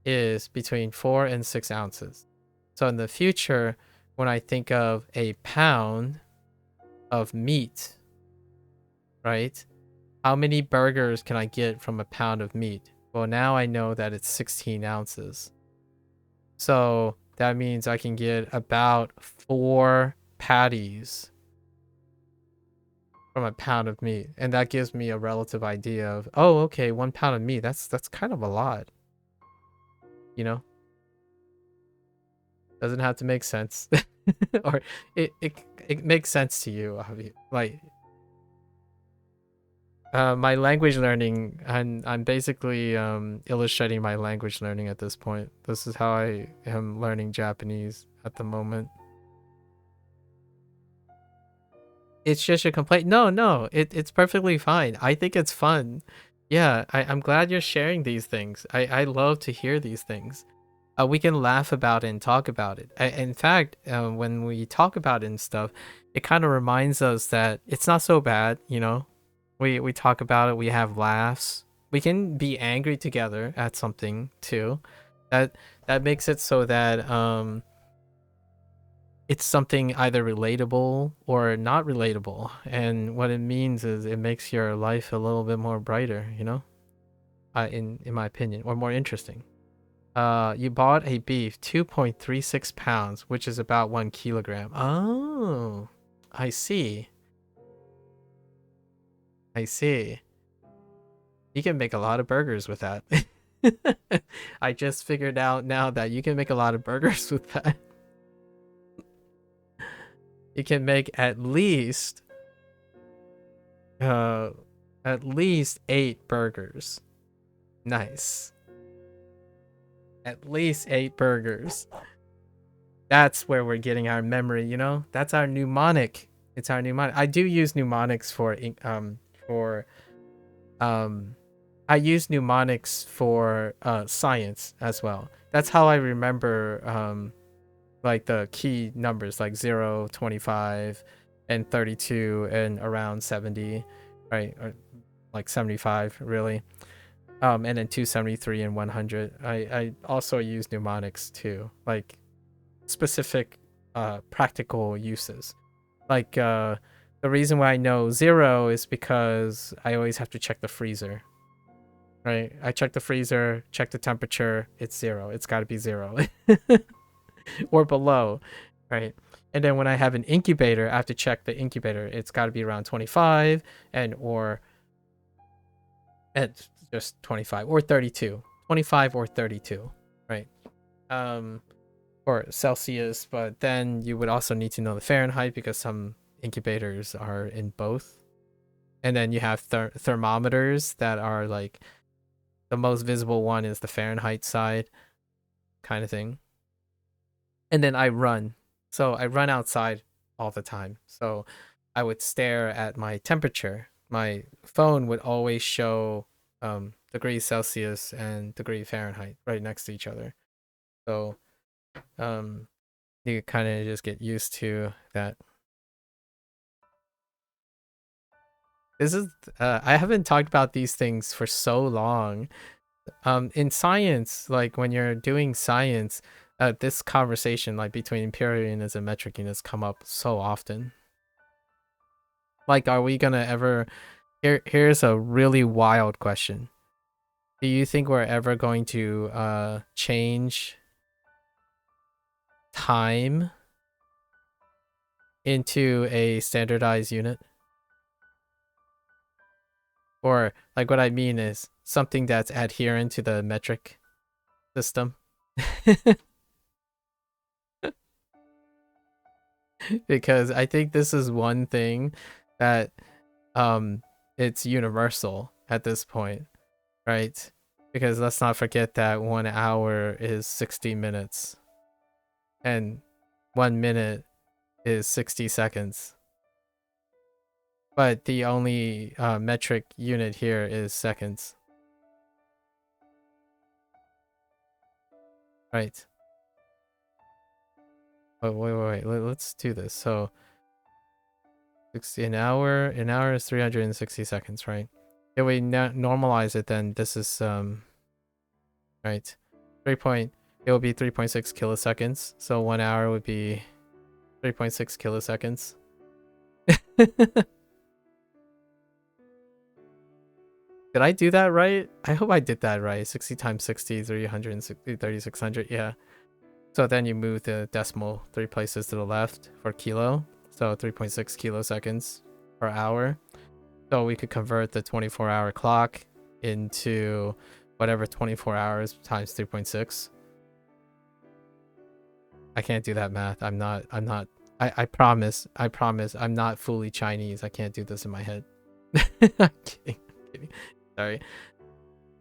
is between 4 and 6 ounces. So in the future, when I think of a pound of meat, right? How many burgers can I get from a pound of meat? Well, now I know that it's 16 ounces. So that means I can get about 4 patties from a pound of meat. And that gives me a relative idea of, oh, okay, 1 pound of meat, that's kind of a lot. You know? Doesn't have to make sense. Or it makes sense to you, like my language learning, I'm basically illustrating my language learning at this point. This is how I am learning Japanese at the moment. It's just a complaint. No, it's perfectly fine. I think it's fun. Yeah, I'm glad you're sharing these things. I love to hear these things. We can laugh about it and talk about it. In fact, when we talk about it and stuff, it kind of reminds us that it's not so bad, you know? We talk about it, we have laughs. We can be angry together at something too. That makes it so that it's something either relatable or not relatable. And what it means is it makes your life a little bit more brighter, you know? In my opinion, or more interesting. You bought a beef 2.36 pounds, which is about 1 kilogram. Oh, I see. I see. You can make a lot of burgers with that. I just figured out now that you can make a lot of burgers with that. You can make at least 8 burgers. Nice. At least 8 burgers. That's where we're getting our memory, you know? That's our mnemonic. It's our mnemonic. I do use mnemonics I use mnemonics for science as well. That's how I remember like the key numbers like 0, 25, and 32 and around 70, right? Or like 75 really. And then 273 and 100. I also use mnemonics too, like specific practical uses. Like the reason why I know 0 is because I always have to check the freezer. Right? I check the freezer, check the temperature, it's 0. It's got to be 0. Or below, right? And then when I have an incubator, I have to check the incubator. It's got to be around 25 and just 25 or 32. 25 or 32, right? Or Celsius, but then you would also need to know the Fahrenheit because some incubators are in both. And then you have thermometers that are like the most visible one is the Fahrenheit side kind of thing. And then I run. So I run outside all the time. So I would stare at my temperature. My phone would always show degrees Celsius and degree Fahrenheit right next to each other. So you kind of just get used to that. This is I haven't talked about these things for so long. In science, like when you're doing science, this conversation like between imperial units and metric units come up so often. Like, are we gonna ever? Here's a really wild question. Do you think we're ever going to change time into a standardized unit? Or like what I mean is something that's adherent to the metric system. Because I think this is one thing that it's universal at this point, right? Because let's not forget that 1 hour is 60 minutes and 1 minute is 60 seconds. But the only metric unit here is seconds. Right. Oh, wait. Let's do this. So 60 an hour is 360 seconds, right? If we normalize it, then this is right. It will be 3.6 kiloseconds. So 1 hour would be 3.6 kiloseconds. Did I do that right? I hope I did that right. 60 times 60, 360, 3600. Yeah. So then you move the decimal 3 places to the left for kilo. So 3.6 kiloseconds per hour. So we could convert the 24-hour clock into whatever 24 hours times 3.6. I can't do that math. I promise I'm not fully Chinese. I can't do this in my head. I'm kidding. Sorry.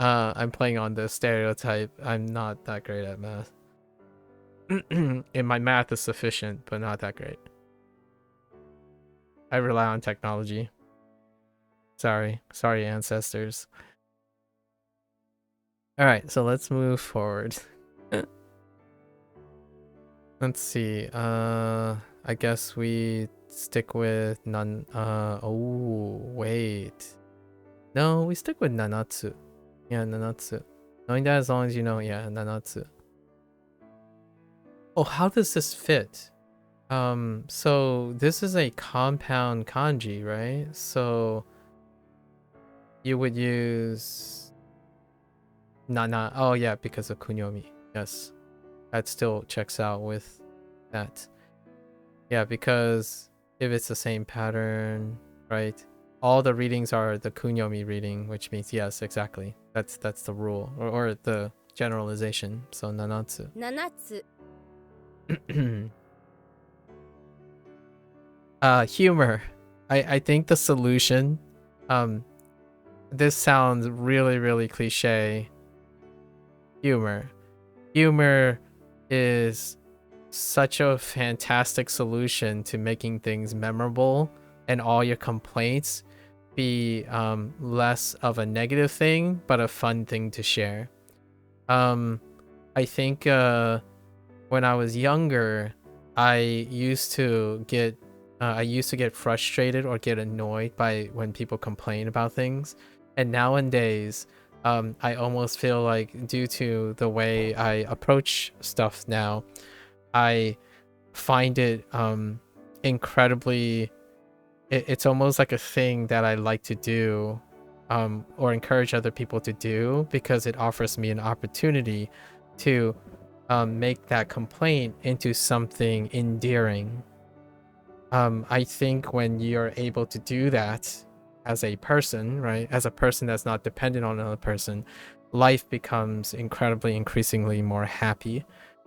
I'm playing on the stereotype. I'm not that great at math. And my math is sufficient, but not that great. I rely on technology. Sorry, ancestors. All right, so let's move forward. Let's see. I guess we stick with none. Oh wait. No, we stick with nanatsu. Yeah, nanatsu. Knowing that as long as you know, yeah, nanatsu. Oh, how does this fit? So this is a compound kanji, right? So you would use nana. Oh yeah, because of kunyomi. Yes, that still checks out with that. Yeah, because if it's the same pattern, right? All the readings are the kunyomi reading, which means yes, exactly. That's the rule or the generalization. So nanatsu. 7つ Humor. I think the solution, this sounds really cliche. Humor is such a fantastic solution to making things memorable and all your complaints be less of a negative thing but a fun thing to share. I think when I was younger, I used to get frustrated or get annoyed by when people complain about things. And nowadays, I almost feel like due to the way I approach stuff now, I find it incredibly, it's almost like a thing that I like to do or encourage other people to do because it offers me an opportunity to make that complaint into something endearing. I think when you're able to do that as a person, right, as a person that's not dependent on another person, life becomes increasingly more happy,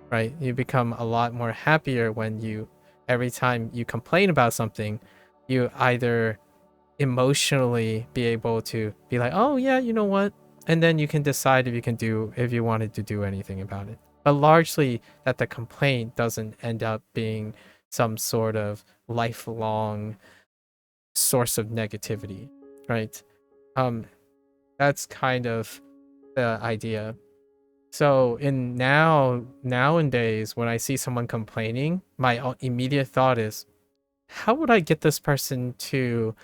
right? You become a lot more happier when every time you complain about something, you either emotionally be able to be like, oh yeah, you know what? And then you can decide if you wanted to do anything about it. But largely that the complaint doesn't end up being some sort of lifelong source of negativity, right? That's kind of the idea. So nowadays when I see someone complaining, my immediate thought is, how would I get this person to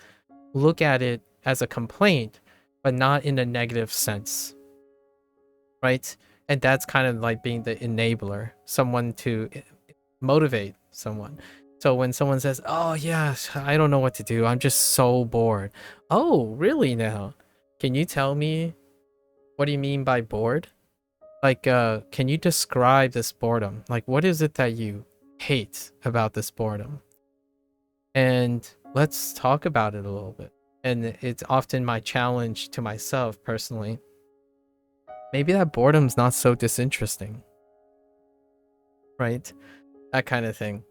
look at it as a complaint, but not in a negative sense, right? And that's kind of like being the enabler, someone to motivate someone. So when someone says, "Oh yes, I don't know what to do. I'm just so bored." Oh, really now? Can you tell me what do you mean by bored? Like, can you describe this boredom? Like, what is it that you hate about this boredom? And let's talk about it a little bit. And it's often my challenge to myself personally. Maybe that boredom's not so disinteresting, right? That kind of thing.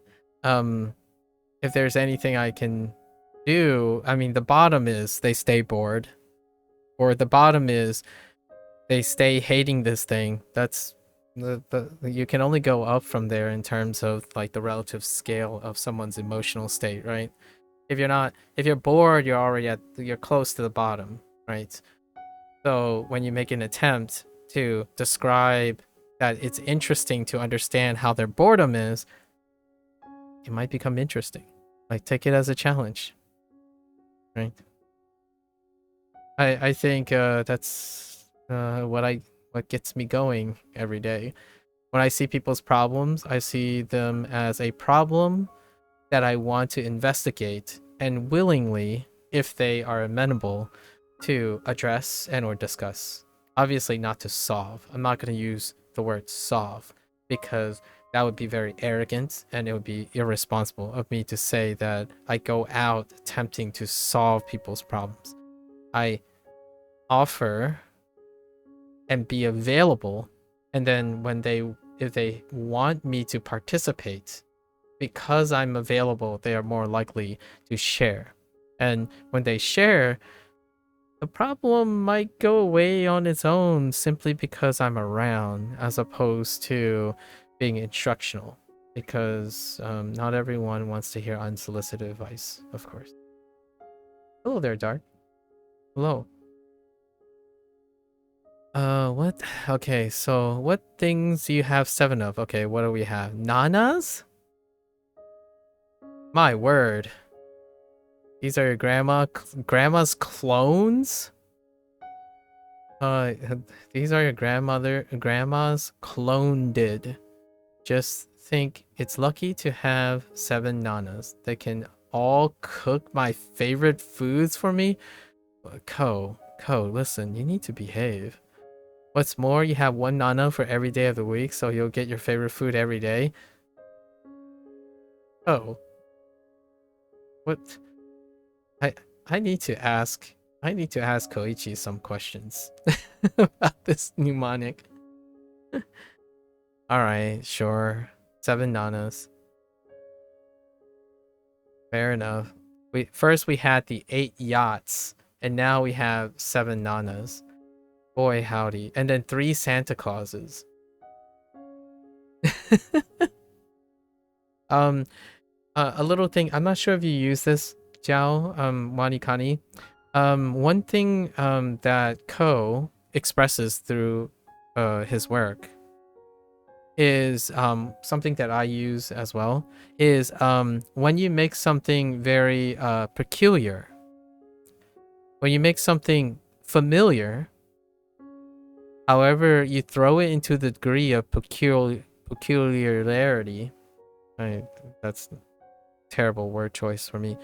If there's anything I can do, I mean, the bottom is they stay bored, or the bottom is they stay hating this thing. That's the you can only go up from there in terms of like the relative scale of someone's emotional state, right? If you're bored, you're close to the bottom, right? So when you make an attempt to describe that it's interesting to understand how their boredom is, it might become interesting. Like, take it as a challenge, right? I think that's what gets me going every day. When I see people's problems, I see them as a problem that I want to investigate and willingly, if they are amenable, to address and or discuss. Obviously not to solve. I'm not going to use the word solve because that would be very arrogant and it would be irresponsible of me to say that I go out attempting to solve people's problems. I offer and be available, and then if they want me to participate, because I'm available, they are more likely to share. And when they share, the problem might go away on its own simply because I'm around, as opposed to being instructional, because not everyone wants to hear unsolicited advice, of course. Hello there, Dark. Hello. What? Okay, so what things do you have 7 of? Okay, what do we have? Nanas? My word. These are your grandma's clones? These are your grandma's cloned. Just think, it's lucky to have 7 nanas. They can all cook my favorite foods for me. Ko, listen, you need to behave. What's more, you have 1 nana for every day of the week, so you'll get your favorite food every day. Oh. What? I need to ask Koichi some questions about this mnemonic. Alright, sure. 7 nanas. Fair enough. First we had the 8 yachts, and now we have 7 nanas. Boy howdy. And then 3 Santa Clauses. A little thing, I'm not sure if you use this, Jiao, WaniKani. One thing that Ko expresses through his work is something that I use as well, is when you make something very peculiar, when you make something familiar, however you throw it into the degree of peculiarity, that's terrible word choice from me.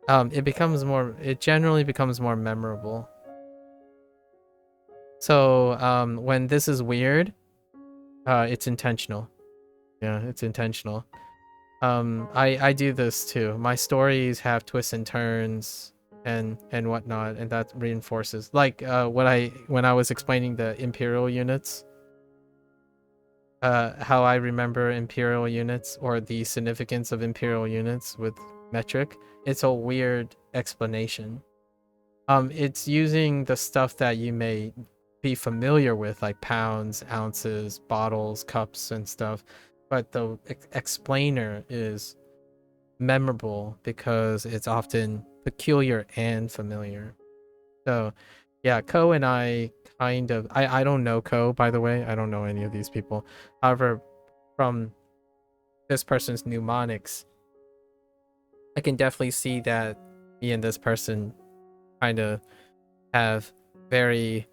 It generally becomes more memorable. So when this is weird, it's intentional. Yeah, it's intentional. I do this too. My stories have twists and turns and whatnot, and that reinforces, like when I was explaining the imperial units, how I remember imperial units or the significance of imperial units with metric. It's a weird explanation. It's using the stuff that you may be familiar with, like pounds, ounces, bottles, cups, and stuff, but the explainer is memorable because it's often peculiar and familiar. So yeah, Ko and I kind of, I don't know Ko, by the way. I don't know any of these people. However, from this person's mnemonics, I can definitely see that me and this person kind of have very,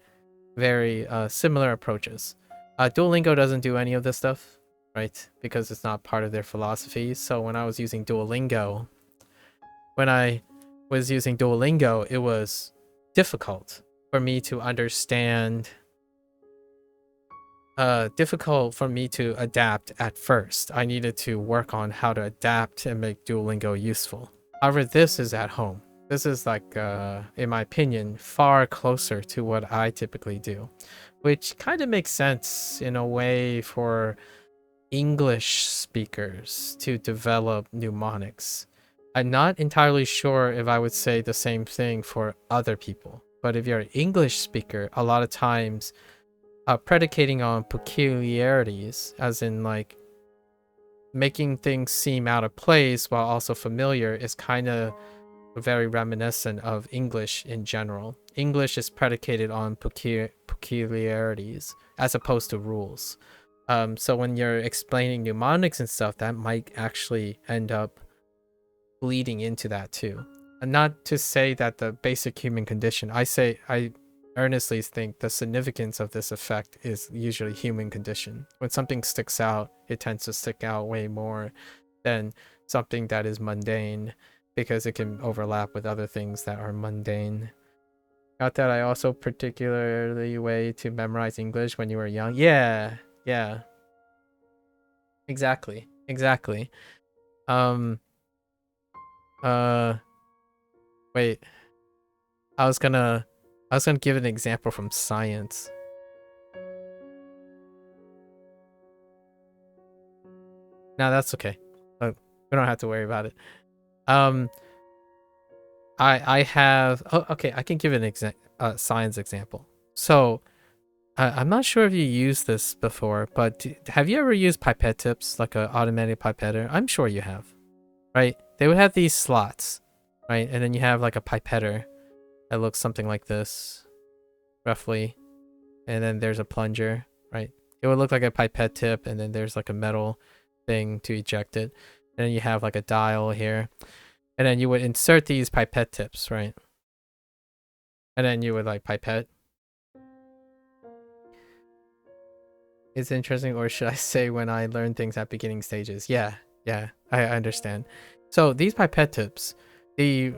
very similar approaches. Duolingo doesn't do any of this stuff, right? Because it's not part of their philosophy. So when I was using Duolingo, it was difficult for me to understand, difficult for me to adapt at first. I needed to work on how to adapt and make Duolingo useful. However, this is at home. This is like, in my opinion, far closer to what I typically do, which kind of makes sense in a way for English speakers to develop mnemonics. I'm not entirely sure if I would say the same thing for other people, but if you're an English speaker, a lot of times predicating on peculiarities, as in like making things seem out of place while also familiar, is kind of very reminiscent of English in general. English is predicated on peculiarities as opposed to rules. So when you're explaining mnemonics and stuff, that might actually end up bleeding into that too. And not to say that the basic human condition, I earnestly think the significance of this effect is usually human condition. When something sticks out, it tends to stick out way more than something that is mundane, because it can overlap with other things that are mundane. Not that I also particularly way to memorize English when you were young. Yeah. Exactly. Wait. I was gonna give an example from science. No, that's okay. We don't have to worry about it. I have. Oh, okay. I can give an science example. So, I'm not sure if you used this before, but have you ever used pipette tips, like an automatic pipetter? I'm sure you have, right? They would have these slots, right? And then you have like a pipetter that looks something like this, roughly. And then there's a plunger, right? It would look like a pipette tip, and then there's like a metal thing to eject it. And then you have like a dial here. And then you would insert these pipette tips, right? And then you would like pipette. It's interesting, or should I say when I learn things at beginning stages? Yeah, I understand. So these pipette tips, the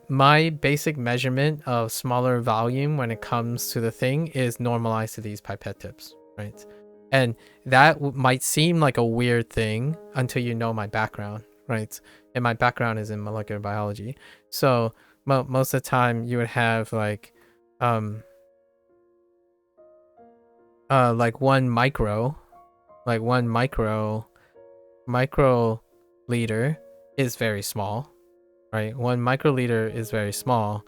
my basic measurement of smaller volume when it comes to the thing is normalized to these pipette tips, right? And that might seem like a weird thing until you know my background, right? And my background is in molecular biology. So most of the time you would have like one microliter is very small, right? 1 microliter is very small.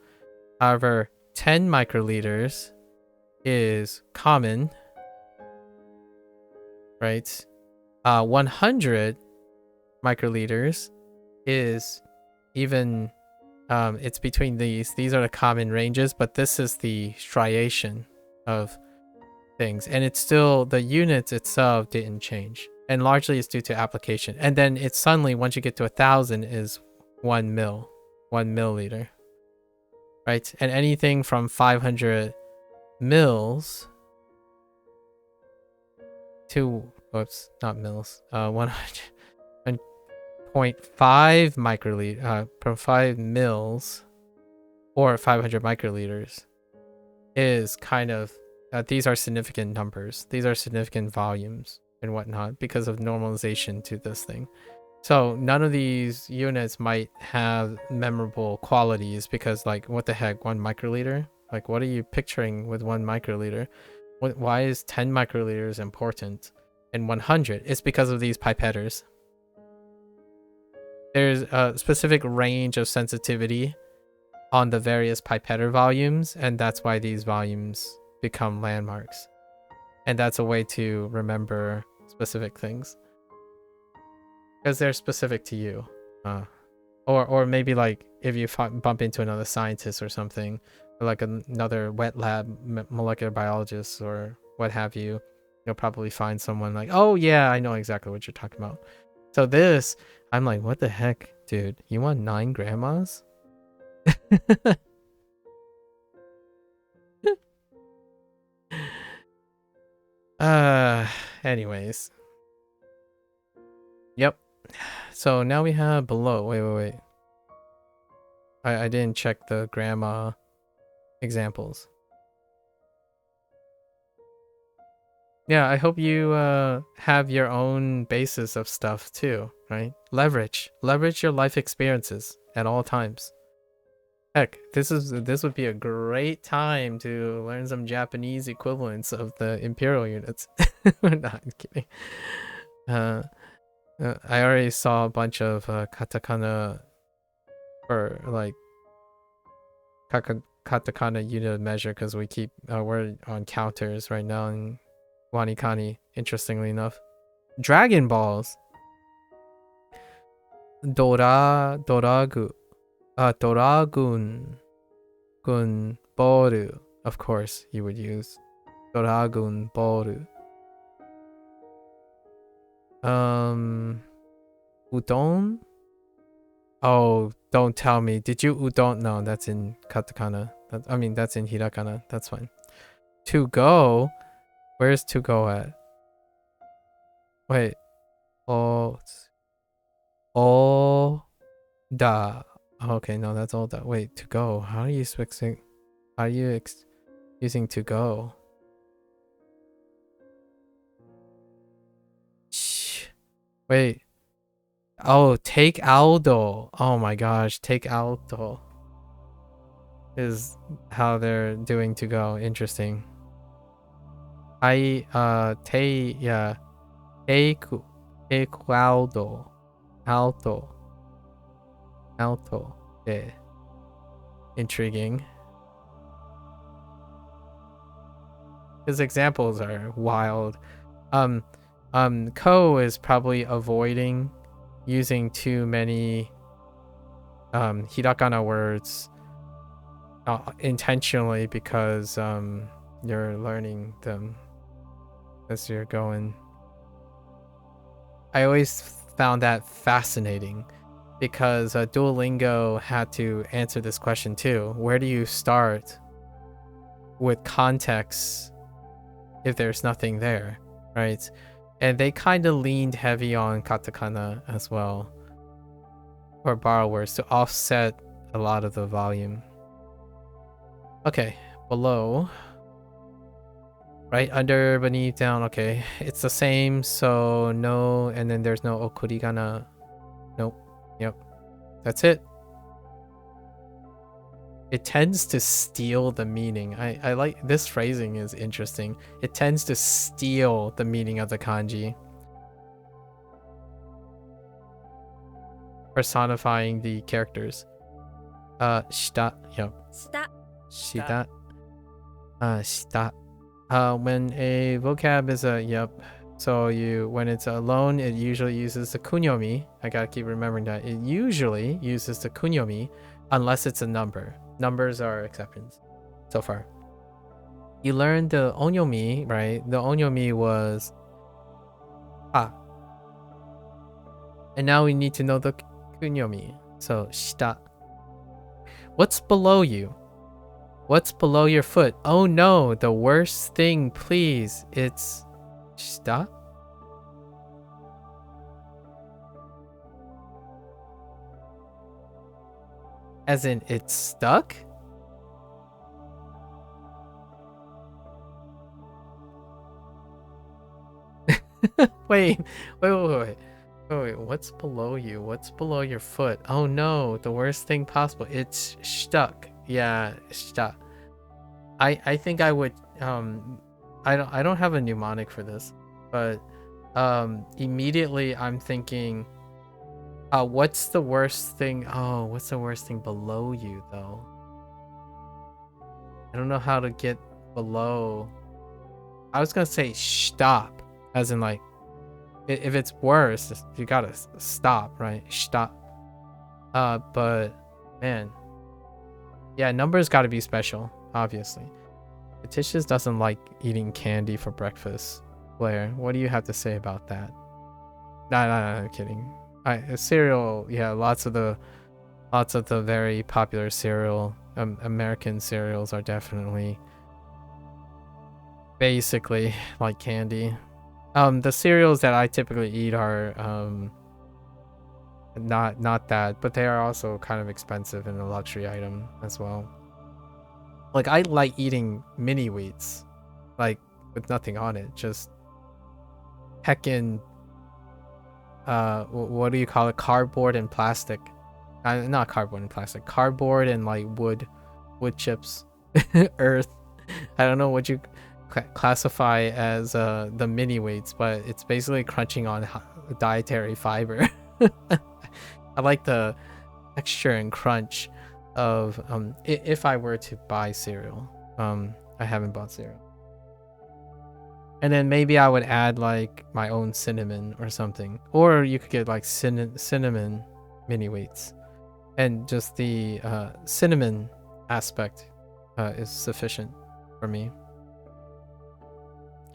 However, 10 microliters is common, right? 100 microliters is even, it's between these. These are the common ranges, but this is the striation of things, and it's still, the units itself didn't change, and largely it's due to application. And then it's suddenly, once you get to 1,000, is 1 milliliter, right? And anything from 500 mils to, whoops, not mils, 100.5 microliter, 5 mils or 500 microliters is kind of, these are significant numbers. These are significant volumes and whatnot because of normalization to this thing. So none of these units might have memorable qualities, because like, what the heck, 1 microliter? Like, what are you picturing with 1 microliter? Why is 10 microliters important and 100? It's because of these pipetters. There's a specific range of sensitivity on the various pipetter volumes, and that's why these volumes become landmarks. And that's a way to remember specific things, because they're specific to you. Or maybe like if you bump into another scientist or something, or like another wet lab molecular biologist or what have you, you'll probably find someone like, oh yeah, I know exactly what you're talking about. So this, I'm like, what the heck, dude? You want 9 grandmas? Anyways. Yep. So now we have below. Wait. I didn't check the grammar examples. Yeah, I hope you have your own basis of stuff too, right? Leverage your life experiences at all times. Heck, this would be a great time to learn some Japanese equivalents of the imperial units. No, I'm kidding. I already saw a bunch of katakana for like katakana unit measure because we keep we're on counters right now in WaniKani, interestingly enough. Dragon Balls. Doragun. Gun Boru. Of course, you would use Doragun Boru. Udon? Oh, don't tell me. Did you udon? No, that's in katakana. That's in hirakana. That's fine. To go? Where's to go at? Wait. Oh. Da. Okay, no, that's all that. Wait, to go. How are you fixing? How are you using to go? Shh. Wait. Oh, take Aldo. Oh my gosh, take Aldo is how they're doing to go. Interesting. Take Aldo. Alto. Yeah. Intriguing. His examples are wild. Ko is probably avoiding using too many hiragana words intentionally because you're learning them as you're going. I always found that fascinating because Duolingo had to answer this question too. Where do you start with context if there's nothing there, right? And they kind of leaned heavy on katakana as well, or borrowers, to offset a lot of the volume. Okay, below, right under, beneath, down. Okay, it's the same, so no, and then there's no okurigana. Nope. Yep, that's it. It tends to steal the meaning. I like this phrasing, is interesting. It tends to steal the meaning of the kanji, personifying the characters. Shita. Yep. Shita. Shita. Shita. When a vocab is a so when it's alone, it usually uses the kunyomi. I gotta keep remembering that. It usually uses the kunyomi unless it's a number. Numbers are exceptions so far. You learned the onyomi, right? The onyomi was and now we need to know the kunyomi. So shita. What's below you? What's below your foot? Oh no, the worst thing, please. It's shita. As in, it's stuck? Wait. What's below you? What's below your foot? Oh no, the worst thing possible. It's stuck. Yeah, stuck. I think I would I don't have a mnemonic for this, but immediately I'm thinking what's the worst thing? Oh, what's the worst thing below you though? I don't know how to get below. I was gonna say stop, as in like if it's worse, you gotta stop, right? Stop. But man, yeah, numbers gotta be special, obviously. Petitious doesn't like eating candy for breakfast. Blair, what do you have to say about that? No, I'm kidding. Cereal, yeah, lots of the very popular cereal, American cereals are definitely basically like candy. The cereals that I typically eat are not that, but they are also kind of expensive and a luxury item as well. Like I like eating mini wheats, like with nothing on it, just heckin' what do you call it? Cardboard and plastic. Not cardboard and plastic. Cardboard and like wood chips, earth. I don't know what you classify as the mini wheats, but it's basically crunching on dietary fiber. I like the texture and crunch of if I were to buy cereal. I haven't bought cereal. And then maybe I would add like my own cinnamon or something. Or you could get like cinnamon mini wheats. And just the cinnamon aspect is sufficient for me.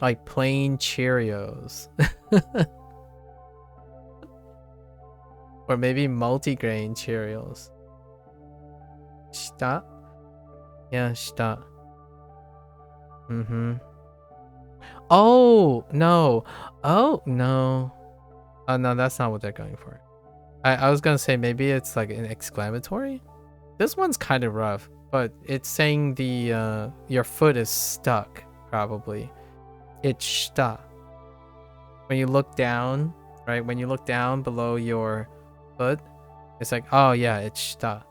Like plain Cheerios. Or maybe multigrain Cheerios. Shita? Yeah, shita. Oh, no. Oh, no. Oh, no, that's not what they're going for. I was gonna say maybe it's like an exclamatory. This one's kind of rough, but it's saying the your foot is stuck, probably. It's shita. When you look down, right? When you look down below your foot, it's like, oh yeah, it's shita.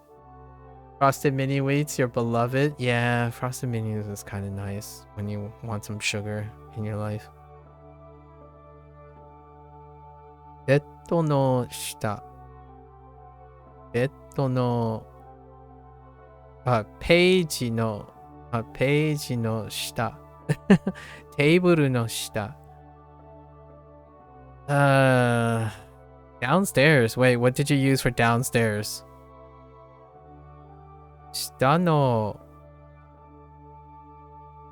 Frosted mini wheats, your beloved. Yeah, frosted mini wheats is kind of nice when you want some sugar in your life. Betto no shita. Betto no peiji no shita. Table no shita. Downstairs. Wait, what did you use for downstairs? Shita no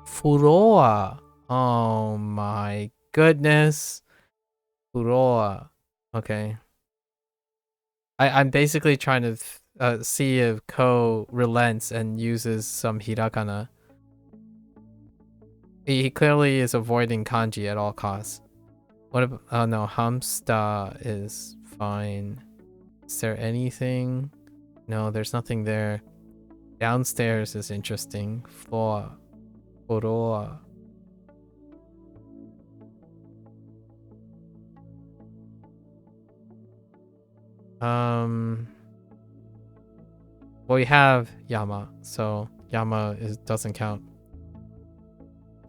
furoa. Oh my goodness. Furoa. Okay. I'm basically trying to see if Ko relents and uses some hiragana. He clearly is avoiding kanji at all costs. What about, oh no, hamsta is fine. Is there anything? No, there's nothing there. Downstairs is interesting. Furoa. Well, we have Yama, so Yama doesn't count.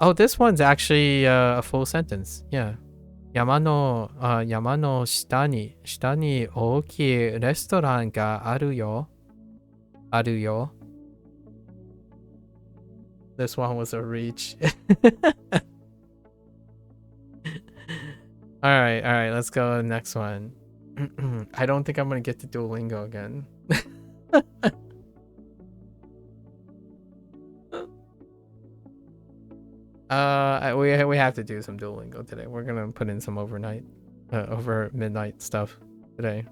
Oh, this one's actually a full sentence. Yeah. Yama no shita ni ookii restaurant ga aru yo. Aru yo. This one was a reach. Alright, let's go to the next one. I don't think I'm gonna get to Duolingo again. We have to do some Duolingo today. We're gonna put in some over midnight stuff today.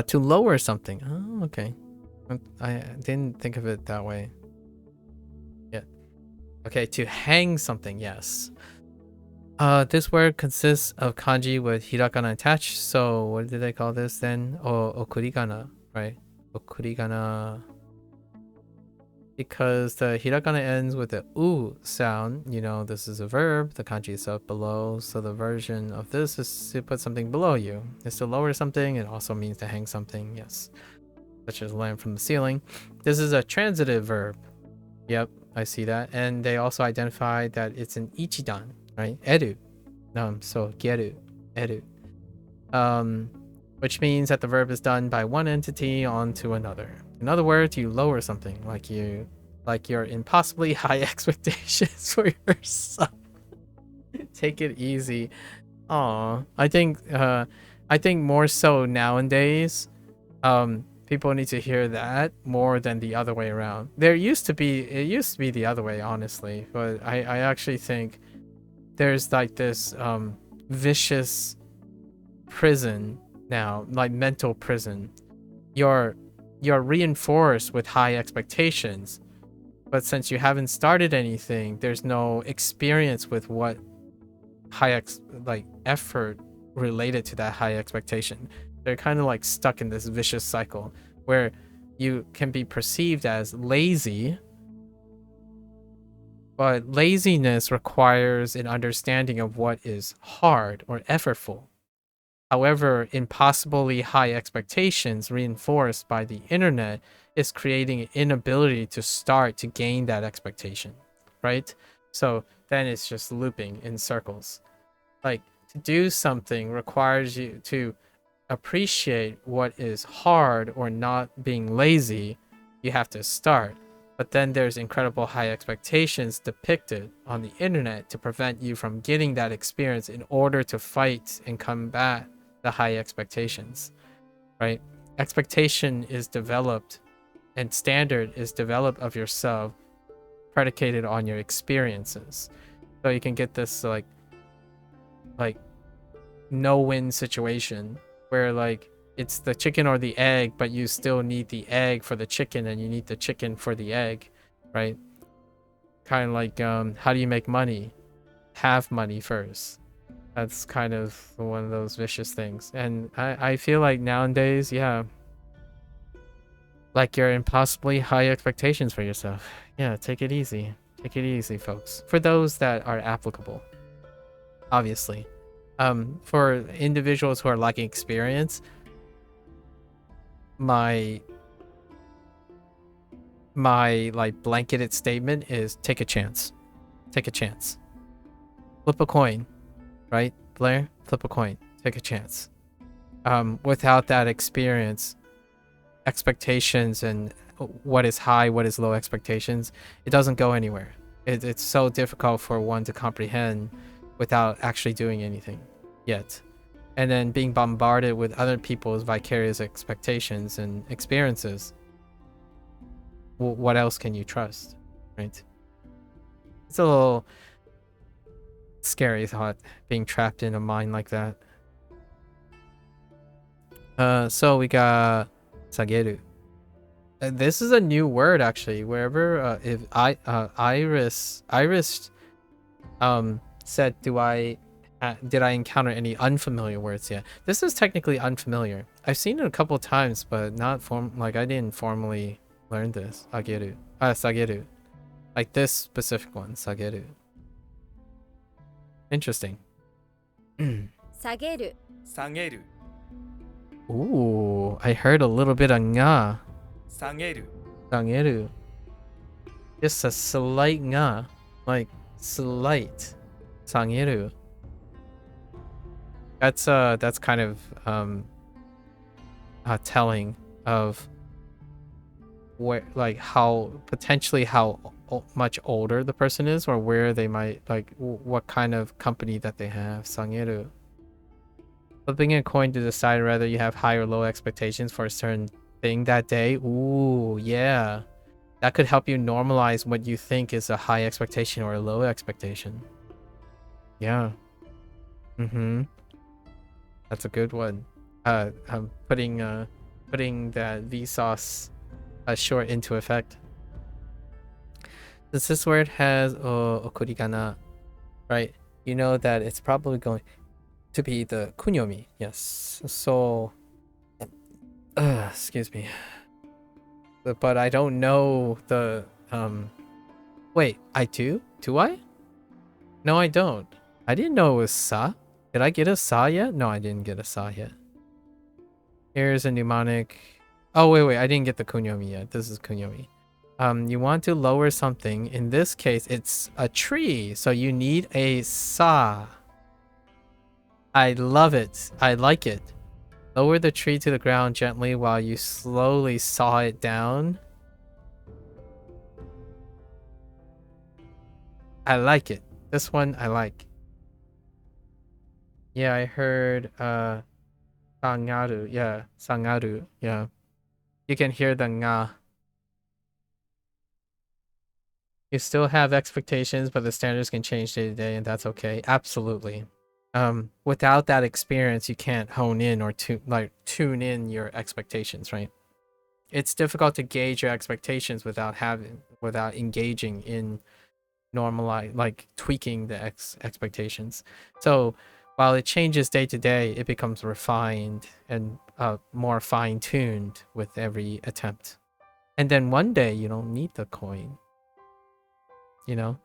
To lower something. Oh, okay. I didn't think of it that way. Yeah. Okay, to hang something, yes. This word consists of kanji with hiragana attached. So what did they call this then? Okurigana, right? Okurigana. Because the hiragana ends with the u sound, you know, this is a verb, the kanji is up below, so the version of this is to put something below you. It's to lower something, it also means to hang something, yes. Such as land from the ceiling. This is a transitive verb. Yep, I see that. And they also identified that it's an ichidan, right? Eru. So geru, eru. Which means that the verb is done by one entity onto another. In other words, you lower something, like you're impossibly high expectations for yourself. Take it easy. Aw, I think more so nowadays, people need to hear that more than the other way around. It used to be the other way, honestly, but I actually think there's like this vicious prison now, like mental prison. You're reinforced with high expectations, But since you haven't started anything, there's no experience with what like effort related to that high expectation. They're kind of like stuck in this vicious cycle where you can be perceived as lazy, but laziness requires an understanding of what is hard or effortful. However, impossibly high expectations reinforced by the internet is creating an inability to start to gain that expectation, right? So then it's just looping in circles. Like, to do something requires you to appreciate what is hard or not being lazy. You have to start. But then there's incredible high expectations depicted on the internet to prevent you from getting that experience in order to fight and combat the high expectations, right? Expectation is developed and standard is developed of yourself predicated on your experiences. So you can get this like no-win situation where like it's the chicken or the egg, but you still need the egg for the chicken and you need the chicken for the egg, right? Kind of like how do you make money? Have money first. That's kind of one of those vicious things. And I feel like nowadays, yeah, like you're impossibly high expectations for yourself. Yeah, take it easy. Take it easy, folks. For those that are applicable, obviously. For individuals who are lacking experience, my like blanketed statement is take a chance. Take a chance. Flip a coin, right? Blair, flip a coin. Take a chance. Without that experience, expectations and what is high, what is low expectations, it doesn't go anywhere. It's so difficult for one to comprehend without actually doing anything yet. And then being bombarded with other people's vicarious expectations and experiences. What else can you trust, right? It's a little scary thought, being trapped in a mind like that. So we got sageru. This is a new word actually. Wherever if Iris said, did I encounter any unfamiliar words yet? This is technically unfamiliar. I've seen it a couple of times, but not I didn't formally learn this. Sageru. Like this specific one, sageru. Interesting. 下げる下げる Ooh, I heard a little bit of nga. 下げる Sageru. Just a slight nga. Like slight. Sageru. That's kind of telling of where, like, how potentially how much older the person is, or where they might, like, what kind of company that they have. Sangeru. Flipping a coin to decide whether you have high or low expectations for a certain thing that day. Ooh, yeah. That could help you normalize what you think is a high expectation or a low expectation. Yeah. Mm-hmm. That's a good one. I'm putting that Vsauce short into effect. Since this word has okurigana, right? You know that it's probably going to be the kunyomi. Yes. So, excuse me. But I don't know the Wait, I do? Do I? No, I don't. I didn't know it was sa. Did I get a sa yet? No, I didn't get a sa yet. Here's a mnemonic. Oh, wait. I didn't get the kunyomi yet. This is kunyomi. You want to lower something. In this case, it's a tree. So you need a sa. I love it. I like it. Lower the tree to the ground gently while you slowly saw it down. I like it. This one I like. Yeah, I heard sangaru. Yeah, sangaru. Yeah. You can hear the nga. You still have expectations, but the standards can change day to day, and that's okay. Absolutely. Without that experience, you can't hone in or tune in your expectations, right? it's difficult to gauge your expectations without engaging in normalize, like tweaking the expectations. So while it changes day to day, it becomes refined and more fine-tuned with every attempt. And then one day you don't need the coin, you know,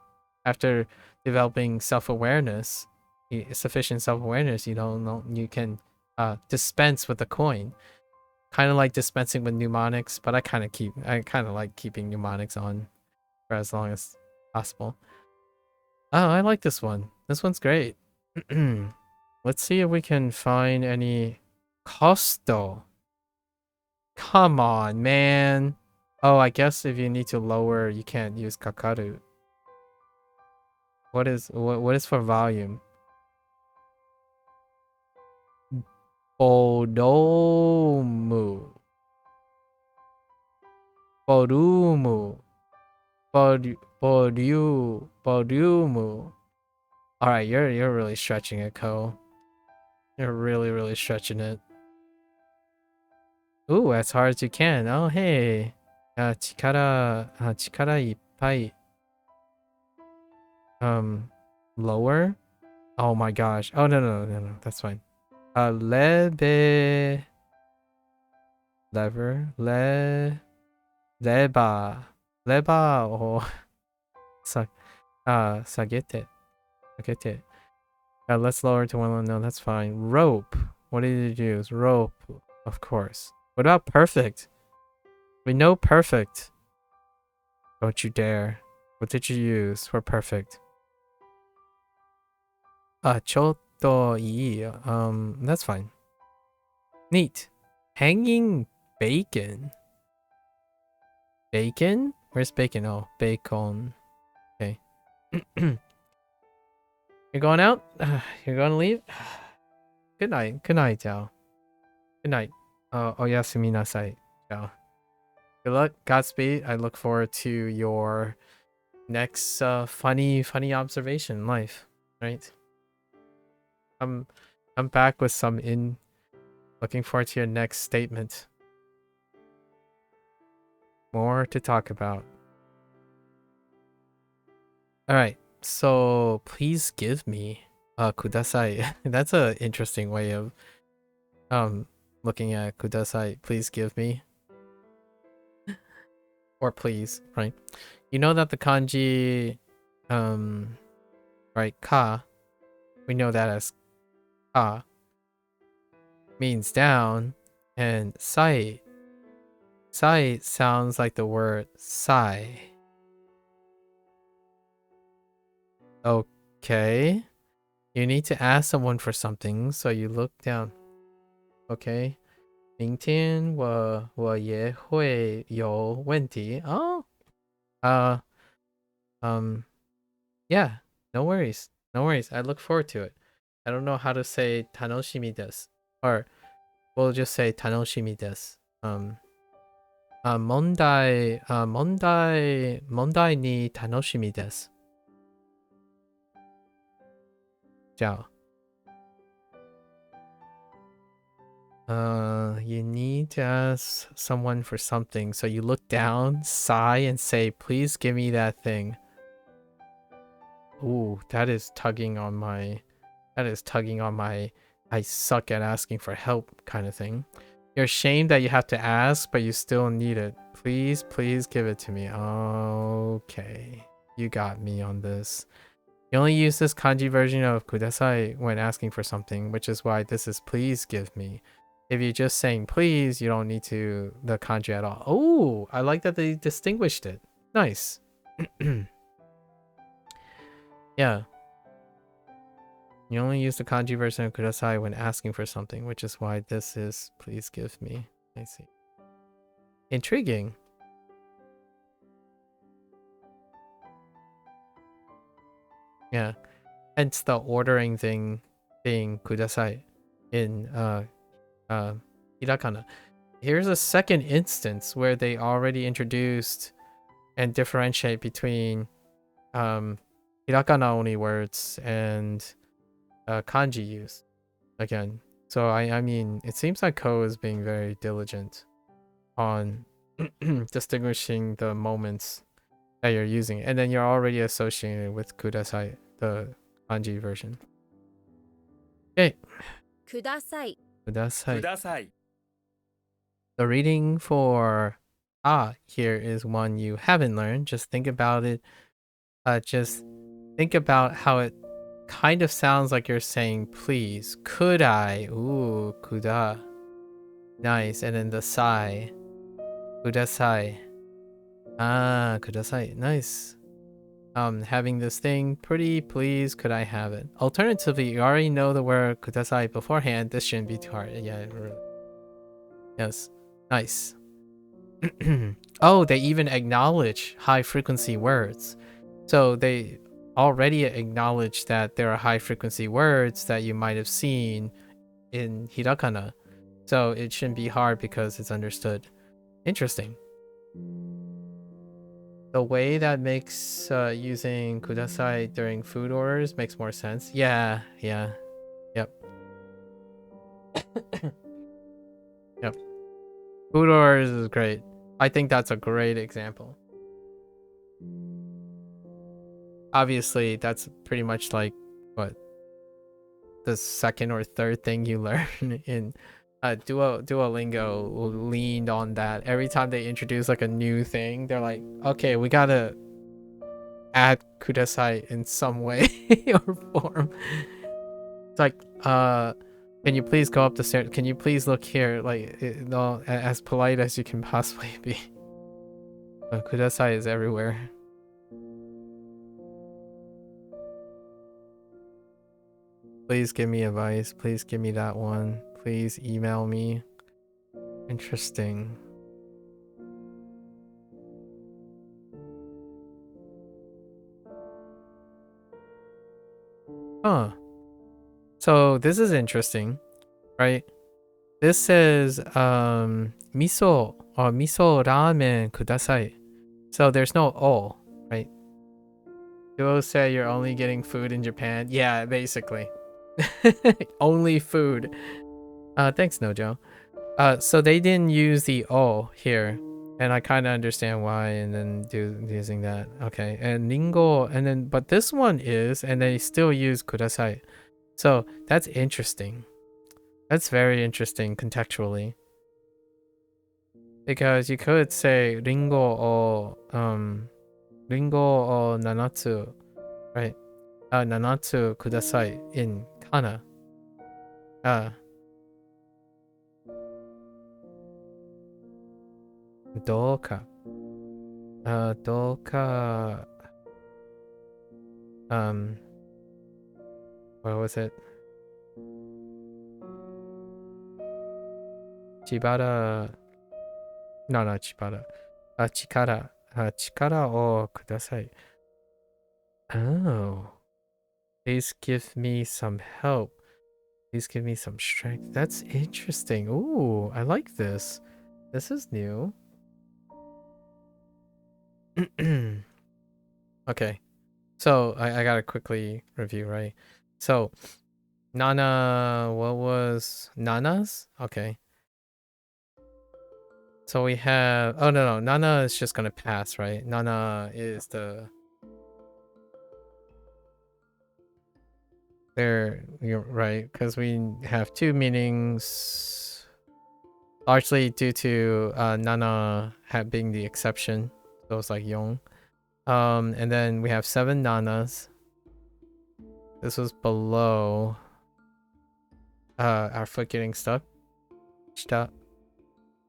after developing self-awareness, sufficient self-awareness, you don't know, you can dispense with the coin, kind of like dispensing with mnemonics. But I kind of like keeping mnemonics on for as long as possible. Oh, I like this one. This one's great. Let's see if we can find any costo. Come on, man. Oh, I guess if you need to lower, you can't use kakaru. What is for volume? Bodomu. Bodumu. Bodumu. All right, you're really stretching it, Ko. You're really stretching it. Ooh, as hard as you can. Oh, hey. Chikara ippai. Lower? Oh my gosh. Oh, no. That's fine. Lever. Leba. Or sagete. Sagete. Let's lower to one. No, that's fine. Rope. What did you use? Rope, of course. What about perfect? We know perfect. Don't you dare. What did you use for perfect? Chotto ii. That's fine. Neat. Hanging bacon. Bacon? Where's bacon? Oh, bacon. Okay. You're going out? You're going to leave? Good night. Good night, Jiao. Good night. Oyasumi nasai, Jiao. Good luck. Godspeed. I look forward to your next funny observation in life. Right? I'm back with some looking forward to your next statement. More to talk about. All right. So please give me kudasai. That's an interesting way of looking at kudasai. Please give me. Or please, right? You know that the kanji right, ka, we know that as ka means down, and sai sounds like the word sigh. Okay. You need to ask someone for something, so you look down. Okay. 明天我也会有问题. Oh. Yeah. No worries. No worries. I look forward to it. I don't know how to say 楽しみです. Or we'll just say 楽しみです. 問題に楽しみです. じゃあ you need to ask someone for something, so you look down, sigh, and say, please give me that thing. Ooh, that is tugging on my I suck at asking for help kind of thing. You're ashamed that you have to ask, but you still need it. Please give it to me. Okay, you got me on this. You only use this kanji version of kudasai when asking for something, which is why this is please give me. If you're just saying please, you don't need the kanji at all. Oh, I like that they distinguished it. Nice. Yeah. You only use the kanji version of kudasai when asking for something, which is why this is please give me. I see. Intriguing. Yeah. Hence the ordering thing being kudasai in hirakana. Here's a second instance where they already introduced and differentiate between hirakana only words and kanji use again. So I mean, it seems like Ko is being very diligent on distinguishing the moments that you're using, and then you're already associated with kudasai, the kanji version. Okay, ください kudasai. ください The reading for here is one you haven't learned. Just think about it. Just think about how it kind of sounds like you're saying please. Could I? Ooh, kuda. Nice. And then the sai. Kudasai. Ah, kudasai. Nice. Having this thing, pretty please, could I have it? Alternatively, you already know the word kudasai beforehand. This shouldn't be too hard. Yeah, really. Yes. Nice. Oh, they even acknowledge high frequency words. So they already acknowledge that there are high frequency words that you might have seen in hiragana. So it shouldn't be hard because it's understood. Interesting. The way that makes using kudasai during food orders makes more sense. Yeah. Yep. Yep. Food orders is great. I think that's a great example. Obviously, that's pretty much like what the second or third thing you learn in Duolingo leaned on that. Every time they introduce like a new thing, they're like, okay, we gotta add kudasai in some way or form. It's like, can you please go up the stairs? Can you please look here? Like, no, as polite as you can possibly be. Kudasai is everywhere. Please give me advice. Please give me that one. Please email me. Interesting. Huh. So this is interesting, right? This says miso or miso ramen kudasai. So there's no o, right? Duo say you're only getting food in Japan. Yeah, basically. Only food. Thanks, Nojo. So they didn't use the O here, and I kind of understand why, and then using that. Okay, and Ningo, and then but this one is, and they still use kudasai. So that's interesting. That's very interesting contextually. Because you could say ringo o nanatsu, right? Nanatsu kudasai in kana. Doka. Doka. What was it? Chibara. No, not Chibara. Chikara. Chikara o kudasai. Oh. Please give me some help. Please give me some strength. That's interesting. Ooh, I like this. This is new. Okay. So I gotta quickly review, right? So Nana, what was Nana's? Okay. So we have, oh no, Nana is just gonna pass, right? Nana is there, you're right, because we have two meanings, largely due to Nana being the exception. So it's like Yong. And then we have 7 Nanas. This was below our foot getting stuck. Shita.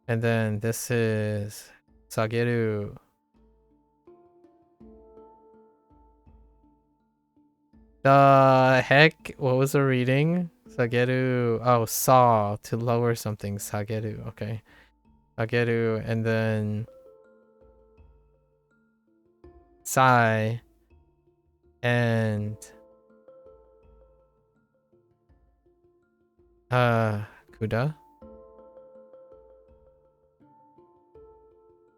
And then this is Sageru. The heck? What was the reading? Sageru. Oh, saw to lower something. Sageru. Okay. Sageru. And then Sai. And Kuda.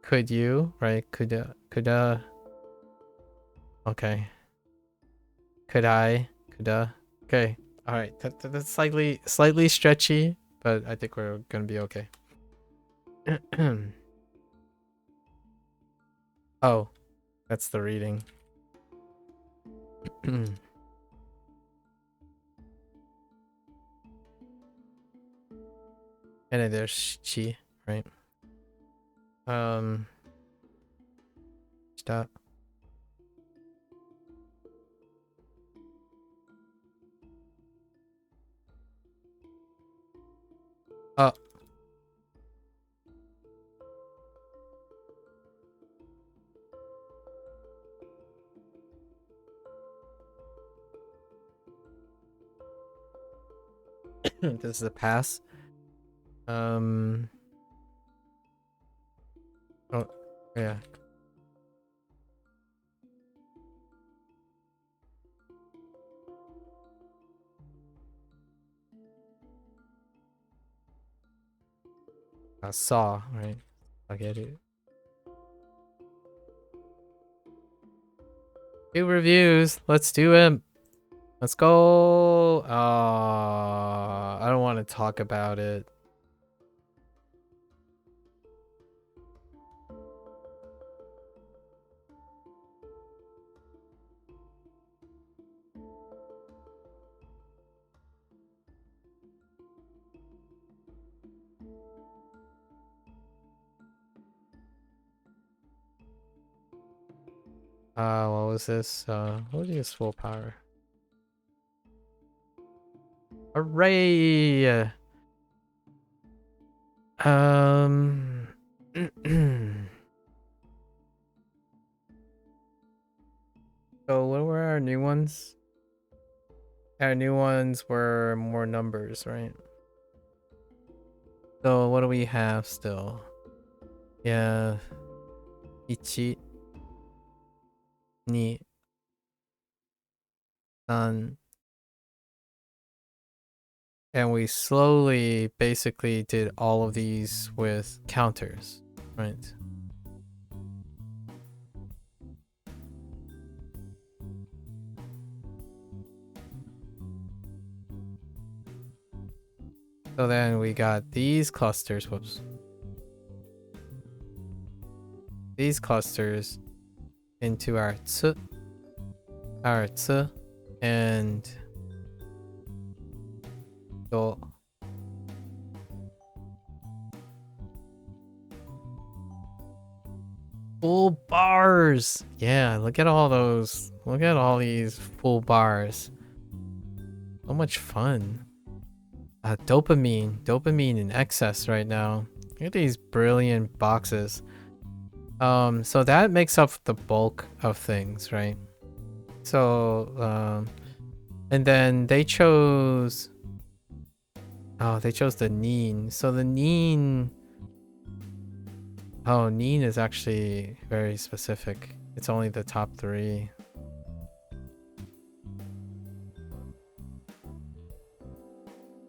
Could you, right? Kuda. Okay. Could I? Kuda. Okay. All right. That's slightly stretchy, but I think we're gonna be okay. Oh, that's the reading. And then there's chi, right? Stop. Oh. This is the pass. Oh, yeah. Saw, right? I get it. 2 reviews. Let's do it. Let's go. I don't want to talk about it. What was this? What was his full power? Hooray! So what were our new ones? Our new ones were more numbers, right? So what do we have still? Yeah. Ichi. Ni. San. And we slowly basically did all of these with counters, right? So then we got these clusters, whoops. These clusters into our tsu, and do. Full bars! Yeah, look at all those. Look at all these full bars. So much fun. Dopamine in excess right now. Look at these brilliant boxes. So that makes up the bulk of things, right? So, and then they chose... Oh, they chose the Neen. So the Neen... Oh, Neen is actually very specific. It's only the top 3.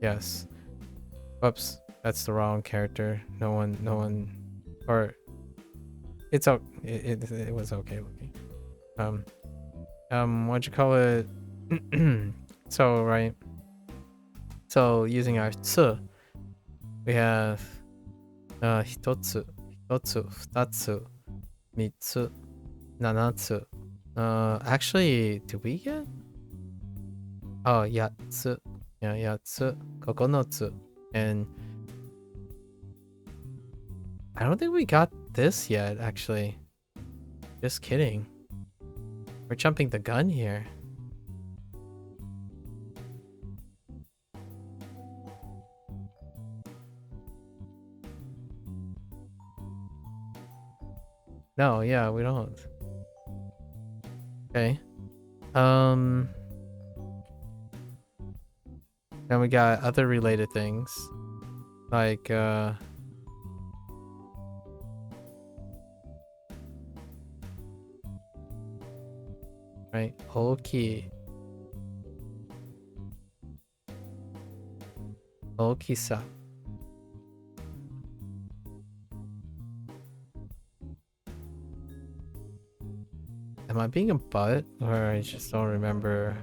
Yes. Whoops. That's the wrong character. No one... Or... It's okay. It was okay looking. What'd you call it? So, right. So, using our tsu, we have hitotsu, futatsu, mitsu, nanatsu. Actually, do we get? Oh, yatsu. Yeah, yatsu, kokonotsu. And I don't think we got this yet, actually. Just kidding. We're jumping the gun here. No, yeah, we don't. Okay. Then we got other related things. Like, right, Oki. Okisa. Am I being a butt? Or I just don't remember.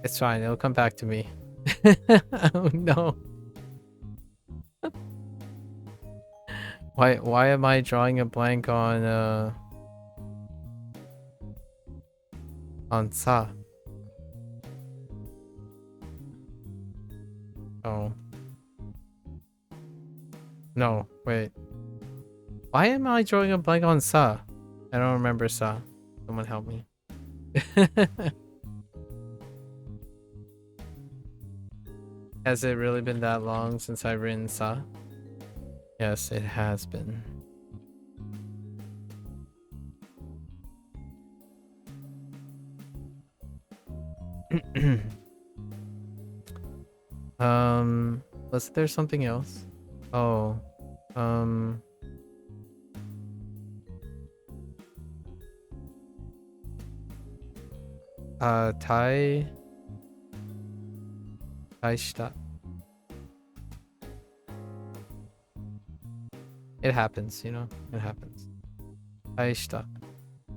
It's fine. It'll come back to me. Oh no. Why am I drawing a blank on sa? Oh. No, wait. Why am I drawing a blank on sa? I don't remember sa. Someone help me. Has it really been that long since I've written sa? Yes, it has been. Was there something else? Oh, taishita. It happens, you know, it happens. Taishita.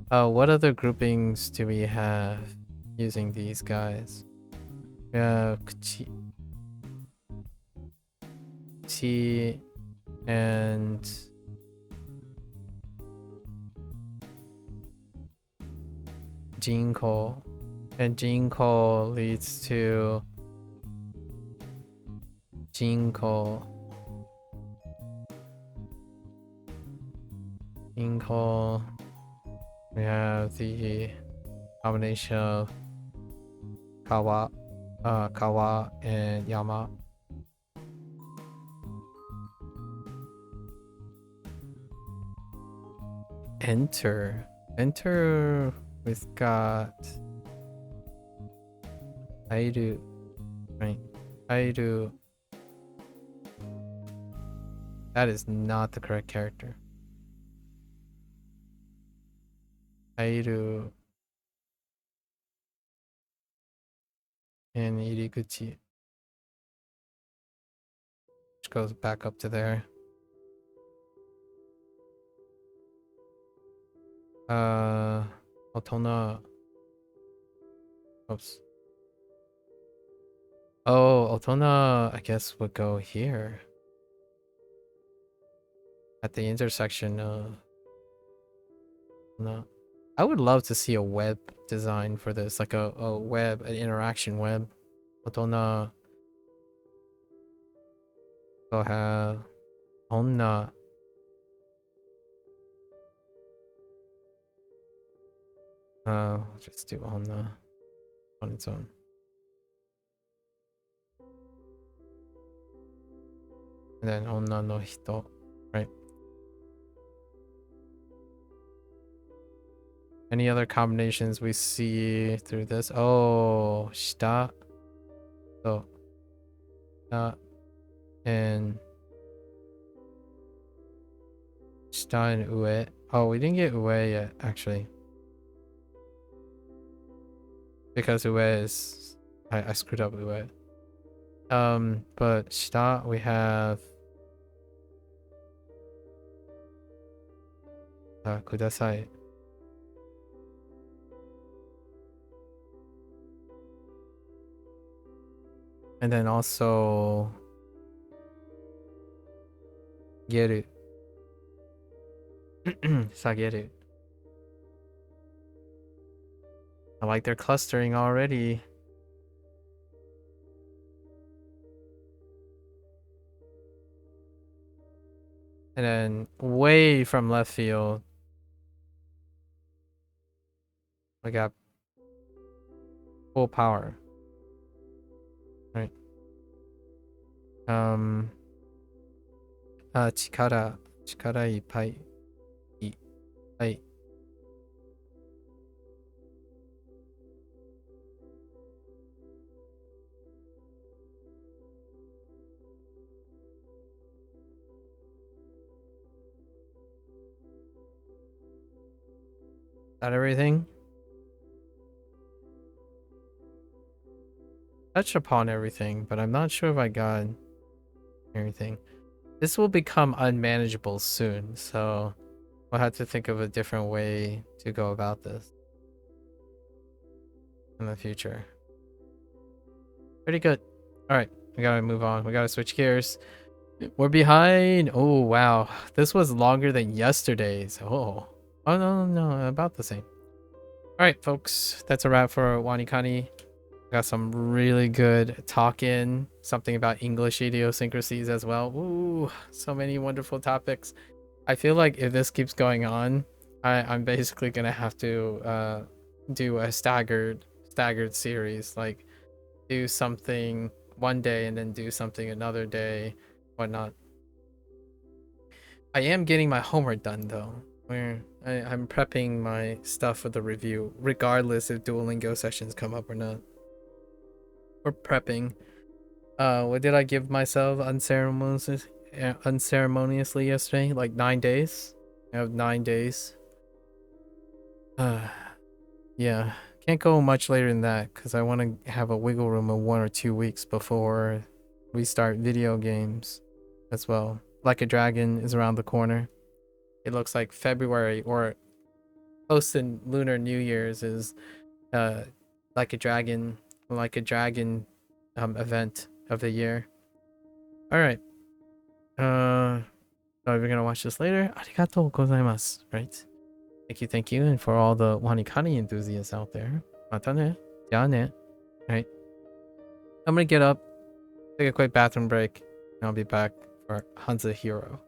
What other groupings do we have using these guys? We have Chi and Jinko. And Jinko leads to Jinko. Jinko. We have the combination of Kawa and Yama. Enter, we've got Airu, right? Airu. That is not the correct character. Airu and Iriguchi, which goes back up to there. Otona. Oops. Oh, Otona, I guess, would go here. At the intersection of... No. I would love to see a web design for this, like a web, an interaction web. Otona. Go have... Onna. Just do Onna on its own. And then Onna no Hito, right? Any other combinations we see through this? Oh, shita. So, and shita and ue. Oh, we didn't get ue yet, actually. Because ue is... I screwed up ue. But shita, we have... kudasai. And then also... Geru. Sageru. I like their clustering already. And then way from left field, we got full power. Right. Chikara ippai. Ippai. That everything? Touch upon everything, but I'm not sure if I got everything. This will become unmanageable soon, so we'll have to think of a different way to go about this in the future. Pretty good. All right, we gotta move on. We gotta switch gears. We're behind. Oh wow, this was longer than yesterday's. Oh, no, about the same. All right, folks, that's a wrap for WaniKani. Got some really good talk in, something about English idiosyncrasies as well. Ooh, so many wonderful topics. I feel like if this keeps going on, I'm basically gonna have to do a staggered series, like do something one day and then do something another day, whatnot. I am getting my homework done though. Where I'm prepping my stuff for the review, regardless if Duolingo sessions come up or not. We're prepping. What did I give myself unceremoniously yesterday? Like 9 days? I have 9 days. Yeah. Can't go much later than that because I want to have a wiggle room of 1 or 2 weeks before we start video games as well. Like a Dragon is around the corner. It looks like February or close to Lunar New Year's is like a dragon event of the year. All right. So we're gonna watch this later. Arigatou gozaimasu, right? Thank you, and for all the WaniKani enthusiasts out there. Mata ne. Ja ne. Right. I'm gonna get up, take a quick bathroom break, and I'll be back for Hansa Hero.